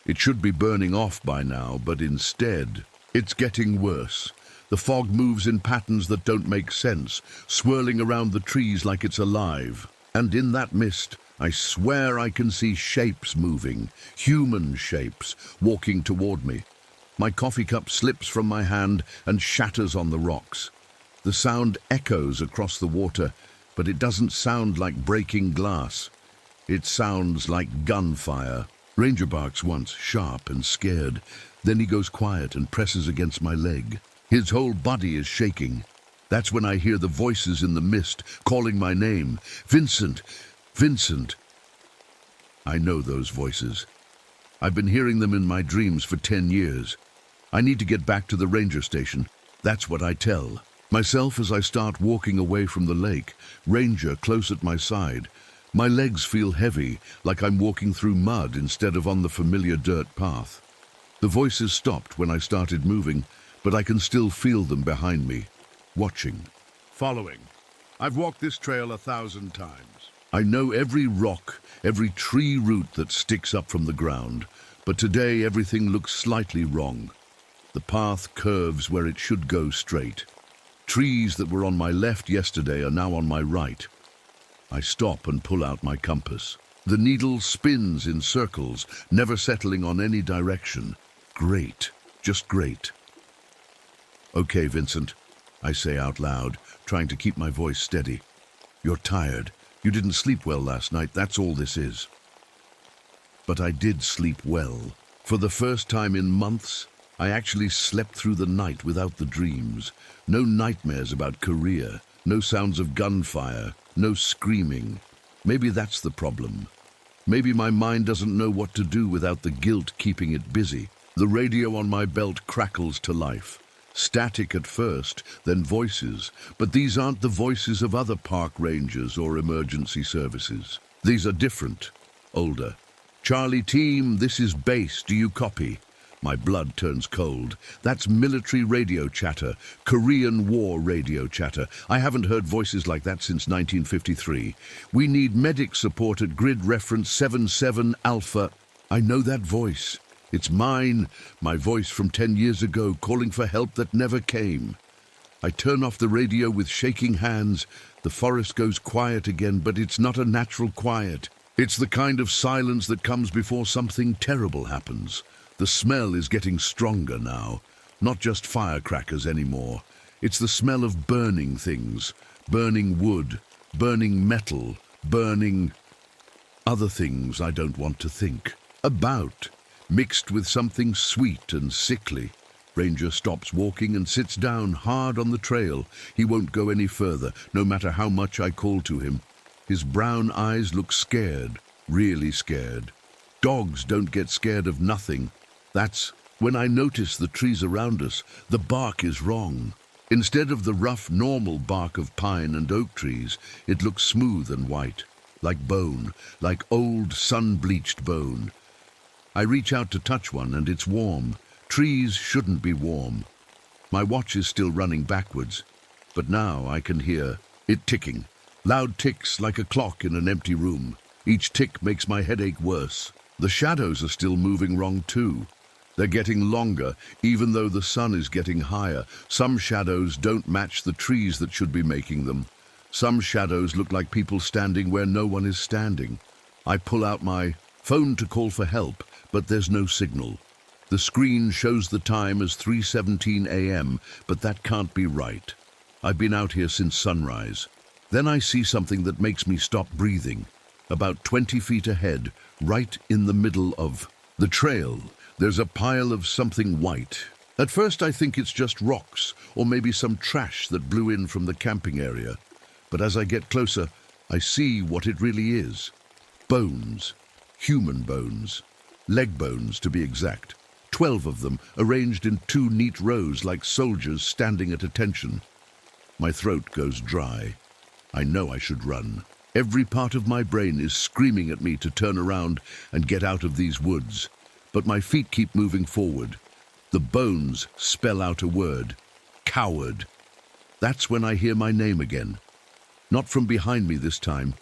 It should be burning off by now, but instead, it's getting worse. The fog moves in patterns that don't make sense, swirling around the trees like it's alive. And in that mist, I swear I can see shapes moving, human shapes, walking toward me. My coffee cup slips from my hand and shatters on the rocks. The sound echoes across the water, but it doesn't sound like breaking glass. It sounds like gunfire. Ranger barks once, sharp and scared. Then he goes quiet and presses against my leg. His whole body is shaking. That's when I hear the voices in the mist calling my name. Vincent! Vincent! I know those voices. I've been hearing them in my dreams for 10 years. I need to get back to the ranger station. That's what I tell myself as I start walking away from the lake, Ranger close at my side. My legs feel heavy, like I'm walking through mud instead of on the familiar dirt path. The voices stopped when I started moving, but I can still feel them behind me, watching, following. I've walked this trail 1,000 times. I know every rock, every tree root that sticks up from the ground, but today everything looks slightly wrong. The path curves where it should go straight. Trees that were on my left yesterday are now on my right. I stop and pull out my compass. The needle spins in circles, never settling on any direction. Great, just great. Okay, Vincent, I say out loud, trying to keep my voice steady. You're tired. You didn't sleep well last night, that's all this is. But I did sleep well. For the first time in months, I actually slept through the night without the dreams. No nightmares about Korea, no sounds of gunfire, no screaming. Maybe that's the problem. Maybe my mind doesn't know what to do without the guilt keeping it busy. The radio on my belt crackles to life. Static at first, then voices. But these aren't the voices of other park rangers or emergency services. These are different, older. Charlie team, this is base, do you copy? My blood turns cold. That's military radio chatter, Korean War radio chatter. I haven't heard voices like that since 1953. We need medic support at grid reference 77 Alpha. I know that voice. It's mine, my voice from 10 years ago, calling for help that never came. I turn off the radio with shaking hands. The forest goes quiet again, but it's not a natural quiet. It's the kind of silence that comes before something terrible happens. The smell is getting stronger now, not just firecrackers anymore. It's the smell of burning things, burning wood, burning metal, burning other things I don't want to think about, mixed with something sweet and sickly. Ranger stops walking and sits down hard on the trail. He won't go any further, no matter how much I call to him. His brown eyes look scared, really scared. Dogs don't get scared of nothing. That's when I notice the trees around us. The bark is wrong. Instead of the rough, normal bark of pine and oak trees, it looks smooth and white, like bone, like old sun-bleached bone. I reach out to touch one and it's warm. Trees shouldn't be warm. My watch is still running backwards, but now I can hear it ticking. Loud ticks like a clock in an empty room. Each tick makes my headache worse. The shadows are still moving wrong too. They're getting longer, even though the sun is getting higher. Some shadows don't match the trees that should be making them. Some shadows look like people standing where no one is standing. I pull out my phone to call for help, but there's no signal. The screen shows the time as 3:17 a.m., but that can't be right. I've been out here since sunrise. Then I see something that makes me stop breathing. About 20 feet ahead, right in the middle of the trail, there's a pile of something white. At first I think it's just rocks, or maybe some trash that blew in from the camping area. But as I get closer, I see what it really is. Bones. Human bones. Leg bones, to be exact. 12 of them, arranged in 2 neat rows like soldiers standing at attention. My throat goes dry. I know I should run. Every part of my brain is screaming at me to turn around and get out of these woods. But my feet keep moving forward. The bones spell out a word. Coward. That's when I hear my name again. Not from behind me this time,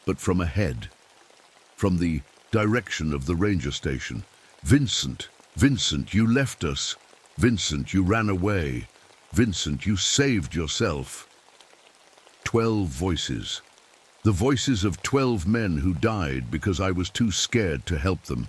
but from ahead. From the direction of the ranger station. Vincent, Vincent, you left us. Vincent, you ran away. Vincent, you saved yourself. 12 voices. The voices of 12 men who died because I was too scared to help them.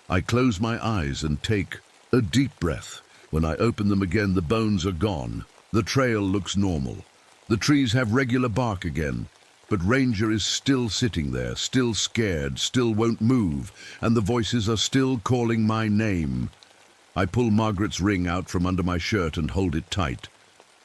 I close my eyes and take a deep breath. When I open them again, the bones are gone. The trail looks normal. The trees have regular bark again. But Ranger is still sitting there, still scared, still won't move, and the voices are still calling my name. I pull Margaret's ring out from under my shirt and hold it tight.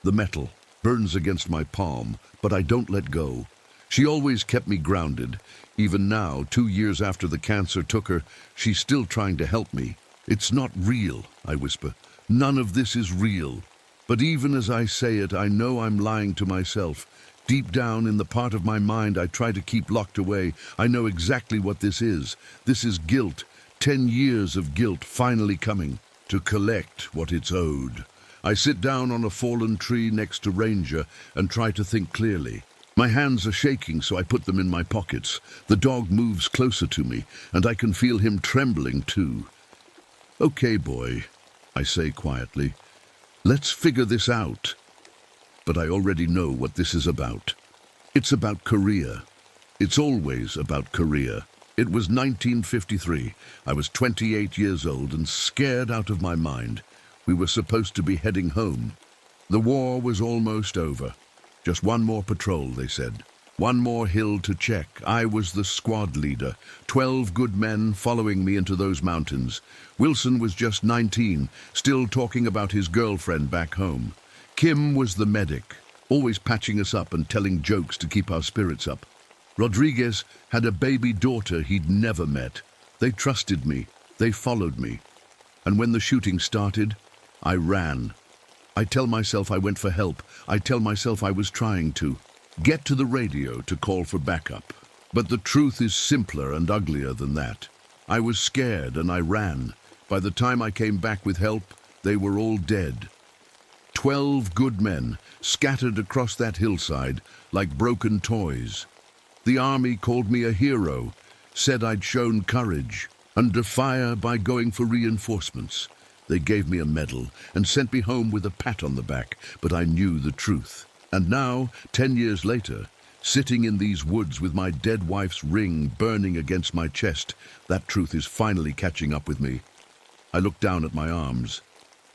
The metal burns against my palm, but I don't let go. She always kept me grounded. Even now, 2 years after the cancer took her, she's still trying to help me. It's not real, I whisper. None of this is real. But even as I say it, I know I'm lying to myself. Deep down in the part of my mind I try to keep locked away, I know exactly what this is. This is guilt. 10 years of guilt finally coming to collect what it's owed. I sit down on a fallen tree next to Ranger and try to think clearly. My hands are shaking, so I put them in my pockets. The dog moves closer to me, and I can feel him trembling too. "Okay, boy," I say quietly. "Let's figure this out." But I already know what this is about. It's about Korea. It's always about Korea. It was 1953. I was 28 years old and scared out of my mind. We were supposed to be heading home. The war was almost over. Just one more patrol, they said. One more hill to check. I was the squad leader. 12 good men following me into those mountains. Wilson was just 19, still talking about his girlfriend back home. Kim was the medic, always patching us up and telling jokes to keep our spirits up. Rodriguez had a baby daughter he'd never met. They trusted me. They followed me. And when the shooting started, I ran. I tell myself I went for help. I tell myself I was trying to get to the radio to call for backup. But the truth is simpler and uglier than that. I was scared and I ran. By the time I came back with help, they were all dead. 12 good men scattered across that hillside like broken toys. The army called me a hero, said I'd shown courage, under fire by going for reinforcements. They gave me a medal and sent me home with a pat on the back, but I knew the truth. And now, 10 years later, sitting in these woods with my dead wife's ring burning against my chest, that truth is finally catching up with me. I look down at my arms.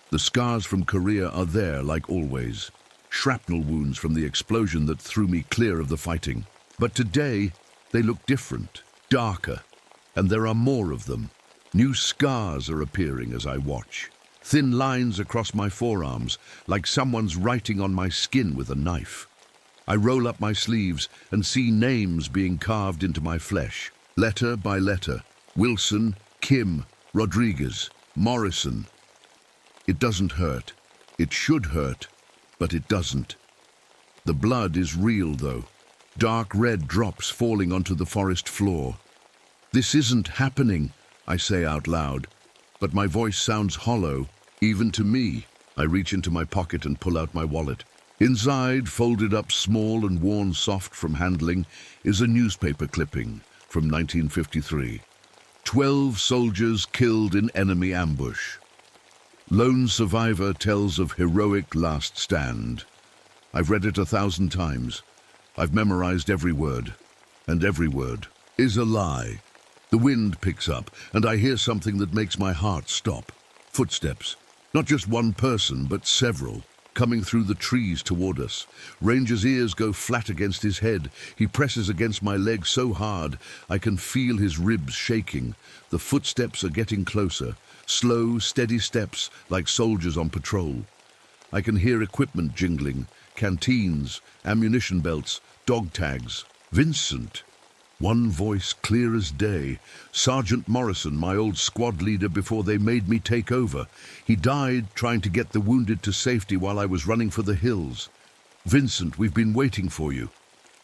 The scars from Korea are there like always. Shrapnel wounds from the explosion that threw me clear of the fighting. But today, they look different, darker, and there are more of them. New scars are appearing as I watch. Thin lines across my forearms, like someone's writing on my skin with a knife. I roll up my sleeves and see names being carved into my flesh, letter by letter. Wilson, Kim, Rodriguez, Morrison. It doesn't hurt. It should hurt, but it doesn't. The blood is real, though. Dark red drops falling onto the forest floor. This isn't happening, I say out loud, but my voice sounds hollow, even to me. I reach into my pocket and pull out my wallet. Inside, folded up small and worn soft from handling, is a newspaper clipping from 1953. 12 soldiers killed in enemy ambush. Lone survivor tells of heroic last stand. I've read it 1,000 times. I've memorized every word, and every word is a lie. The wind picks up, and I hear something that makes my heart stop. Footsteps. Not just one person, but several, coming through the trees toward us. Ranger's ears go flat against his head. He presses against my leg so hard, I can feel his ribs shaking. The footsteps are getting closer. Slow, steady steps, like soldiers on patrol. I can hear equipment jingling, canteens, ammunition belts, dog tags. Vincent. One voice clear as day. Sergeant Morrison, my old squad leader before they made me take over. He died trying to get the wounded to safety while I was running for the hills. "Vincent, we've been waiting for you."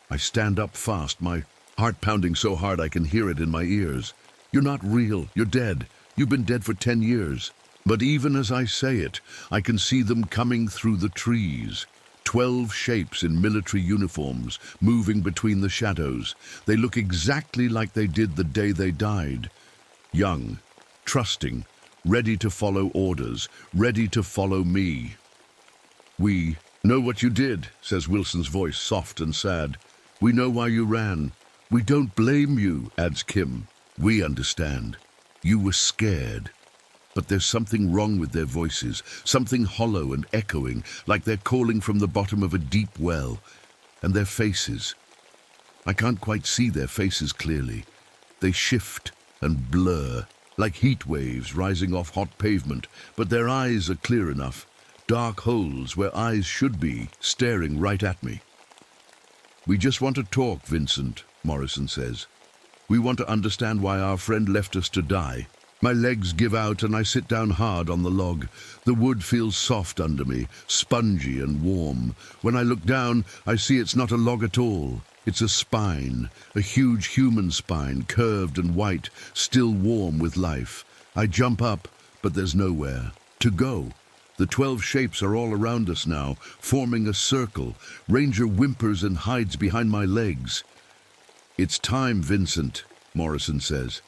I stand up fast, my heart pounding so hard I can hear it in my ears. "You're not real. You're dead. You've been dead for 10 years. But even as I say it, I can see them coming through the trees. 12 shapes in military uniforms, moving between the shadows. They look exactly like they did the day they died. Young, trusting, ready to follow orders, ready to follow me. "We know what you did," says Wilson's voice, soft and sad. "We know why you ran. We don't blame you," adds Kim. "We understand. You were scared." But there's something wrong with their voices, something hollow and echoing, like they're calling from the bottom of a deep well. And their faces. I can't quite see their faces clearly. They shift and blur, like heat waves rising off hot pavement, but their eyes are clear enough, dark holes where eyes should be, staring right at me. "We just want to talk, Vincent," Morrison says. "We want to understand why our friend left us to die." My legs give out and I sit down hard on the log. The wood feels soft under me, spongy and warm. When I look down, I see it's not a log at all. It's a spine, a huge human spine, curved and white, still warm with life. I jump up, but there's nowhere to go. The 12 shapes are all around us now, forming a circle. Ranger whimpers and hides behind my legs. "It's time, Vincent," Morrison says.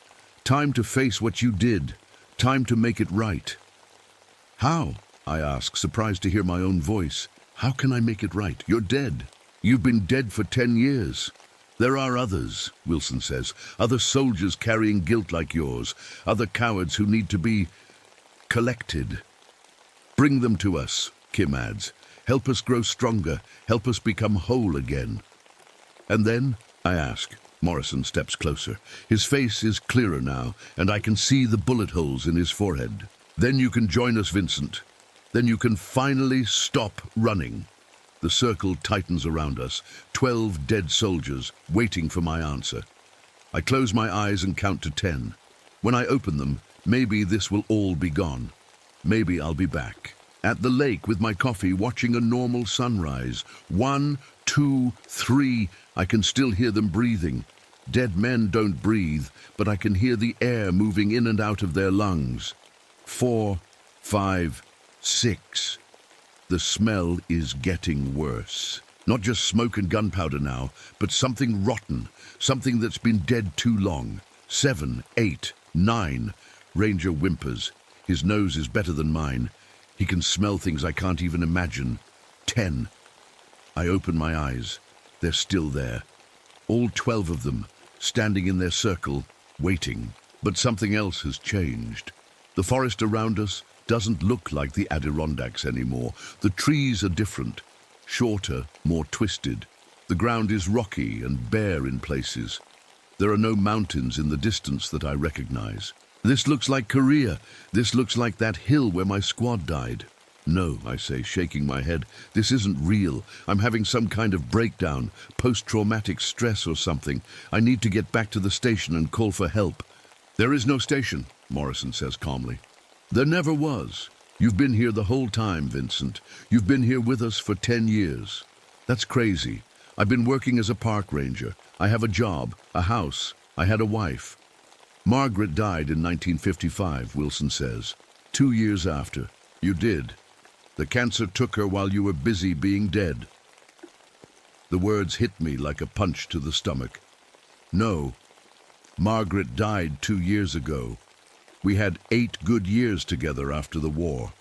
"Time to face what you did. Time to make it right." "How?" I ask, surprised to hear my own voice. "How can I make it right? You're dead. You've been dead for 10 years. "There are others," Wilson says. "Other soldiers carrying guilt like yours. Other cowards who need to be collected. Bring them to us," Kim adds. "Help us grow stronger. Help us become whole again." "And then?" I ask. Morrison steps closer. His face is clearer now, and I can see the bullet holes in his forehead. "Then you can join us, Vincent. Then you can finally stop running." The circle tightens around us, 12 dead soldiers waiting for my answer. I close my eyes and count to 10. When I open them, maybe this will all be gone. Maybe I'll be back at the lake with my coffee, watching a normal sunrise. 1, 2, 3. I can still hear them breathing. Dead men don't breathe, but I can hear the air moving in and out of their lungs. 4, 5, 6. The smell is getting worse. Not just smoke and gunpowder now, but something rotten, something that's been dead too long. 7, 8, 9. Ranger whimpers. His nose is better than mine. He can smell things I can't even imagine. 10. I open my eyes. They're still there. All 12 of them, standing in their circle, waiting. But something else has changed. The forest around us doesn't look like the Adirondacks anymore. The trees are different, shorter, more twisted. The ground is rocky and bare in places. There are no mountains in the distance that I recognize. This looks like Korea. This looks like that hill where my squad died. "No," I say, shaking my head. "This isn't real. I'm having some kind of breakdown, post-traumatic stress or something. I need to get back to the station and call for help." "There is no station," Morrison says calmly. "There never was. You've been here the whole time, Vincent. You've been here with us for 10 years. That's crazy. I've been working as a park ranger. I have a job, a house. I had a wife. Margaret died in 1955, Wilson says. 2 years after. You did. The cancer took her while you were busy being dead." The words hit me like a punch to the stomach. "No. Margaret died 2 years ago. We had 8 good years together after the war."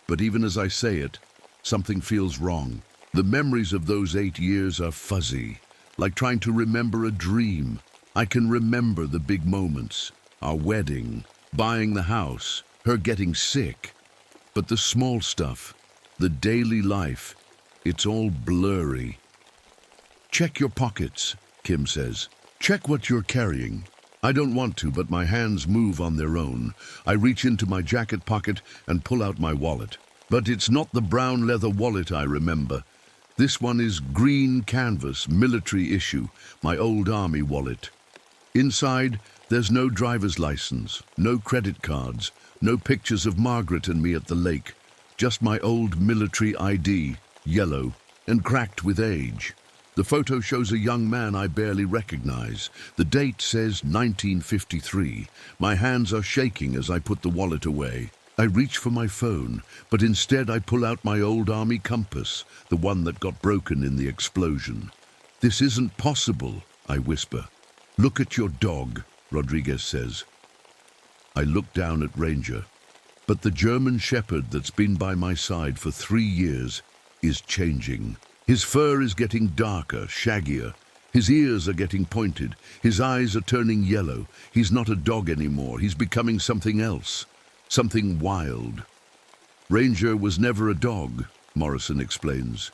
But even as I say it, something feels wrong. The memories of those 8 years are fuzzy, like trying to remember a dream. I can remember the big moments, our wedding, buying the house, her getting sick. But the small stuff, the daily life, it's all blurry. "Check your pockets," Kim says. "Check what you're carrying." I don't want to, but my hands move on their own. I reach into my jacket pocket and pull out my wallet. But it's not the brown leather wallet I remember. This one is green canvas, military issue, my old army wallet. Inside, there's no driver's license, no credit cards, no pictures of Margaret and me at the lake. Just my old military ID, yellow and cracked with age. The photo shows a young man I barely recognize. The date says 1953. My hands are shaking as I put the wallet away. I reach for my phone, but instead I pull out my old army compass, the one that got broken in the explosion. "This isn't possible," I whisper. "Look at your dog," Rodriguez says. I look down at Ranger, but the German shepherd that's been by my side for 3 years is changing. His fur is getting darker, shaggier. His ears are getting pointed. His eyes are turning yellow. He's not a dog anymore. He's becoming something else, something wild. "Ranger was never a dog," Morrison explains.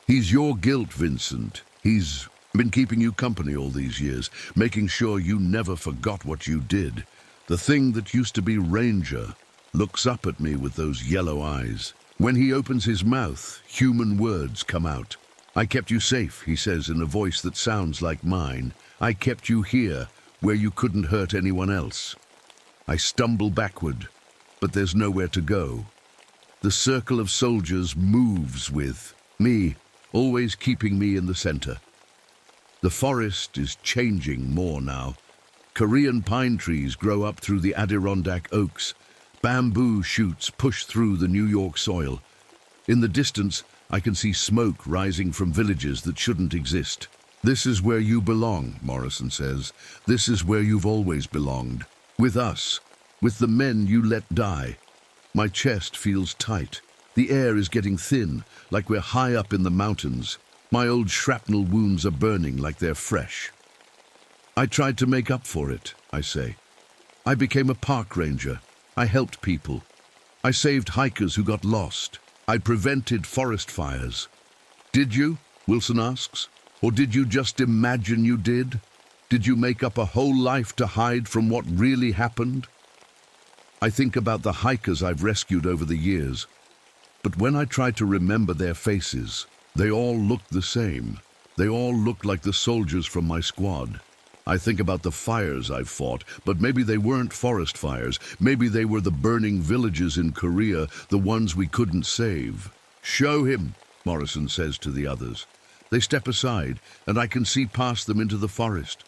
"He's your guilt, Vincent. He's Been keeping you company all these years, making sure you never forgot what you did. The thing that used to be Ranger looks up at me with those yellow eyes. When he opens his mouth, human words come out. I kept you safe, he says in a voice that sounds like mine. I kept you here, where you couldn't hurt anyone else. I stumble backward, but there's nowhere to go. The circle of soldiers moves with me, always keeping me in the center. The forest is changing more now. Korean pine trees grow up through the Adirondack oaks. Bamboo shoots push through the New York soil. In the distance, I can see smoke rising from villages that shouldn't exist. This is where you belong, Morrison says. This is where you've always belonged. With us, with the men you let die. My chest feels tight. The air is getting thin, like we're high up in the mountains. My old shrapnel wounds are burning like they're fresh. I tried to make up for it, I say. I became a park ranger. I helped people. I saved hikers who got lost. I prevented forest fires. Did you? Wilson asks. Or did you just imagine you did? Did you make up a whole life to hide from what really happened? I think about the hikers I've rescued over the years. But when I try to remember their faces, they all looked the same. They all looked like the soldiers from my squad. I think about the fires I've fought, but maybe they weren't forest fires. Maybe they were the burning villages in Korea, the ones we couldn't save. Show him, Morrison says to the others. They step aside, and I can see past them into the forest.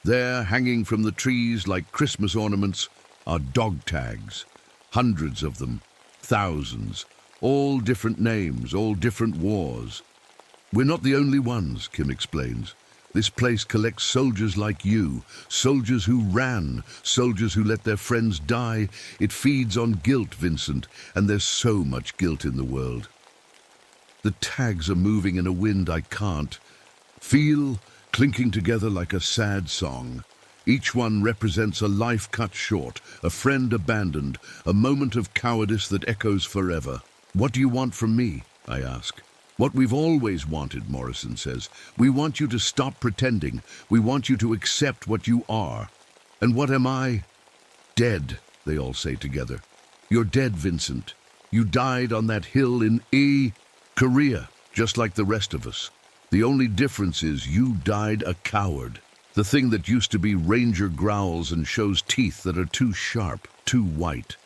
There, hanging from the trees like Christmas ornaments, are dog tags. Hundreds of them, thousands, all different names, all different wars. We're not the only ones, Kim explains. This place collects soldiers like you, soldiers who ran, soldiers who let their friends die. It feeds on guilt, Vincent, and there's so much guilt in the world. The tags are moving in a wind I can't feel, clinking together like a sad song. Each one represents a life cut short, a friend abandoned, a moment of cowardice that echoes forever. What do you want from me? I ask. What we've always wanted, Morrison says. We want you to stop pretending. We want you to accept what you are. And what am I? Dead, they all say together. You're dead, Vincent. You died on that hill in Korea, just like the rest of us. The only difference is you died a coward. The thing that used to be Ranger growls and shows teeth that are too sharp, too white.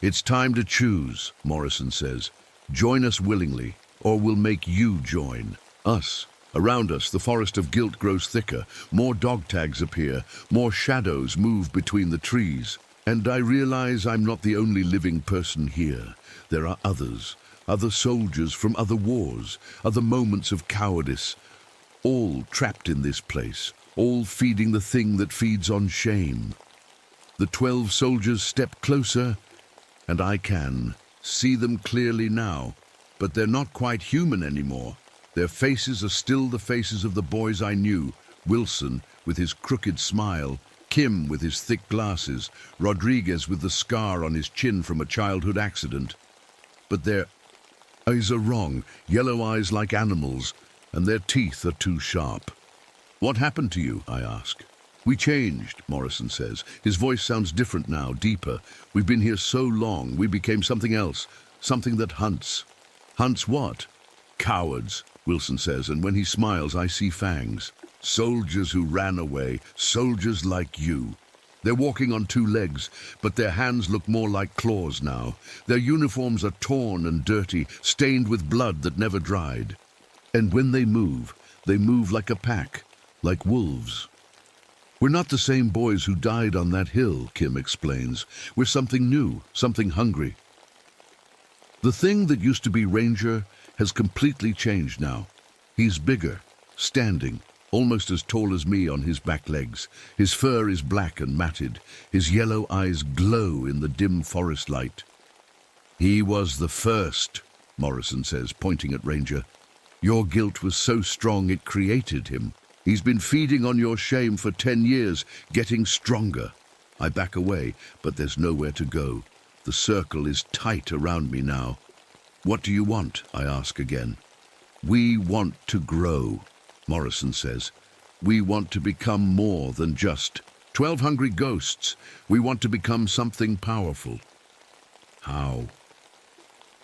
It's time to choose, Morrison says. Join us willingly, or we'll make you join us. Around us, the forest of guilt grows thicker. More dog tags appear. More shadows move between the trees. And I realize I'm not the only living person here. There are others. Other soldiers from other wars. Other moments of cowardice. All trapped in this place. All feeding the thing that feeds on shame. The 12 soldiers step closer, and I can see them clearly now. But they're not quite human anymore. Their faces are still the faces of the boys I knew. Wilson, with his crooked smile. Kim, with his thick glasses. Rodriguez, with the scar on his chin from a childhood accident. But their eyes are wrong, yellow eyes like animals, and their teeth are too sharp. What happened to you? I ask. We changed, Morrison says. His voice sounds different now, deeper. We've been here so long, we became something else, something that hunts. Hunts what? Cowards, Wilson says, and when he smiles, I see fangs. Soldiers who ran away, soldiers like you. They're walking on 2 legs, but their hands look more like claws now. Their uniforms are torn and dirty, stained with blood that never dried. And when they move like a pack, like wolves. We're not the same boys who died on that hill, Kim explains. We're something new, something hungry. The thing that used to be Ranger has completely changed now. He's bigger, standing, almost as tall as me on his back legs. His fur is black and matted. His yellow eyes glow in the dim forest light. He was the first, Morrison says, pointing at Ranger. Your guilt was so strong it created him. He's been feeding on your shame for 10 years, getting stronger. I back away, but there's nowhere to go. The circle is tight around me now. What do you want? I ask again. We want to grow, Morrison says. We want to become more than just 12 hungry ghosts. We want to become something powerful. How?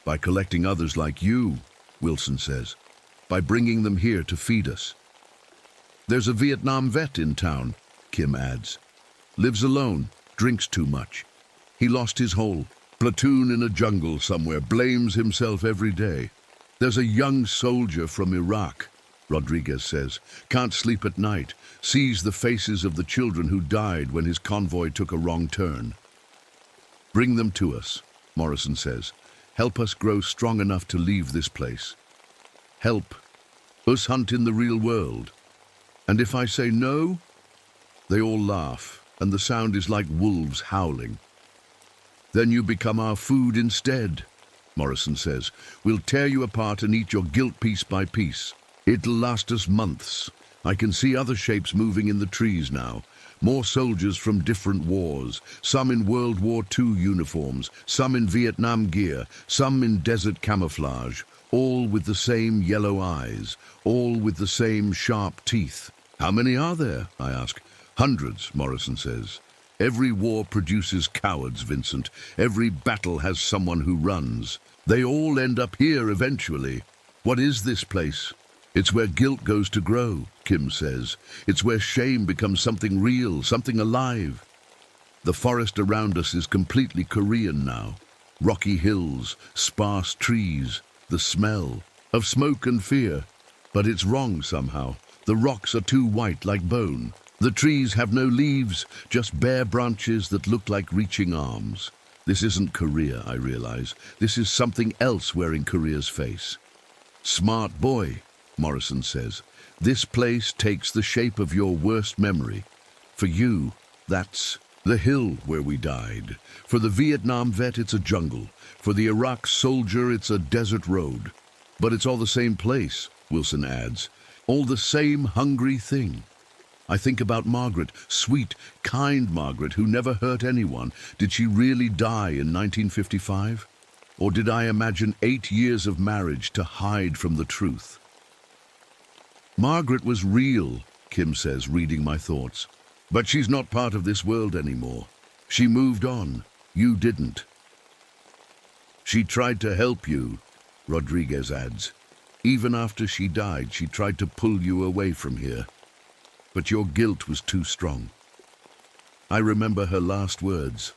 By collecting others like you, Wilson says. By bringing them here to feed us. There's a Vietnam vet in town, Kim adds. Lives alone, drinks too much. He lost his whole platoon in a jungle somewhere, blames himself every day. There's a young soldier from Iraq, Rodriguez says, can't sleep at night, sees the faces of the children who died when his convoy took a wrong turn. Bring them to us, Morrison says. Help us grow strong enough to leave this place. Help us hunt in the real world. And if I say no, they all laugh, and the sound is like wolves howling. Then you become our food instead, Morrison says. We'll tear you apart and eat your guilt piece by piece. It'll last us months. I can see other shapes moving in the trees now. More soldiers from different wars, some in World War II uniforms, some in Vietnam gear, some in desert camouflage, all with the same yellow eyes, all with the same sharp teeth. How many are there? I ask. Hundreds, Morrison says. Every war produces cowards, Vincent. Every battle has someone who runs. They all end up here eventually. What is this place? It's where guilt goes to grow, Kim says. It's where shame becomes something real, something alive. The forest around us is completely Korean now. Rocky hills, sparse trees, the smell of smoke and fear. But it's wrong somehow. The rocks are too white like bone. The trees have no leaves, just bare branches that look like reaching arms. This isn't Korea, I realize. This is something else wearing Korea's face. Smart boy, Morrison says. This place takes the shape of your worst memory. For you, that's the hill where we died. For the Vietnam vet, it's a jungle. For the Iraq soldier, it's a desert road. But it's all the same place, Wilson adds. All the same hungry thing. I think about Margaret, sweet, kind Margaret, who never hurt anyone. Did she really die in 1955? Or did I imagine 8 years of marriage to hide from the truth? Margaret was real, Kim says, reading my thoughts. But she's not part of this world anymore. She moved on. You didn't. She tried to help you, Rodriguez adds. Even after she died, she tried to pull you away from here. But your guilt was too strong. I remember her last words.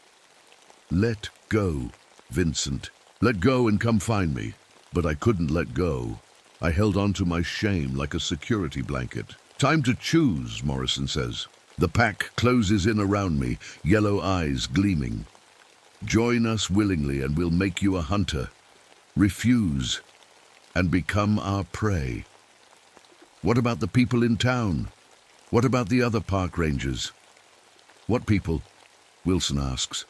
Let go, Vincent. Let go and come find me. But I couldn't let go. I held on to my shame like a security blanket. Time to choose, Morrison says. The pack closes in around me, yellow eyes gleaming. Join us willingly and we'll make you a hunter. Refuse and become our prey. What about the people in town? What about the other park rangers? What people? Wilson asks.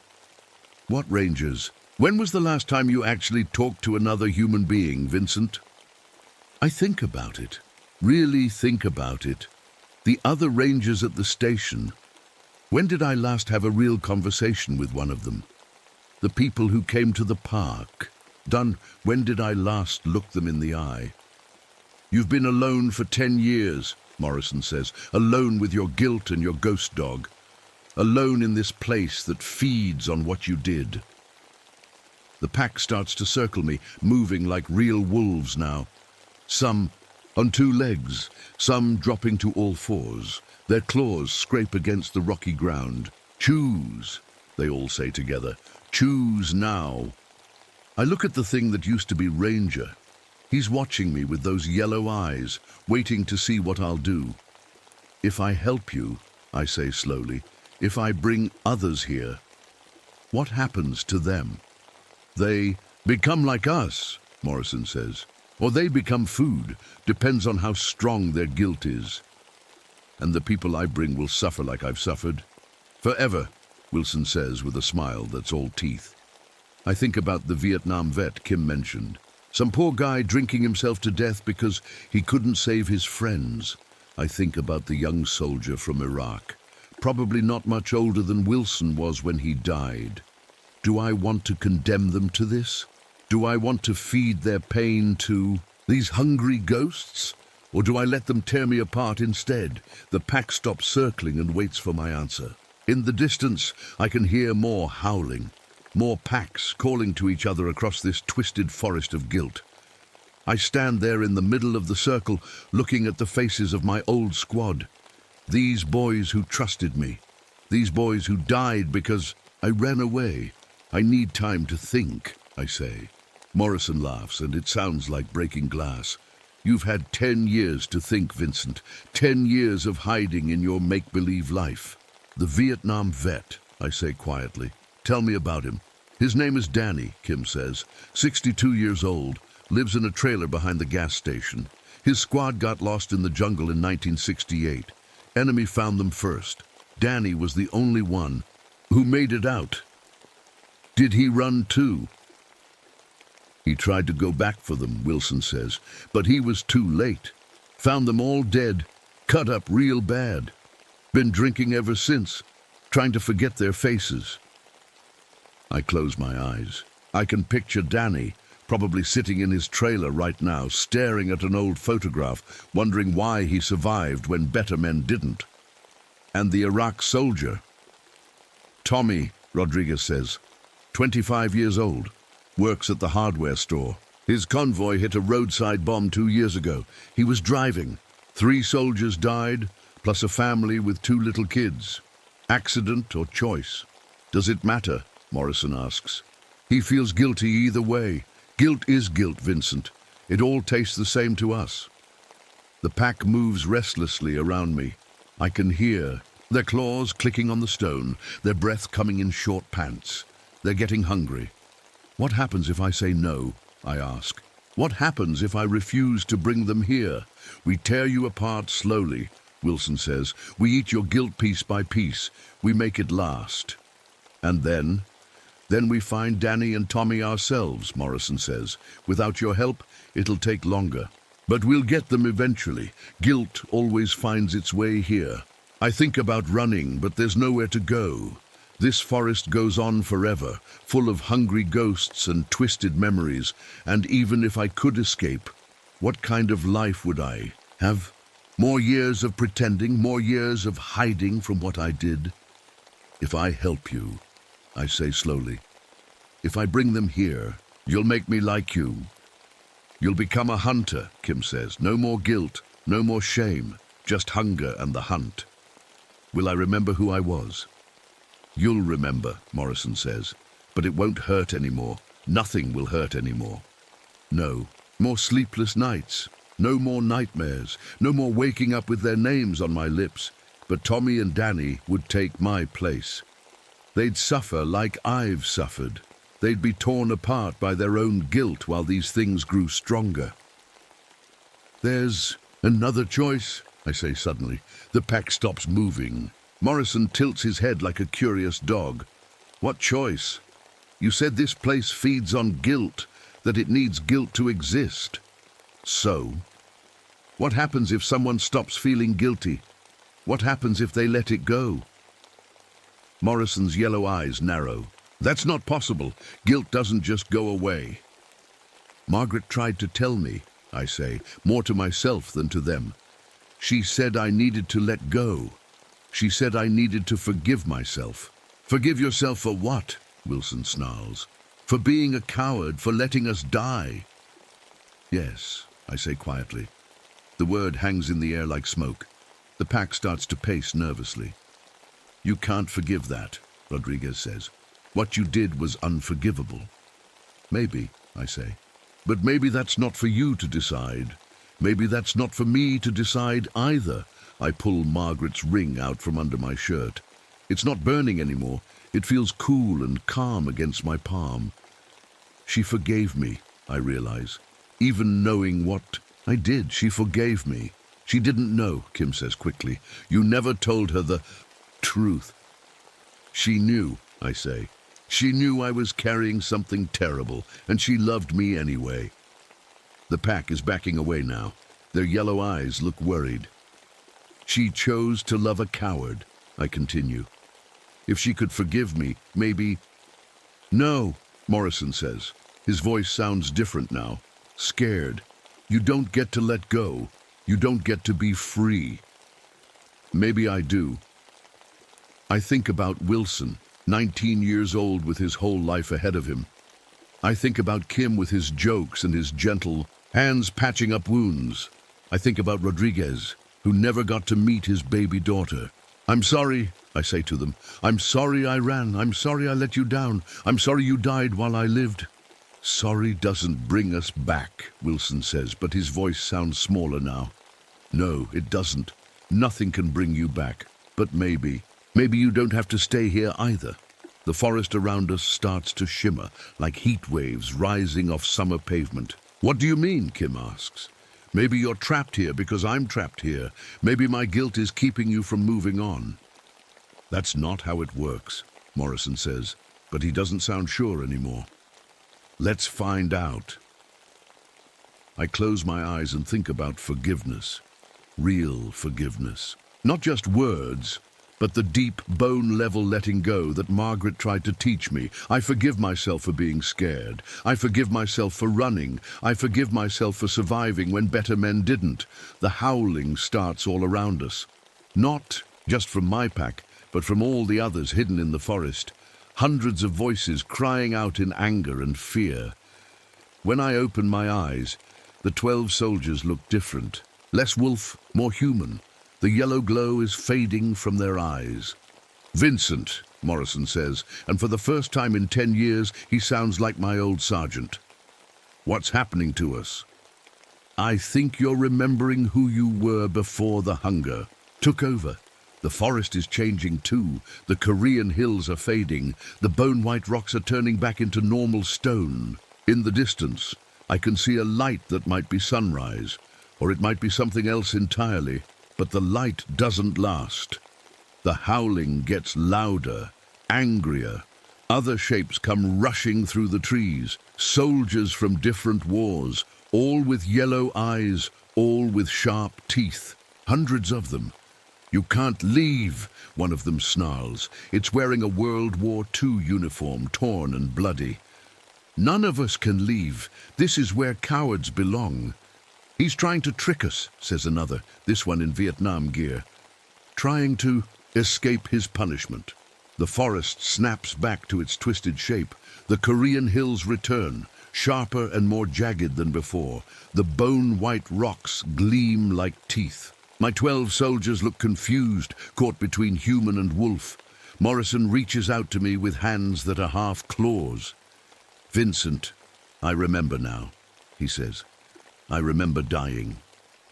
What rangers? When was the last time you actually talked to another human being, Vincent? I think about it. Really think about it. The other rangers at the station. When did I last have a real conversation with one of them? The people who came to the park. When did I last look them in the eye? You've been alone for 10 years, Morrison says. Alone with your guilt and your ghost dog. Alone in this place that feeds on what you did. The pack starts to circle me, moving like real wolves now. Some on 2 legs, some dropping to all 4s. Their claws scrape against the rocky ground. Choose, they all say together. Choose now. I look at the thing that used to be Ranger. He's watching me with those yellow eyes, waiting to see what I'll do. If I help you, I say slowly, if I bring others here, what happens to them? They become like us, Morrison says. Or they become food, depends on how strong their guilt is. And the people I bring will suffer like I've suffered. Forever, Wilson says with a smile that's all teeth. I think about the Vietnam vet Kim mentioned. Some poor guy drinking himself to death because he couldn't save his friends. I think about the young soldier from Iraq, probably not much older than Wilson was when he died. Do I want to condemn them to this? Do I want to feed their pain to these hungry ghosts? Or do I let them tear me apart instead? The pack stops circling and waits for my answer. In the distance, I can hear more howling, more packs calling to each other across this twisted forest of guilt. I stand there in the middle of the circle, looking at the faces of my old squad. These boys who trusted me. These boys who died because I ran away. I need time to think, I say. Morrison laughs, and it sounds like breaking glass. You've had 10 years to think, Vincent. 10 years of hiding in your make-believe life. The Vietnam vet, I say quietly. Tell me about him. His name is Danny, Kim says. 62 years old, lives in a trailer behind the gas station. His squad got lost in the jungle in 1968. Enemy found them first. Danny was the only one who made it out. Did he run too? He tried to go back for them, Wilson says, but he was too late. Found them all dead, cut up real bad. Been drinking ever since, trying to forget their faces. I close my eyes. I can picture Danny, probably sitting in his trailer right now, staring at an old photograph, wondering why he survived when better men didn't. And the Iraq soldier. Tommy, Rodriguez says, 25 years old. Works at the hardware store. His convoy hit a roadside bomb 2 years ago. He was driving. 3 soldiers died, plus a family with 2 little kids. Accident or choice? Does it matter? Morrison asks. He feels guilty either way. Guilt is guilt, Vincent. It all tastes the same to us. The pack moves restlessly around me. I can hear their claws clicking on the stone, their breath coming in short pants. They're getting hungry. What happens if I say no? I ask. What happens if I refuse to bring them here? We tear you apart slowly, Wilson says. We eat your guilt piece by piece. We make it last. And then we find Danny and Tommy ourselves, Morrison says. Without your help, it'll take longer. But we'll get them eventually. Guilt always finds its way here. I think about running, but there's nowhere to go. This forest goes on forever, full of hungry ghosts and twisted memories, and even if I could escape, what kind of life would I have? More years of pretending, more years of hiding from what I did? If I help you, I say slowly, if I bring them here, you'll make me like you. You'll become a hunter, Kim says. No more guilt, no more shame, just hunger and the hunt. Will I remember who I was? You'll remember, Morrison says, but it won't hurt anymore. Nothing will hurt anymore. No, more sleepless nights, no more nightmares, no more waking up with their names on my lips. But Tommy and Danny would take my place. They'd suffer like I've suffered. They'd be torn apart by their own guilt while these things grew stronger. There's another choice, I say suddenly. The pack stops moving. Morrison tilts his head like a curious dog. What choice? You said this place feeds on guilt, that it needs guilt to exist. So? What happens if someone stops feeling guilty? What happens if they let it go? Morrison's yellow eyes narrow. That's not possible. Guilt doesn't just go away. Margaret tried to tell me, I say, more to myself than to them. She said I needed to let go. She said I needed to forgive myself. Forgive yourself for what? Wilson snarls. For being a coward, for letting us die. Yes, I say quietly. The word hangs in the air like smoke. The pack starts to pace nervously. You can't forgive that, Rodriguez says. What you did was unforgivable. Maybe, I say. But maybe that's not for you to decide. Maybe that's not for me to decide either. I pull Margaret's ring out from under my shirt. It's not burning anymore. It feels cool and calm against my palm. She forgave me, I realize. Even knowing what I did, she forgave me. She didn't know, Kim says quickly. You never told her the truth. She knew, I say. She knew I was carrying something terrible, and she loved me anyway. The pack is backing away now. Their yellow eyes look worried. She chose to love a coward, I continue. If she could forgive me, maybe... No, Morrison says. His voice sounds different now. Scared. You don't get to let go. You don't get to be free. Maybe I do. I think about Wilson, 19 years old with his whole life ahead of him. I think about Kim with his jokes and his gentle hands patching up wounds. I think about Rodriguez, who never got to meet his baby daughter. I'm sorry, I say to them. I'm sorry I ran. I'm sorry I let you down. I'm sorry you died while I lived. Sorry doesn't bring us back, Wilson says, but his voice sounds smaller now. No, it doesn't. Nothing can bring you back. But maybe you don't have to stay here either. The forest around us starts to shimmer, like heat waves rising off summer pavement. What do you mean, Kim asks. Maybe you're trapped here because I'm trapped here. Maybe my guilt is keeping you from moving on. That's not how it works, Morrison says, but he doesn't sound sure anymore. Let's find out. I close my eyes and think about forgiveness. Real forgiveness. Not just words, but the deep, bone-level letting go that Margaret tried to teach me. I forgive myself for being scared. I forgive myself for running. I forgive myself for surviving when better men didn't. The howling starts all around us. Not just from my pack, but from all the others hidden in the forest. Hundreds of voices crying out in anger and fear. When I open my eyes, the 12 soldiers look different. Less wolf, more human. The yellow glow is fading from their eyes. Vincent, Morrison says, and for the first time in 10 years, he sounds like my old sergeant. What's happening to us? I think you're remembering who you were before the hunger took over. The forest is changing too. The Korean hills are fading. The bone-white rocks are turning back into normal stone. In the distance, I can see a light that might be sunrise, or it might be something else entirely. But the light doesn't last. The howling gets louder, angrier. Other shapes come rushing through the trees, soldiers from different wars, all with yellow eyes, all with sharp teeth. Hundreds of them. You can't leave, one of them snarls. It's wearing a World War II uniform, torn and bloody. None of us can leave. This is where cowards belong. He's trying to trick us, says another, this one in Vietnam gear. Trying to escape his punishment. The forest snaps back to its twisted shape. The Korean hills return, sharper and more jagged than before. The bone-white rocks gleam like teeth. My 12 soldiers look confused, caught between human and wolf. Morrison reaches out to me with hands that are half claws. Vincent, I remember now, he says. I remember dying,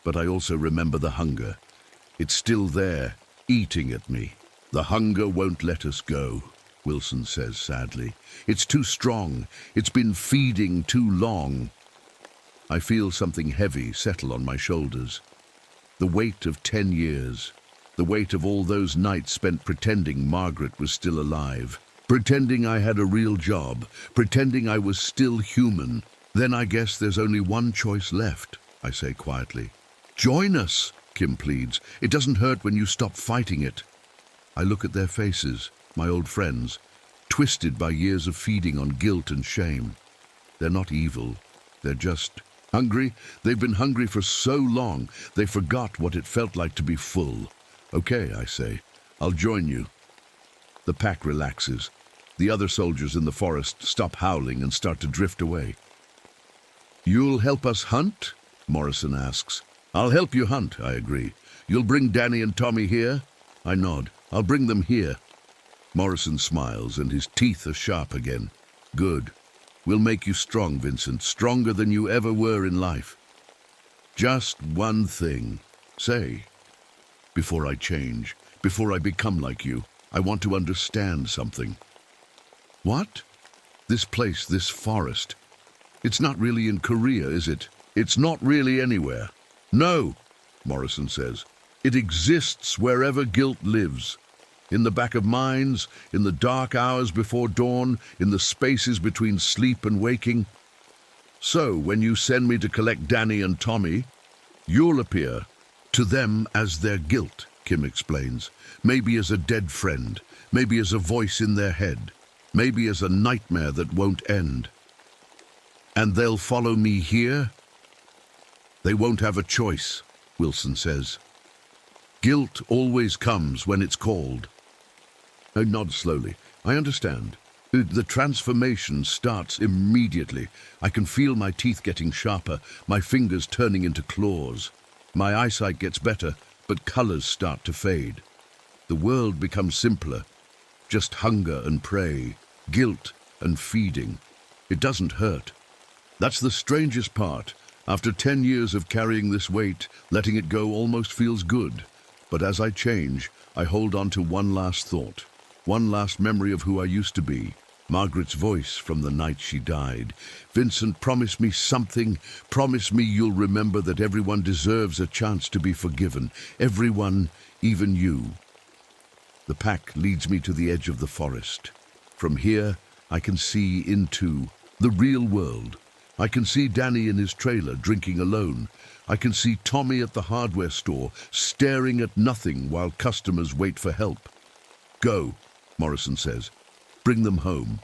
but I also remember the hunger. It's still there, eating at me. The hunger won't let us go, Wilson says sadly. It's too strong. It's been feeding too long. I feel something heavy settle on my shoulders. The weight of 10 years. The weight of all those nights spent pretending Margaret was still alive. Pretending I had a real job. Pretending I was still human. Then I guess there's only one choice left, I say quietly. Join us, Kim pleads. It doesn't hurt when you stop fighting it. I look at their faces, my old friends, twisted by years of feeding on guilt and shame. They're not evil. They're just hungry. They've been hungry for so long, they forgot what it felt like to be full. Okay, I say. I'll join you. The pack relaxes. The other soldiers in the forest stop howling and start to drift away. You'll help us hunt? Morrison asks. I'll help you hunt, I agree. You'll bring Danny and Tommy here? I nod. I'll bring them here. Morrison smiles and his teeth are sharp again. Good. We'll make you strong, Vincent, stronger than you ever were in life. Just one thing. Say, before I change, before I become like you, I want to understand something. What? This place, this forest. It's not really in Korea, is it? It's not really anywhere. No, Morrison says. It exists wherever guilt lives. In the back of minds, in the dark hours before dawn, in the spaces between sleep and waking. So, when you send me to collect Danny and Tommy, you'll appear to them as their guilt, Kim explains. Maybe as a dead friend, maybe as a voice in their head, maybe as a nightmare that won't end. And they'll follow me here? They won't have a choice. Wilson says. Guilt always comes when it's called. I nod slowly. I understand. The transformation starts immediately. I can feel my teeth getting sharper, my fingers turning into claws. My eyesight gets better, but colors start to fade. The world becomes simpler. Just hunger and prey, guilt and feeding. It doesn't hurt. That's the strangest part. After 10 years of carrying this weight, letting it go almost feels good. But as I change, I hold on to one last thought. One last memory of who I used to be. Margaret's voice from the night she died. Vincent, promise me something. Promise me you'll remember that everyone deserves a chance to be forgiven. Everyone, even you. The pack leads me to the edge of the forest. From here, I can see into the real world. I can see Danny in his trailer drinking alone. I can see Tommy at the hardware store staring at nothing while customers wait for help. Go, Morrison says. Bring them home.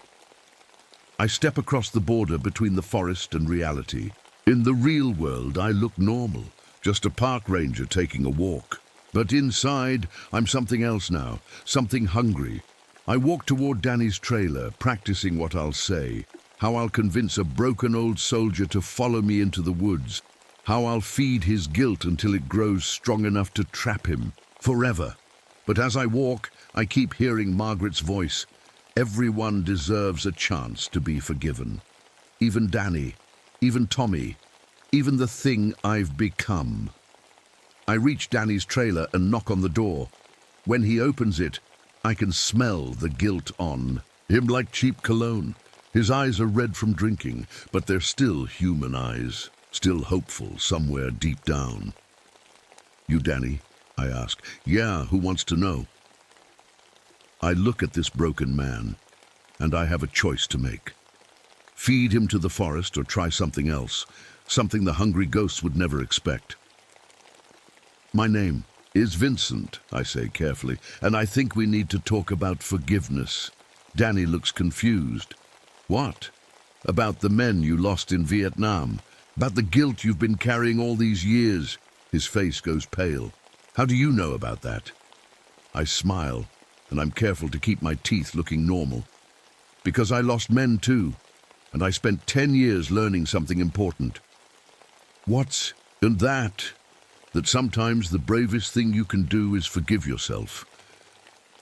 I step across the border between the forest and reality. In the real world, I look normal, just a park ranger taking a walk. But inside, I'm something else now, something hungry. I walk toward Danny's trailer, practicing what I'll say, how I'll convince a broken old soldier to follow me into the woods, how I'll feed his guilt until it grows strong enough to trap him, forever. But as I walk, I keep hearing Margaret's voice. Everyone deserves a chance to be forgiven. Even Danny, even Tommy, even the thing I've become. I reach Danny's trailer and knock on the door. When he opens it, I can smell the guilt on him like cheap cologne. His eyes are red from drinking, but they're still human eyes, still hopeful somewhere deep down. You, Danny? I ask. Yeah, who wants to know? I look at this broken man, and I have a choice to make. Feed him to the forest or try something else, something the hungry ghosts would never expect. My name is Vincent, I say carefully, and I think we need to talk about forgiveness. Danny looks confused. What? About the men you lost in Vietnam? About the guilt you've been carrying all these years? His face goes pale. How do you know about that? I smile, and I'm careful to keep my teeth looking normal. Because I lost men too, and I spent 10 years learning something important. What's in that? That sometimes the bravest thing you can do is forgive yourself.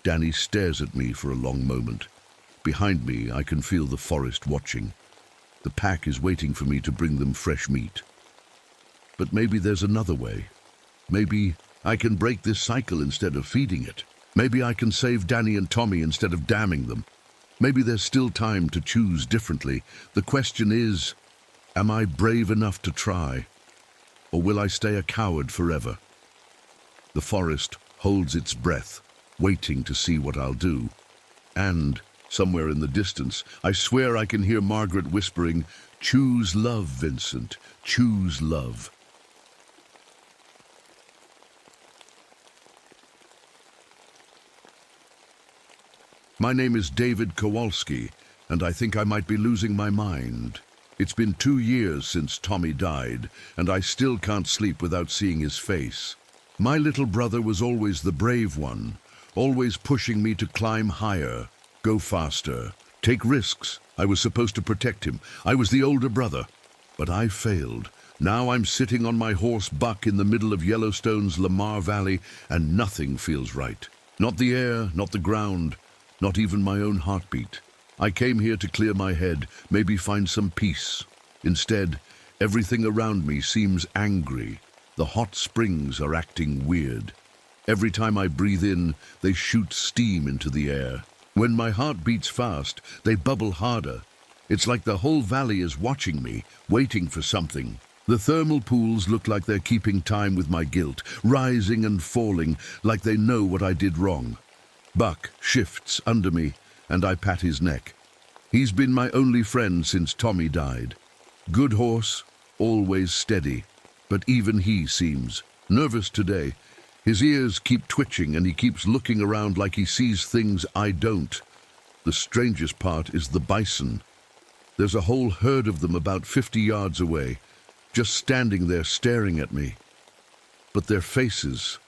Danny stares at me for a long moment. Behind me, I can feel the forest watching. The pack is waiting for me to bring them fresh meat. But maybe there's another way. Maybe I can break this cycle instead of feeding it. Maybe I can save Danny and Tommy instead of damning them. Maybe there's still time to choose differently. The question is, am I brave enough to try? Or will I stay a coward forever? The forest holds its breath, waiting to see what I'll do. And, somewhere in the distance, I swear I can hear Margaret whispering, "Choose love, Vincent, choose love." My name is David Kowalski, and I think I might be losing my mind. It's been 2 years since Tommy died, and I still can't sleep without seeing his face. My little brother was always the brave one, always pushing me to climb higher, go faster, take risks. I was supposed to protect him. I was the older brother. But I failed. Now I'm sitting on my horse Buck in the middle of Yellowstone's Lamar Valley, and nothing feels right. Not the air, not the ground, not even my own heartbeat. I came here to clear my head, maybe find some peace. Instead, everything around me seems angry. The hot springs are acting weird. Every time I breathe in, they shoot steam into the air. When my heart beats fast, they bubble harder. It's like the whole valley is watching me, waiting for something. The thermal pools look like they're keeping time with my guilt, rising and falling like they know what I did wrong. Buck shifts under me, and I pat his neck. He's been my only friend since Tommy died. Good horse, always steady, but even he seems nervous today. His ears keep twitching, and he keeps looking around like he sees things I don't. The strangest part is the bison. There's a whole herd of them about 50 yards away, just standing there staring at me. But their faces...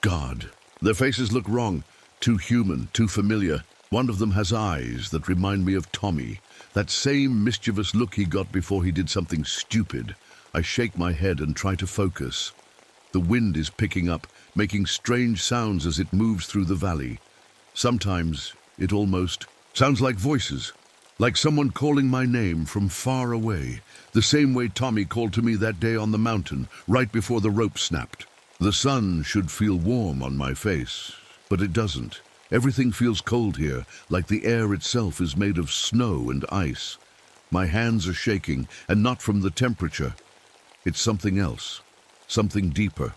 God, their faces look wrong. Too human, too familiar. One of them has eyes that remind me of Tommy. That same mischievous look he got before he did something stupid. I shake my head and try to focus. The wind is picking up, making strange sounds as it moves through the valley. Sometimes it almost sounds like voices, like someone calling my name from far away, the same way Tommy called to me that day on the mountain, right before the rope snapped. The sun should feel warm on my face, but it doesn't. Everything feels cold here, like the air itself is made of snow and ice. My hands are shaking, and not from the temperature. It's something else, something deeper,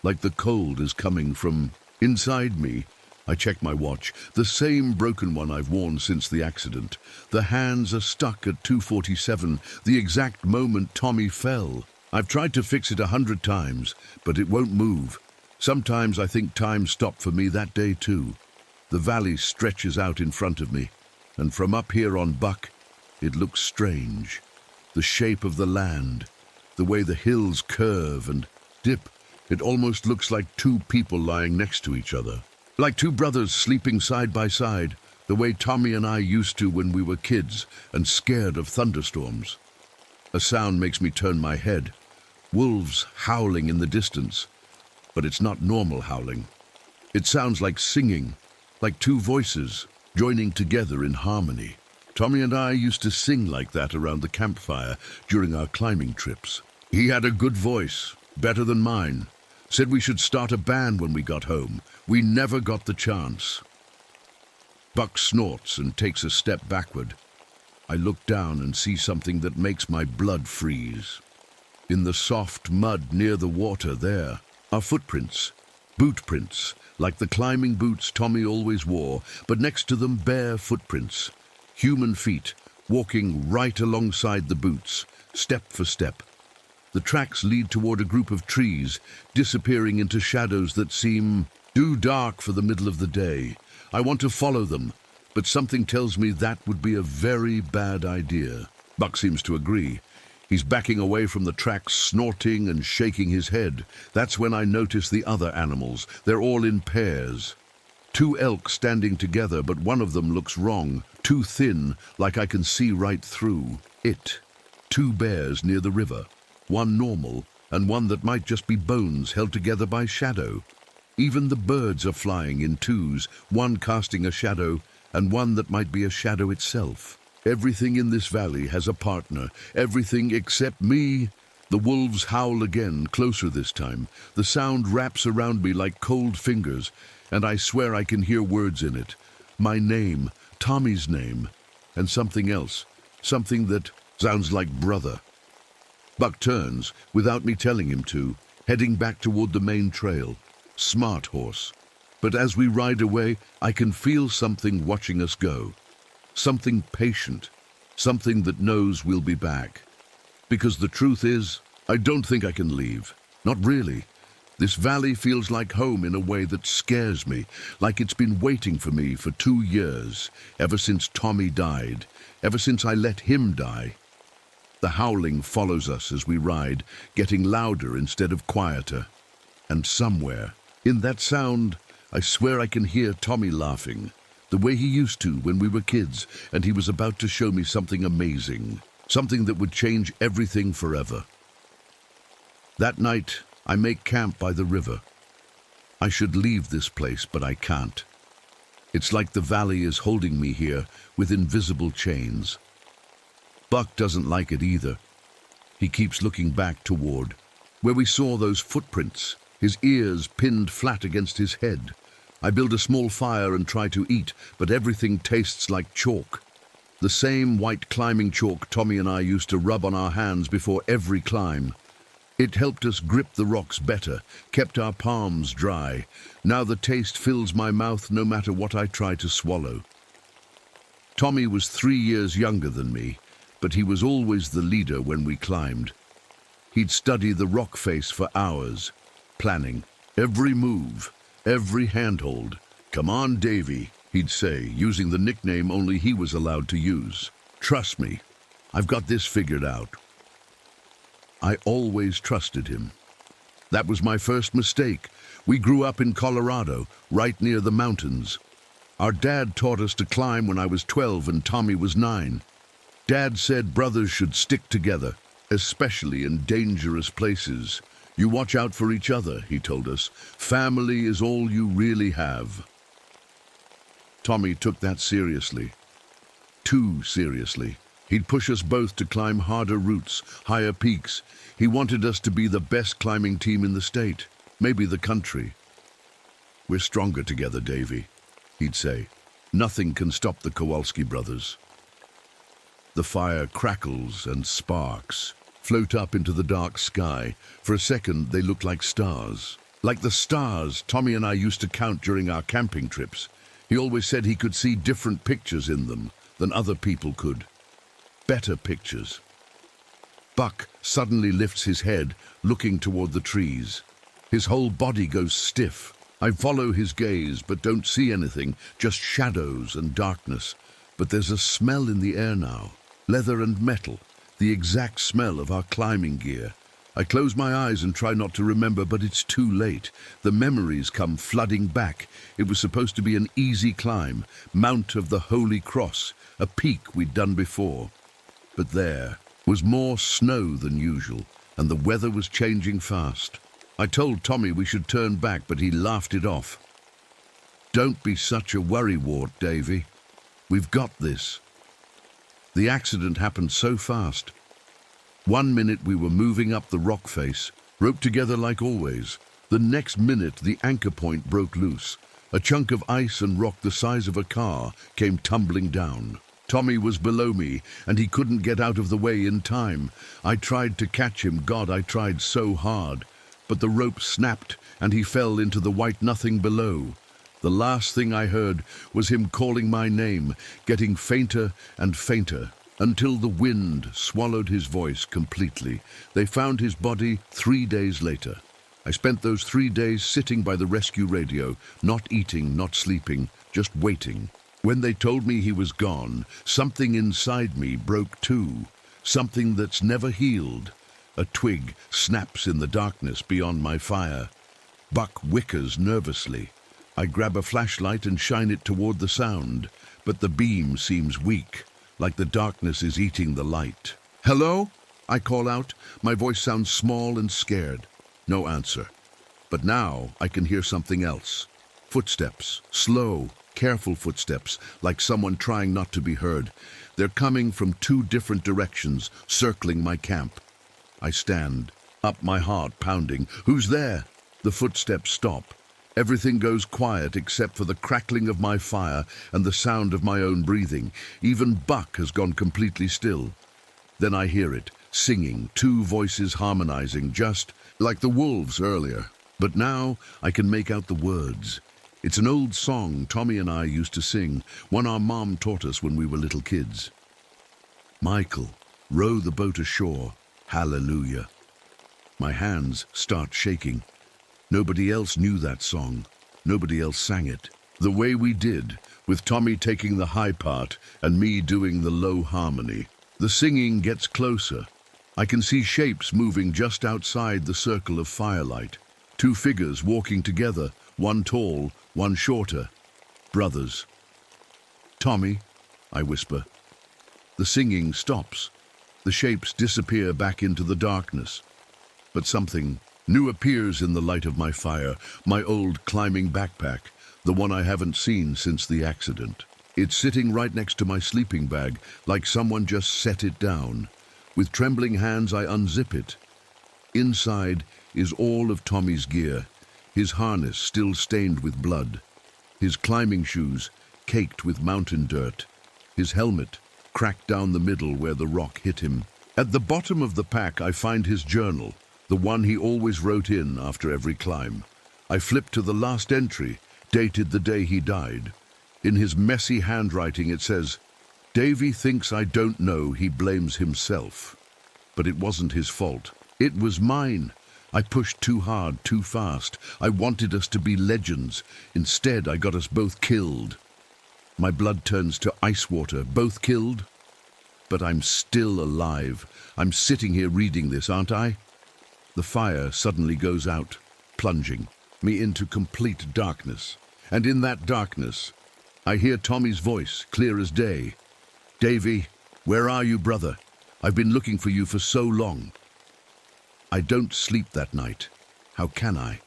like the cold is coming from inside me. I check my watch, the same broken one I've worn since the accident. The hands are stuck at 2:47, the exact moment Tommy fell. I've tried to fix it 100 times, but it won't move. Sometimes I think time stopped for me that day too. The valley stretches out in front of me, and from up here on Buck, it looks strange. The shape of the land, the way the hills curve and dip, it almost looks like two people lying next to each other. Like two brothers sleeping side by side, the way Tommy and I used to when we were kids and scared of thunderstorms. A sound makes me turn my head. Wolves howling in the distance, but it's not normal howling. It sounds like singing, like two voices joining together in harmony. Tommy and I used to sing like that around the campfire during our climbing trips. He had a good voice, better than mine. Said we should start a band when we got home. We never got the chance. Buck snorts and takes a step backward. I look down and see something that makes my blood freeze. In the soft mud near the water there are footprints, boot prints, like the climbing boots Tommy always wore, but next to them bare footprints, human feet walking right alongside the boots, step for step. The tracks lead toward a group of trees, disappearing into shadows that seem too dark for the middle of the day. I want to follow them, but something tells me that would be a very bad idea. Buck seems to agree. He's backing away from the tracks, snorting and shaking his head. That's when I notice the other animals. They're all in pairs. Two elk standing together, but one of them looks wrong, too thin, like I can see right through it. Two bears near the river. One normal, and one that might just be bones held together by shadow. Even the birds are flying in twos, one casting a shadow, and one that might be a shadow itself. Everything in this valley has a partner, everything except me. The wolves howl again, closer this time. The sound wraps around me like cold fingers, and I swear I can hear words in it. My name, Tommy's name, and something else, something that sounds like brother. Buck turns, without me telling him to, heading back toward the main trail. Smart horse. But as we ride away, I can feel something watching us go. Something patient. Something that knows we'll be back. Because the truth is, I don't think I can leave. Not really. This valley feels like home in a way that scares me, like it's been waiting for me for 2 years, ever since Tommy died, ever since I let him die. The howling follows us as we ride, getting louder instead of quieter. And somewhere, in that sound, I swear I can hear Tommy laughing, the way he used to when we were kids, and he was about to show me something amazing, something that would change everything forever. That night, I make camp by the river. I should leave this place, but I can't. It's like the valley is holding me here with invisible chains. Buck doesn't like it either. He keeps looking back toward where we saw those footprints, his ears pinned flat against his head. I build a small fire and try to eat, but everything tastes like chalk. The same white climbing chalk Tommy and I used to rub on our hands before every climb. It helped us grip the rocks better, kept our palms dry. Now the taste fills my mouth no matter what I try to swallow. Tommy was 3 years younger than me, but he was always the leader when we climbed. He'd study the rock face for hours, planning every move, every handhold. "Come on, Davy," he'd say, using the nickname only he was allowed to use. "Trust me, I've got this figured out." I always trusted him. That was my first mistake. We grew up in Colorado, right near the mountains. Our dad taught us to climb when I was 12 and Tommy was 9. Dad said brothers should stick together, especially in dangerous places. You watch out for each other, he told us. Family is all you really have. Tommy took that seriously. Too seriously. He'd push us both to climb harder routes, higher peaks. He wanted us to be the best climbing team in the state, maybe the country. We're stronger together, Davy, he'd say. Nothing can stop the Kowalski brothers. The fire crackles and sparks, float up into the dark sky. For a second, they look like stars. Like the stars Tommy and I used to count during our camping trips. He always said he could see different pictures in them than other people could. Better pictures. Buck suddenly lifts his head, looking toward the trees. His whole body goes stiff. I follow his gaze, but don't see anything, just shadows and darkness. But there's a smell in the air now. Leather and metal, the exact smell of our climbing gear. I close my eyes and try not to remember, but it's too late. The memories come flooding back. It was supposed to be an easy climb, Mount of the Holy Cross, a peak we'd done before. But there was more snow than usual, and the weather was changing fast. I told Tommy we should turn back, but he laughed it off. Don't be such a worrywart, Davy. We've got this. The accident happened so fast. 1 minute we were moving up the rock face, roped together like always. The next minute the anchor point broke loose. A chunk of ice and rock the size of a car came tumbling down. Tommy was below me, and he couldn't get out of the way in time. I tried to catch him, God, I tried so hard. But the rope snapped, and he fell into the white nothing below. The last thing I heard was him calling my name, getting fainter and fainter, until the wind swallowed his voice completely. They found his body 3 days later. I spent those 3 days sitting by the rescue radio, not eating, not sleeping, just waiting. When they told me he was gone, something inside me broke too, something that's never healed. A twig snaps in the darkness beyond my fire. Buck whickers nervously. I grab a flashlight and shine it toward the sound, but the beam seems weak, like the darkness is eating the light. Hello? I call out. My voice sounds small and scared. No answer. But now I can hear something else. Footsteps, slow, careful footsteps, like someone trying not to be heard. They're coming from 2 different directions, circling my camp. I stand, up my heart pounding. Who's there? The footsteps stop. Everything goes quiet except for the crackling of my fire and the sound of my own breathing. Even Buck has gone completely still. Then I hear it, singing, 2 voices harmonizing, just like the wolves earlier. But now I can make out the words. It's an old song Tommy and I used to sing, one our mom taught us when we were little kids. Michael, row the boat ashore, hallelujah. My hands start shaking. Nobody else knew that song. Nobody else sang it. The way we did, with Tommy taking the high part and me doing the low harmony. The singing gets closer. I can see shapes moving just outside the circle of firelight. 2 figures walking together, one tall, one shorter. Brothers. Tommy, I whisper. The singing stops. The shapes disappear back into the darkness. But something new appears in the light of my fire, my old climbing backpack, the one I haven't seen since the accident. It's sitting right next to my sleeping bag, like someone just set it down. With trembling hands, I unzip it. Inside is all of Tommy's gear, his harness still stained with blood, his climbing shoes caked with mountain dirt, his helmet cracked down the middle where the rock hit him. At the bottom of the pack, I find his journal, the one he always wrote in after every climb. I flip to the last entry, dated the day he died. In his messy handwriting it says, "Davy thinks I don't know, he blames himself." But it wasn't his fault. It was mine. I pushed too hard, too fast. I wanted us to be legends. Instead, I got us both killed. My blood turns to ice water. Both killed? But I'm still alive. I'm sitting here reading this, aren't I? The fire suddenly goes out, plunging me into complete darkness. And in that darkness, I hear Tommy's voice, clear as day. "Davy, where are you, brother? I've been looking for you for so long." I don't sleep that night. How can I?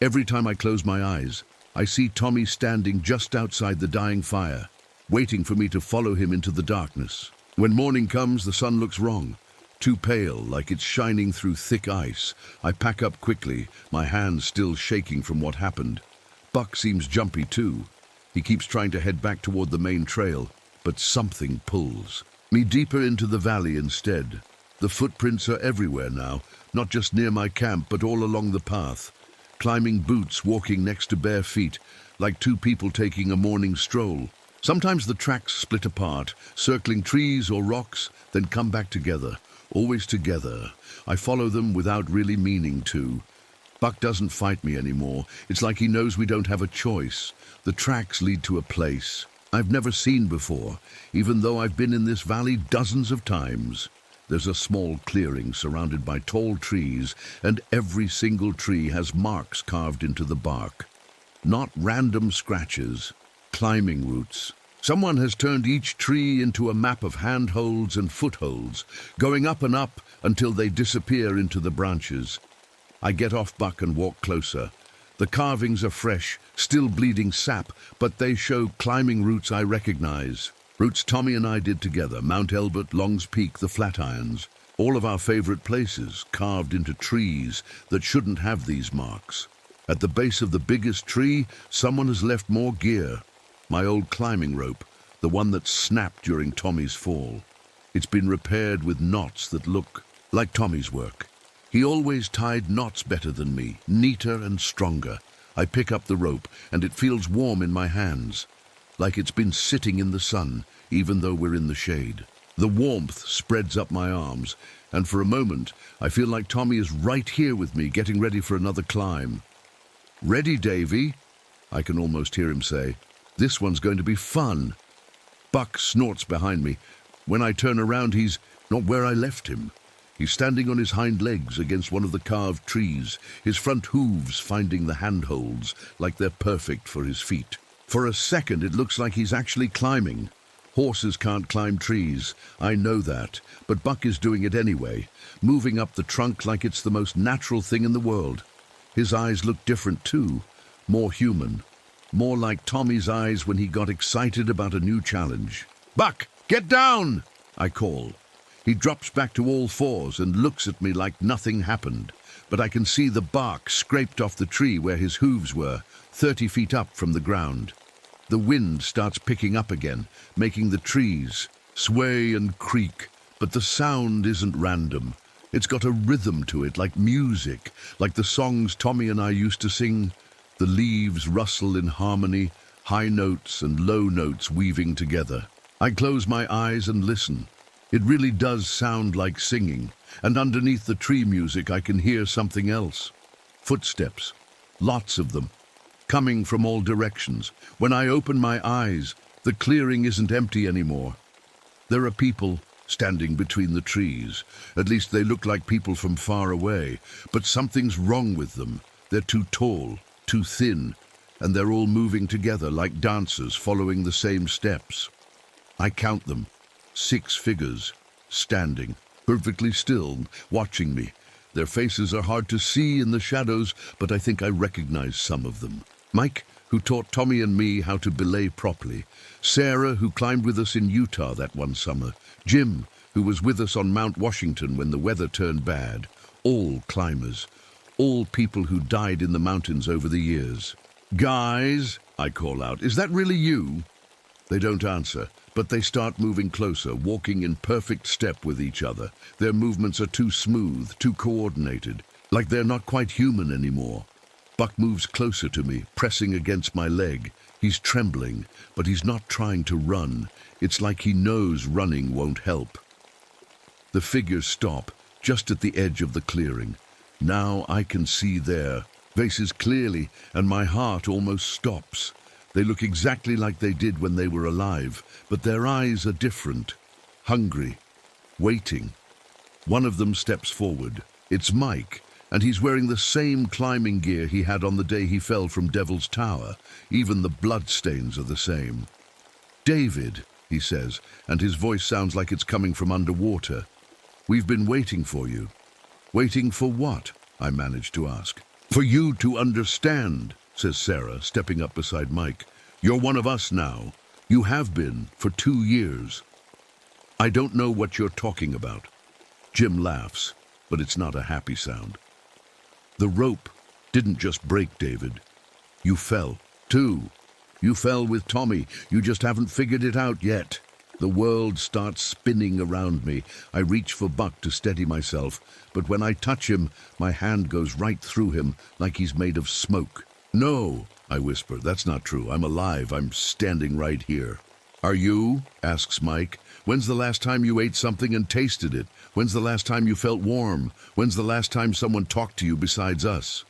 Every time I close my eyes, I see Tommy standing just outside the dying fire, waiting for me to follow him into the darkness. When morning comes, the sun looks wrong, too pale, like it's shining through thick ice. I pack up quickly, my hands still shaking from what happened. Buck seems jumpy too. He keeps trying to head back toward the main trail, but something pulls me deeper into the valley instead. The footprints are everywhere now, not just near my camp, but all along the path. Climbing boots walking next to bare feet, like two people taking a morning stroll. Sometimes the tracks split apart, circling trees or rocks, then come back together, always together. I follow them without really meaning to. Buck doesn't fight me anymore. It's like he knows we don't have a choice. The tracks lead to a place I've never seen before, even though I've been in this valley dozens of times. There's a small clearing surrounded by tall trees, and every single tree has marks carved into the bark. Not random scratches, climbing routes. Someone has turned each tree into a map of handholds and footholds, going up and up until they disappear into the branches. I get off Buck and walk closer. The carvings are fresh, still bleeding sap, but they show climbing routes I recognize. Routes Tommy and I did together, Mount Elbert, Long's Peak, the Flatirons. All of our favorite places, carved into trees that shouldn't have these marks. At the base of the biggest tree, someone has left more gear. My old climbing rope, the one that snapped during Tommy's fall. It's been repaired with knots that look like Tommy's work. He always tied knots better than me, neater and stronger. I pick up the rope, and it feels warm in my hands, like it's been sitting in the sun, even though we're in the shade. The warmth spreads up my arms, and for a moment, I feel like Tommy is right here with me, getting ready for another climb. "Ready, Davy?" I can almost hear him say. "This one's going to be fun." Buck snorts behind me. When I turn around, he's not where I left him. He's standing on his hind legs against one of the carved trees, his front hooves finding the handholds like they're perfect for his feet. For a second, it looks like he's actually climbing. Horses can't climb trees, I know that, but Buck is doing it anyway, moving up the trunk like it's the most natural thing in the world. His eyes look different too, more human, more like Tommy's eyes when he got excited about a new challenge. "Buck, get down!" I call. He drops back to all fours and looks at me like nothing happened, but I can see the bark scraped off the tree where his hooves were, 30 feet up from the ground. The wind starts picking up again, making the trees sway and creak, but the sound isn't random. It's got a rhythm to it, like music, like the songs Tommy and I used to sing. The leaves rustle in harmony, high notes and low notes weaving together. I close my eyes and listen. It really does sound like singing, and underneath the tree music I can hear something else. Footsteps, lots of them, coming from all directions. When I open my eyes, the clearing isn't empty anymore. There are people standing between the trees. At least they look like people from far away, but something's wrong with them. They're too tall, too thin, and they're all moving together like dancers following the same steps. I count them. 6 figures, standing, perfectly still, watching me. Their faces are hard to see in the shadows, but I think I recognize some of them. Mike, who taught Tommy and me how to belay properly. Sarah, who climbed with us in Utah that one summer. Jim, who was with us on Mount Washington when the weather turned bad. All climbers, all people who died in the mountains over the years. "Guys," I call out, "is that really you?" They don't answer, but they start moving closer, walking in perfect step with each other. Their movements are too smooth, too coordinated, like they're not quite human anymore. Buck moves closer to me, pressing against my leg. He's trembling, but he's not trying to run. It's like he knows running won't help. The figures stop, just at the edge of the clearing. Now I can see their faces clearly, and my heart almost stops. They look exactly like they did when they were alive, but their eyes are different, hungry, waiting. One of them steps forward, It's Mike, and he's wearing the same climbing gear he had on the day he fell from Devil's Tower. Even the bloodstains are the same. "David," he says, and his voice sounds like it's coming from underwater. "We've been waiting for you." "Waiting for what?" I manage to ask. "For you to understand," says Sarah, stepping up beside Mike. "You're one of us now. You have been for 2 years." "I don't know what you're talking about." Jim laughs, but it's not a happy sound. "The rope didn't just break, David. You fell, too. You fell with Tommy. You just haven't figured it out yet." The world starts spinning around me. I reach for Buck to steady myself, but when I touch him, my hand goes right through him like he's made of smoke. "No," I whisper, "that's not true. I'm alive. I'm standing right here." "Are you?" asks Mike. "When's the last time you ate something and tasted it? When's the last time you felt warm? When's the last time someone talked to you besides us?"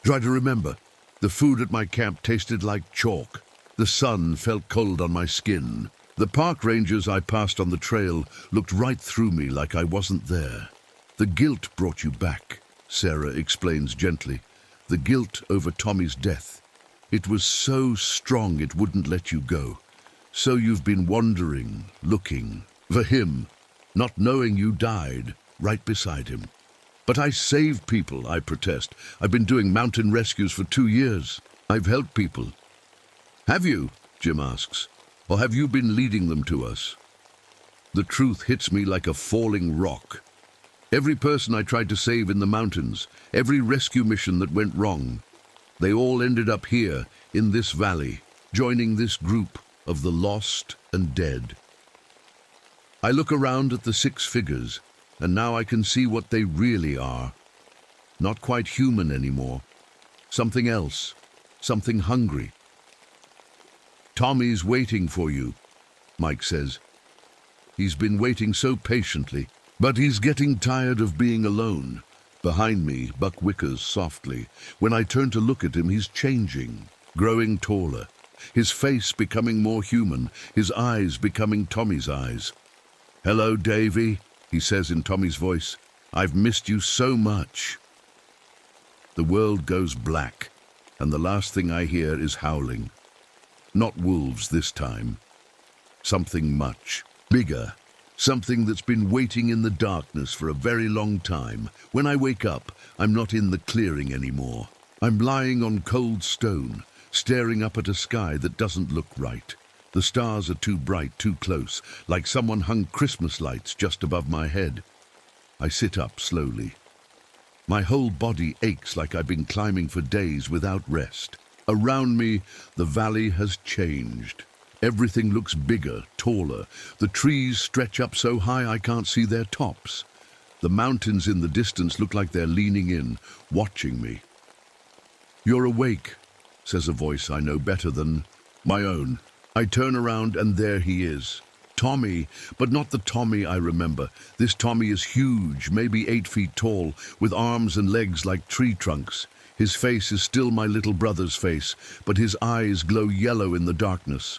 Try to remember. The food at my camp tasted like chalk. The sun felt cold on my skin. The park rangers I passed on the trail looked right through me like I wasn't there. "The guilt brought you back," Sarah explains gently. "The guilt over Tommy's death. It was so strong it wouldn't let you go. So you've been wandering, looking for him, not knowing you died right beside him." "But I saved people," I protest. "I've been doing mountain rescues for 2 years. I've helped people." "Have you?" Jim asks. "Or have you been leading them to us?" The truth hits me like a falling rock. Every person I tried to save in the mountains, every rescue mission that went wrong, they all ended up here, in this valley, joining this group of the lost and dead. I look around at the 6 figures, and now I can see what they really are. Not quite human anymore. Something else. Something hungry. "Tommy's waiting for you," Mike says. "He's been waiting so patiently, but he's getting tired of being alone." Behind me, Buck whickers softly. When I turn to look at him, he's changing, growing taller. His face becoming more human, his eyes becoming Tommy's eyes. "Hello, Davy," he says in Tommy's voice. "I've missed you so much." The world goes black, and the last thing I hear is howling. Not wolves this time. Something much bigger. Something that's been waiting in the darkness for a very long time. When I wake up, I'm not in the clearing anymore. I'm lying on cold stone, staring up at a sky that doesn't look right. The stars are too bright, too close, like someone hung Christmas lights just above my head. I sit up slowly. My whole body aches like I've been climbing for days without rest. Around me, the valley has changed. Everything looks bigger, taller. The trees stretch up so high I can't see their tops. The mountains in the distance look like they're leaning in, watching me. "You're awake," says a voice I know better than my own. I turn around and there he is. Tommy, but not the Tommy I remember. This Tommy is huge, maybe 8 feet tall, with arms and legs like tree trunks. His face is still my little brother's face, but his eyes glow yellow in the darkness.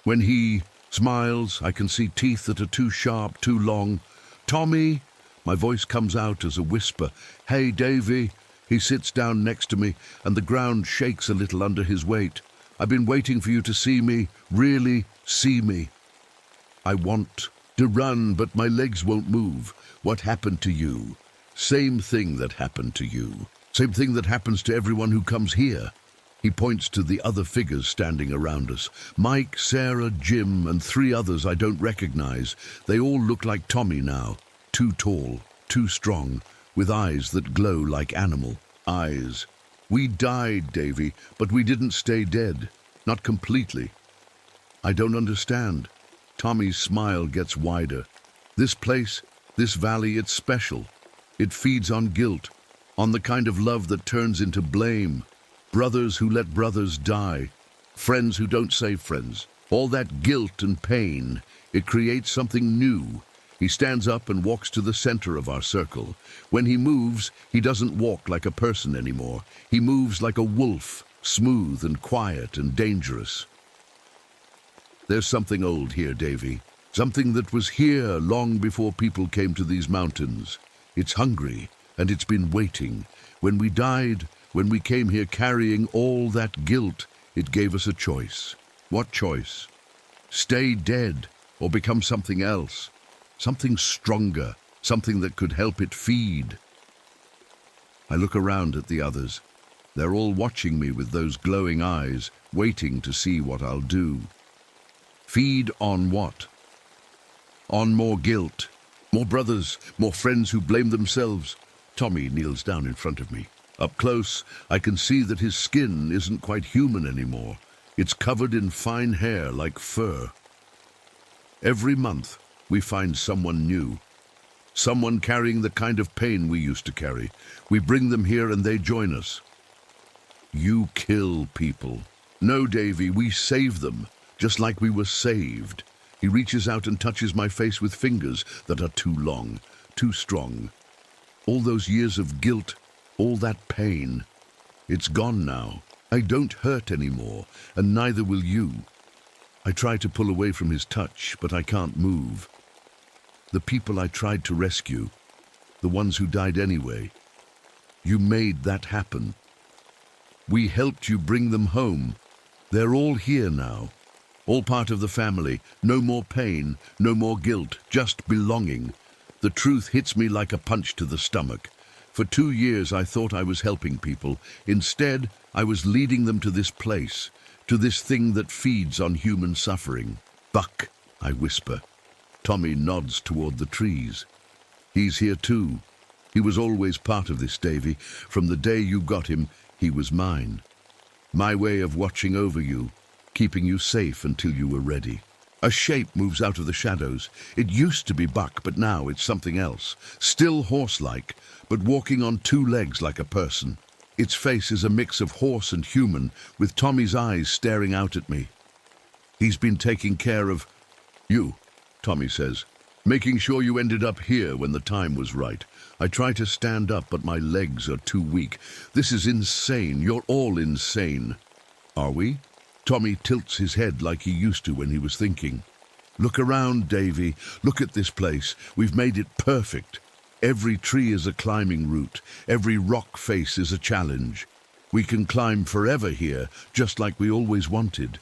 When he smiles, I can see teeth that are too sharp, too long. "Tommy!" My voice comes out as a whisper. "Hey, Davy!" He sits down next to me, and the ground shakes a little under his weight. "I've been waiting for you to see me, really see me." I want to run, but my legs won't move. "What happened to you?" "Same thing that happened to you. Same thing that happens to everyone who comes here." He points to the other figures standing around us. Mike, Sarah, Jim, and 3 others I don't recognize. They all look like Tommy now. Too tall, too strong, with eyes that glow like animal eyes. "We died, Davy, but we didn't stay dead. Not completely." "I don't understand." Tommy's smile gets wider. "This place, this valley, it's special. It feeds on guilt, on the kind of love that turns into blame. Brothers who let brothers die. Friends who don't save friends. All that guilt and pain, it creates something new." He stands up and walks to the center of our circle. When he moves, he doesn't walk like a person anymore. He moves like a wolf, smooth and quiet and dangerous. "There's something old here, Davy. Something that was here long before people came to these mountains. It's hungry, And it's been waiting. When we died, when we came here carrying all that guilt, it gave us a choice. What choice? Stay dead or become something else, something stronger, something that could help it feed. I look around at the others. They're all watching me with those glowing eyes, waiting to see what I'll do. Feed on what? On more guilt, more brothers, more friends who blame themselves. Tommy kneels down in front of me. Up close, I can see that his skin isn't quite human anymore. It's covered in fine hair like fur. Every month, we find someone new. Someone carrying the kind of pain we used to carry. We bring them here and they join us. You kill people. No, Davy, we save them, just like we were saved. He reaches out and touches my face with fingers that are too long, too strong. All those years of guilt, all that pain, it's gone now. I don't hurt anymore, and neither will you. I try to pull away from his touch, but I can't move. The people I tried to rescue, the ones who died anyway, you made that happen. We helped you bring them home. They're all here now, all part of the family. No more pain, no more guilt, just belonging. The truth hits me like a punch to the stomach. For 2 years I thought I was helping people. Instead, I was leading them to this place, to this thing that feeds on human suffering. Buck, I whisper. Tommy nods toward the trees. He's here too. He was always part of this, Davy. From the day you got him, he was mine. My way of watching over you, keeping you safe until you were ready. A shape moves out of the shadows. It used to be Buck, but now it's something else. Still horse-like, but walking on 2 legs like a person. Its face is a mix of horse and human, with Tommy's eyes staring out at me. He's been taking care of you, Tommy says, making sure you ended up here when the time was right. I try to stand up, but my legs are too weak. This is insane. You're all insane. Are we? Tommy tilts his head like he used to when he was thinking. Look around, Davy. Look at this place. We've made it perfect. Every tree is a climbing route. Every rock face is a challenge. We can climb forever here, just like we always wanted.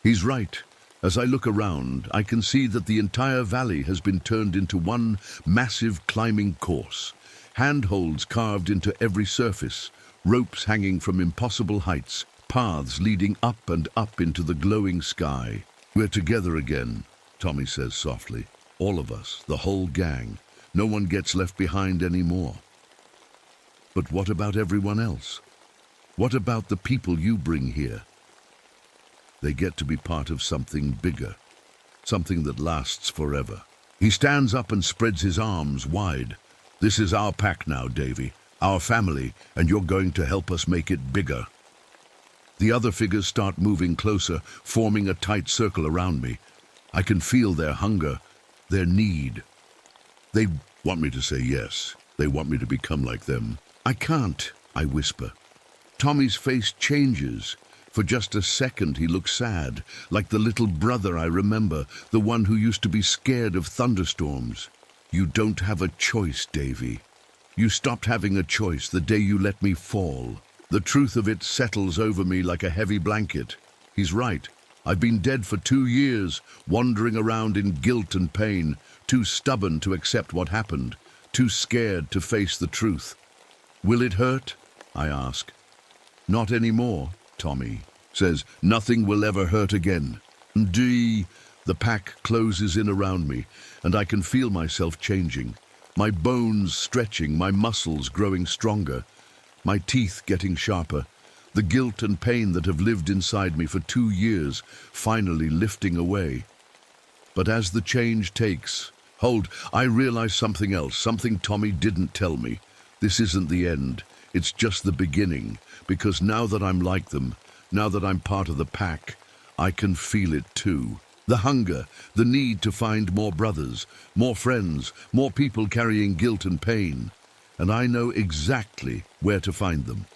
He's right. As I look around, I can see that the entire valley has been turned into one massive climbing course. Handholds carved into every surface, ropes hanging from impossible heights, paths leading up and up into the glowing sky. We're together again, Tommy says softly. All of us, the whole gang. No one gets left behind anymore. But what about everyone else? What about the people you bring here? They get to be part of something bigger, something that lasts forever. He stands up and spreads his arms wide. This is our pack now, Davy, our family, and you're going to help us make it bigger. The other figures start moving closer, forming a tight circle around me. I can feel their hunger, their need. They want me to say yes. They want me to become like them. I can't, I whisper. Tommy's face changes. For just a second he looks sad, like the little brother I remember, the one who used to be scared of thunderstorms. You don't have a choice, Davy. You stopped having a choice the day you let me fall. The truth of it settles over me like a heavy blanket. He's right. I've been dead for 2 years, wandering around in guilt and pain, too stubborn to accept what happened, too scared to face the truth. Will it hurt? I ask. Not anymore, Tommy says. Nothing will ever hurt again. The pack closes in around me, and I can feel myself changing. My bones stretching, my muscles growing stronger, my teeth getting sharper. The guilt and pain that have lived inside me for 2 years finally lifting away. But as the change takes hold, I realize something else, something Tommy didn't tell me. This isn't the end. It's just the beginning, because now that I'm like them, now that I'm part of the pack, I can feel it too. The hunger, the need to find more brothers, more friends, more people carrying guilt and pain. And I know exactly where to find them.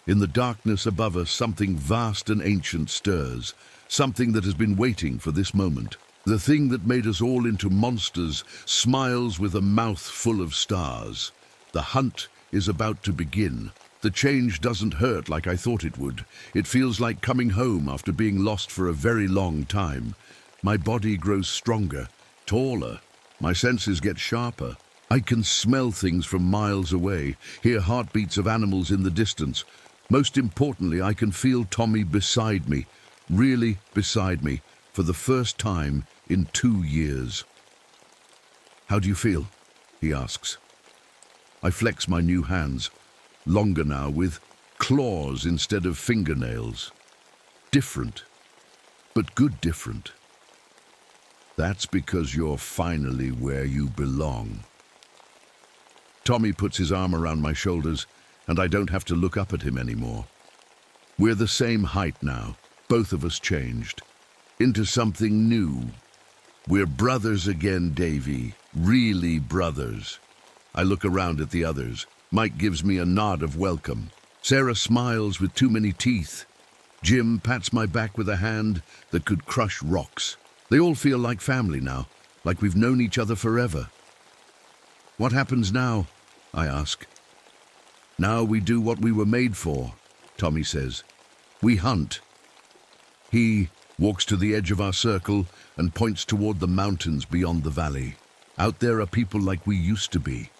In the darkness above us, something vast and ancient stirs, something that has been waiting for this moment. The thing that made us all into monsters smiles with a mouth full of stars. The hunt is about to begin. The change doesn't hurt like I thought it would. It feels like coming home after being lost for a very long time. My body grows stronger, taller. My senses get sharper. I can smell things from miles away, hear heartbeats of animals in the distance. Most importantly, I can feel Tommy beside me, really beside me, for the first time in 2 years. "How do you feel?" he asks. I flex my new hands, longer now, with claws instead of fingernails. Different, but good different. "That's because you're finally where you belong." Tommy puts his arm around my shoulders, and I don't have to look up at him anymore. We're the same height now, both of us changed, into something new. We're brothers again, Davy, really brothers. I look around at the others. Mike gives me a nod of welcome. Sarah smiles with too many teeth. Jim pats my back with a hand that could crush rocks. They all feel like family now, like we've known each other forever. "What happens now?" I ask. "Now we do what we were made for," Tommy says. "We hunt." He walks to the edge of our circle and points toward the mountains beyond the valley. Out there are people like we used to be.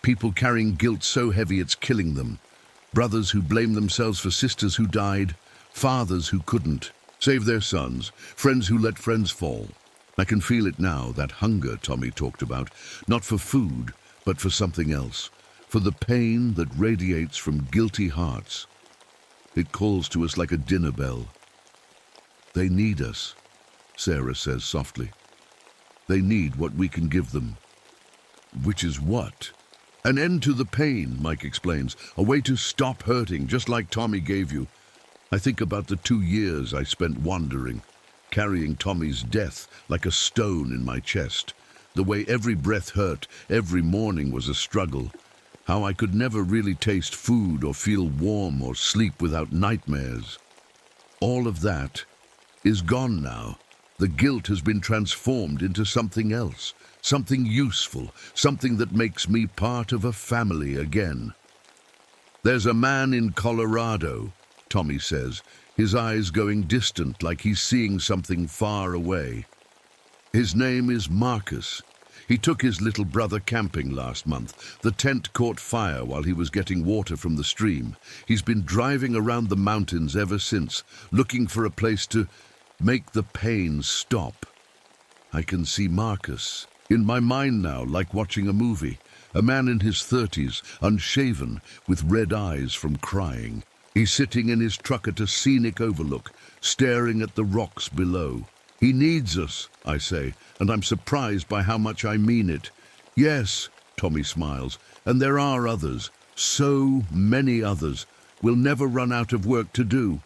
People carrying guilt so heavy it's killing them. Brothers who blame themselves for sisters who died. Fathers who couldn't save their sons. Friends who let friends fall. I can feel it now, that hunger Tommy talked about. Not for food, but for something else. For the pain that radiates from guilty hearts. It calls to us like a dinner bell. "They need us," Sarah says softly. "They need what we can give them." "Which is what?" "An end to the pain," Mike explains. "A way to stop hurting, just like Tommy gave you." I think about the 2 years I spent wandering, carrying Tommy's death like a stone in my chest. The way every breath hurt, every morning was a struggle. How I could never really taste food or feel warm or sleep without nightmares. All of that is gone now. The guilt has been transformed into something else, something useful, something that makes me part of a family again. "There's a man in Colorado," Tommy says, his eyes going distant like he's seeing something far away. "His name is Marcus. He took his little brother camping last month. The tent caught fire while he was getting water from the stream. He's been driving around the mountains ever since, looking for a place to make the pain stop." I can see Marcus in my mind now, like watching a movie. A man in his 30s, unshaven, with red eyes from crying. He's sitting in his truck at a scenic overlook, staring at the rocks below. "He needs us," I say, and I'm surprised by how much I mean it. "Yes," Tommy smiles, "and there are others, so many others. We'll never run out of work to do."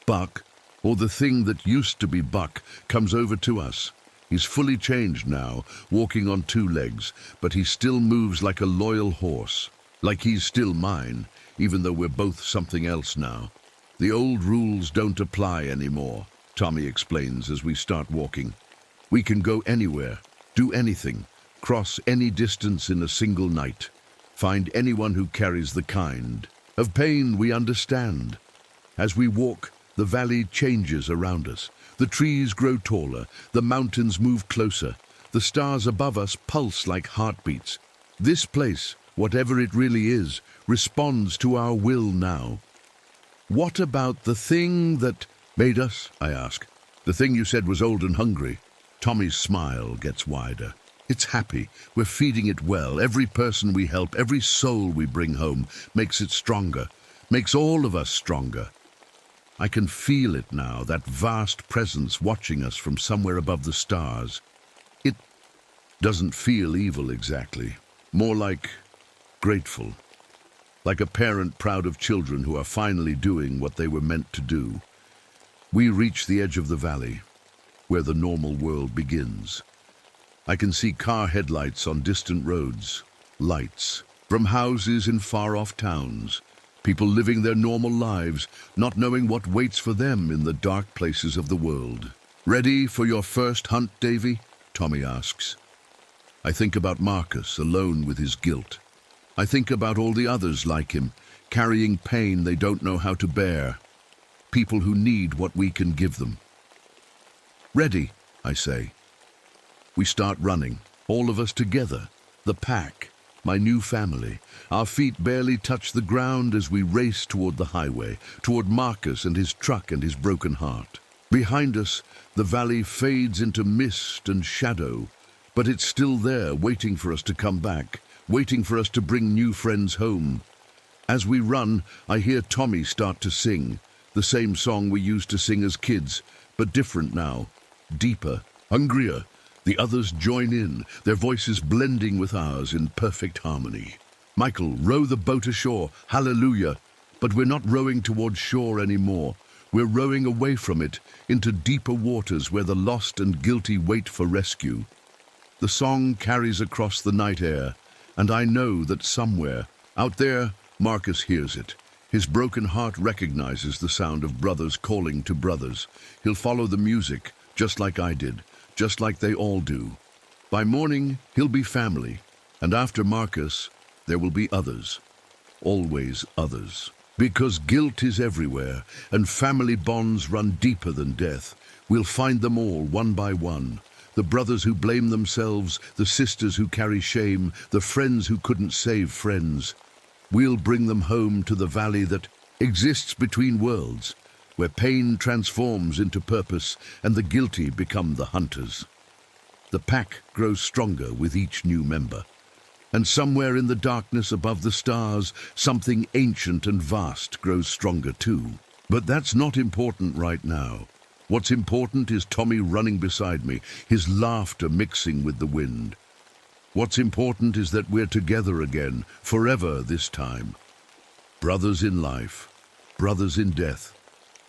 Buck, or the thing that used to be Buck, comes over to us. He's fully changed now, walking on 2 legs, but he still moves like a loyal horse, like he's still mine, even though we're both something else now. "The old rules don't apply anymore," Tommy explains as we start walking. "We can go anywhere, do anything, cross any distance in a single night, find anyone who carries the kind of pain we understand. As we walk, the valley changes around us. The trees grow taller, the mountains move closer, the stars above us pulse like heartbeats. This place, whatever it really is, responds to our will now." "What about the thing that made us?" I ask. "The thing you said was old and hungry." Tommy's smile gets wider. It's happy. We're feeding it well. Every person we help, every soul we bring home makes it stronger, makes all of us stronger. I can feel it now, that vast presence watching us from somewhere above the stars. It doesn't feel evil exactly, more like grateful. Like a parent proud of children who are finally doing what they were meant to do. We reach the edge of the valley, where the normal world begins. I can see car headlights on distant roads, lights from houses in far-off towns. People living their normal lives, not knowing what waits for them in the dark places of the world. "Ready for your first hunt, Davy?" Tommy asks. I think about Marcus, alone with his guilt. I think about all the others like him, carrying pain they don't know how to bear. People who need what we can give them. Ready, I say. We start running, all of us together, the pack, my new family. Our feet barely touch the ground as we race toward the highway, toward Marcus and his truck and his broken heart. Behind us, the valley fades into mist and shadow, but it's still there, waiting for us to come back, waiting for us to bring new friends home. As we run, I hear Tommy start to sing, the same song we used to sing as kids, but different now, deeper, hungrier. The others join in, their voices blending with ours in perfect harmony. Michael, row the boat ashore, hallelujah. But we're not rowing towards shore anymore. We're rowing away from it, into deeper waters where the lost and guilty wait for rescue. The song carries across the night air, and I know that somewhere, out there, Marcus hears it. His broken heart recognizes the sound of brothers calling to brothers. He'll follow the music, just like I did, just like they all do. By morning, he'll be family, and after Marcus, there will be others. Always others. Because guilt is everywhere, and family bonds run deeper than death. We'll find them all, one by one. The brothers who blame themselves, the sisters who carry shame, the friends who couldn't save friends. We'll bring them home to the valley that exists between worlds, where pain transforms into purpose and the guilty become the hunters. The pack grows stronger with each new member. And somewhere in the darkness above the stars, something ancient and vast grows stronger too. But that's not important right now. What's important is Tommy running beside me, his laughter mixing with the wind. What's important is that we're together again, forever this time. Brothers in life, brothers in death,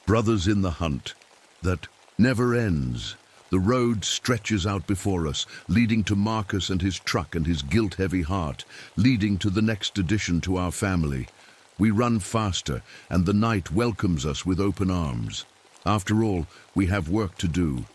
brothers in the hunt that never ends. The road stretches out before us, leading to Marcus and his truck and his guilt-heavy heart, leading to the next addition to our family. We run faster, and the night welcomes us with open arms. After all, we have work to do.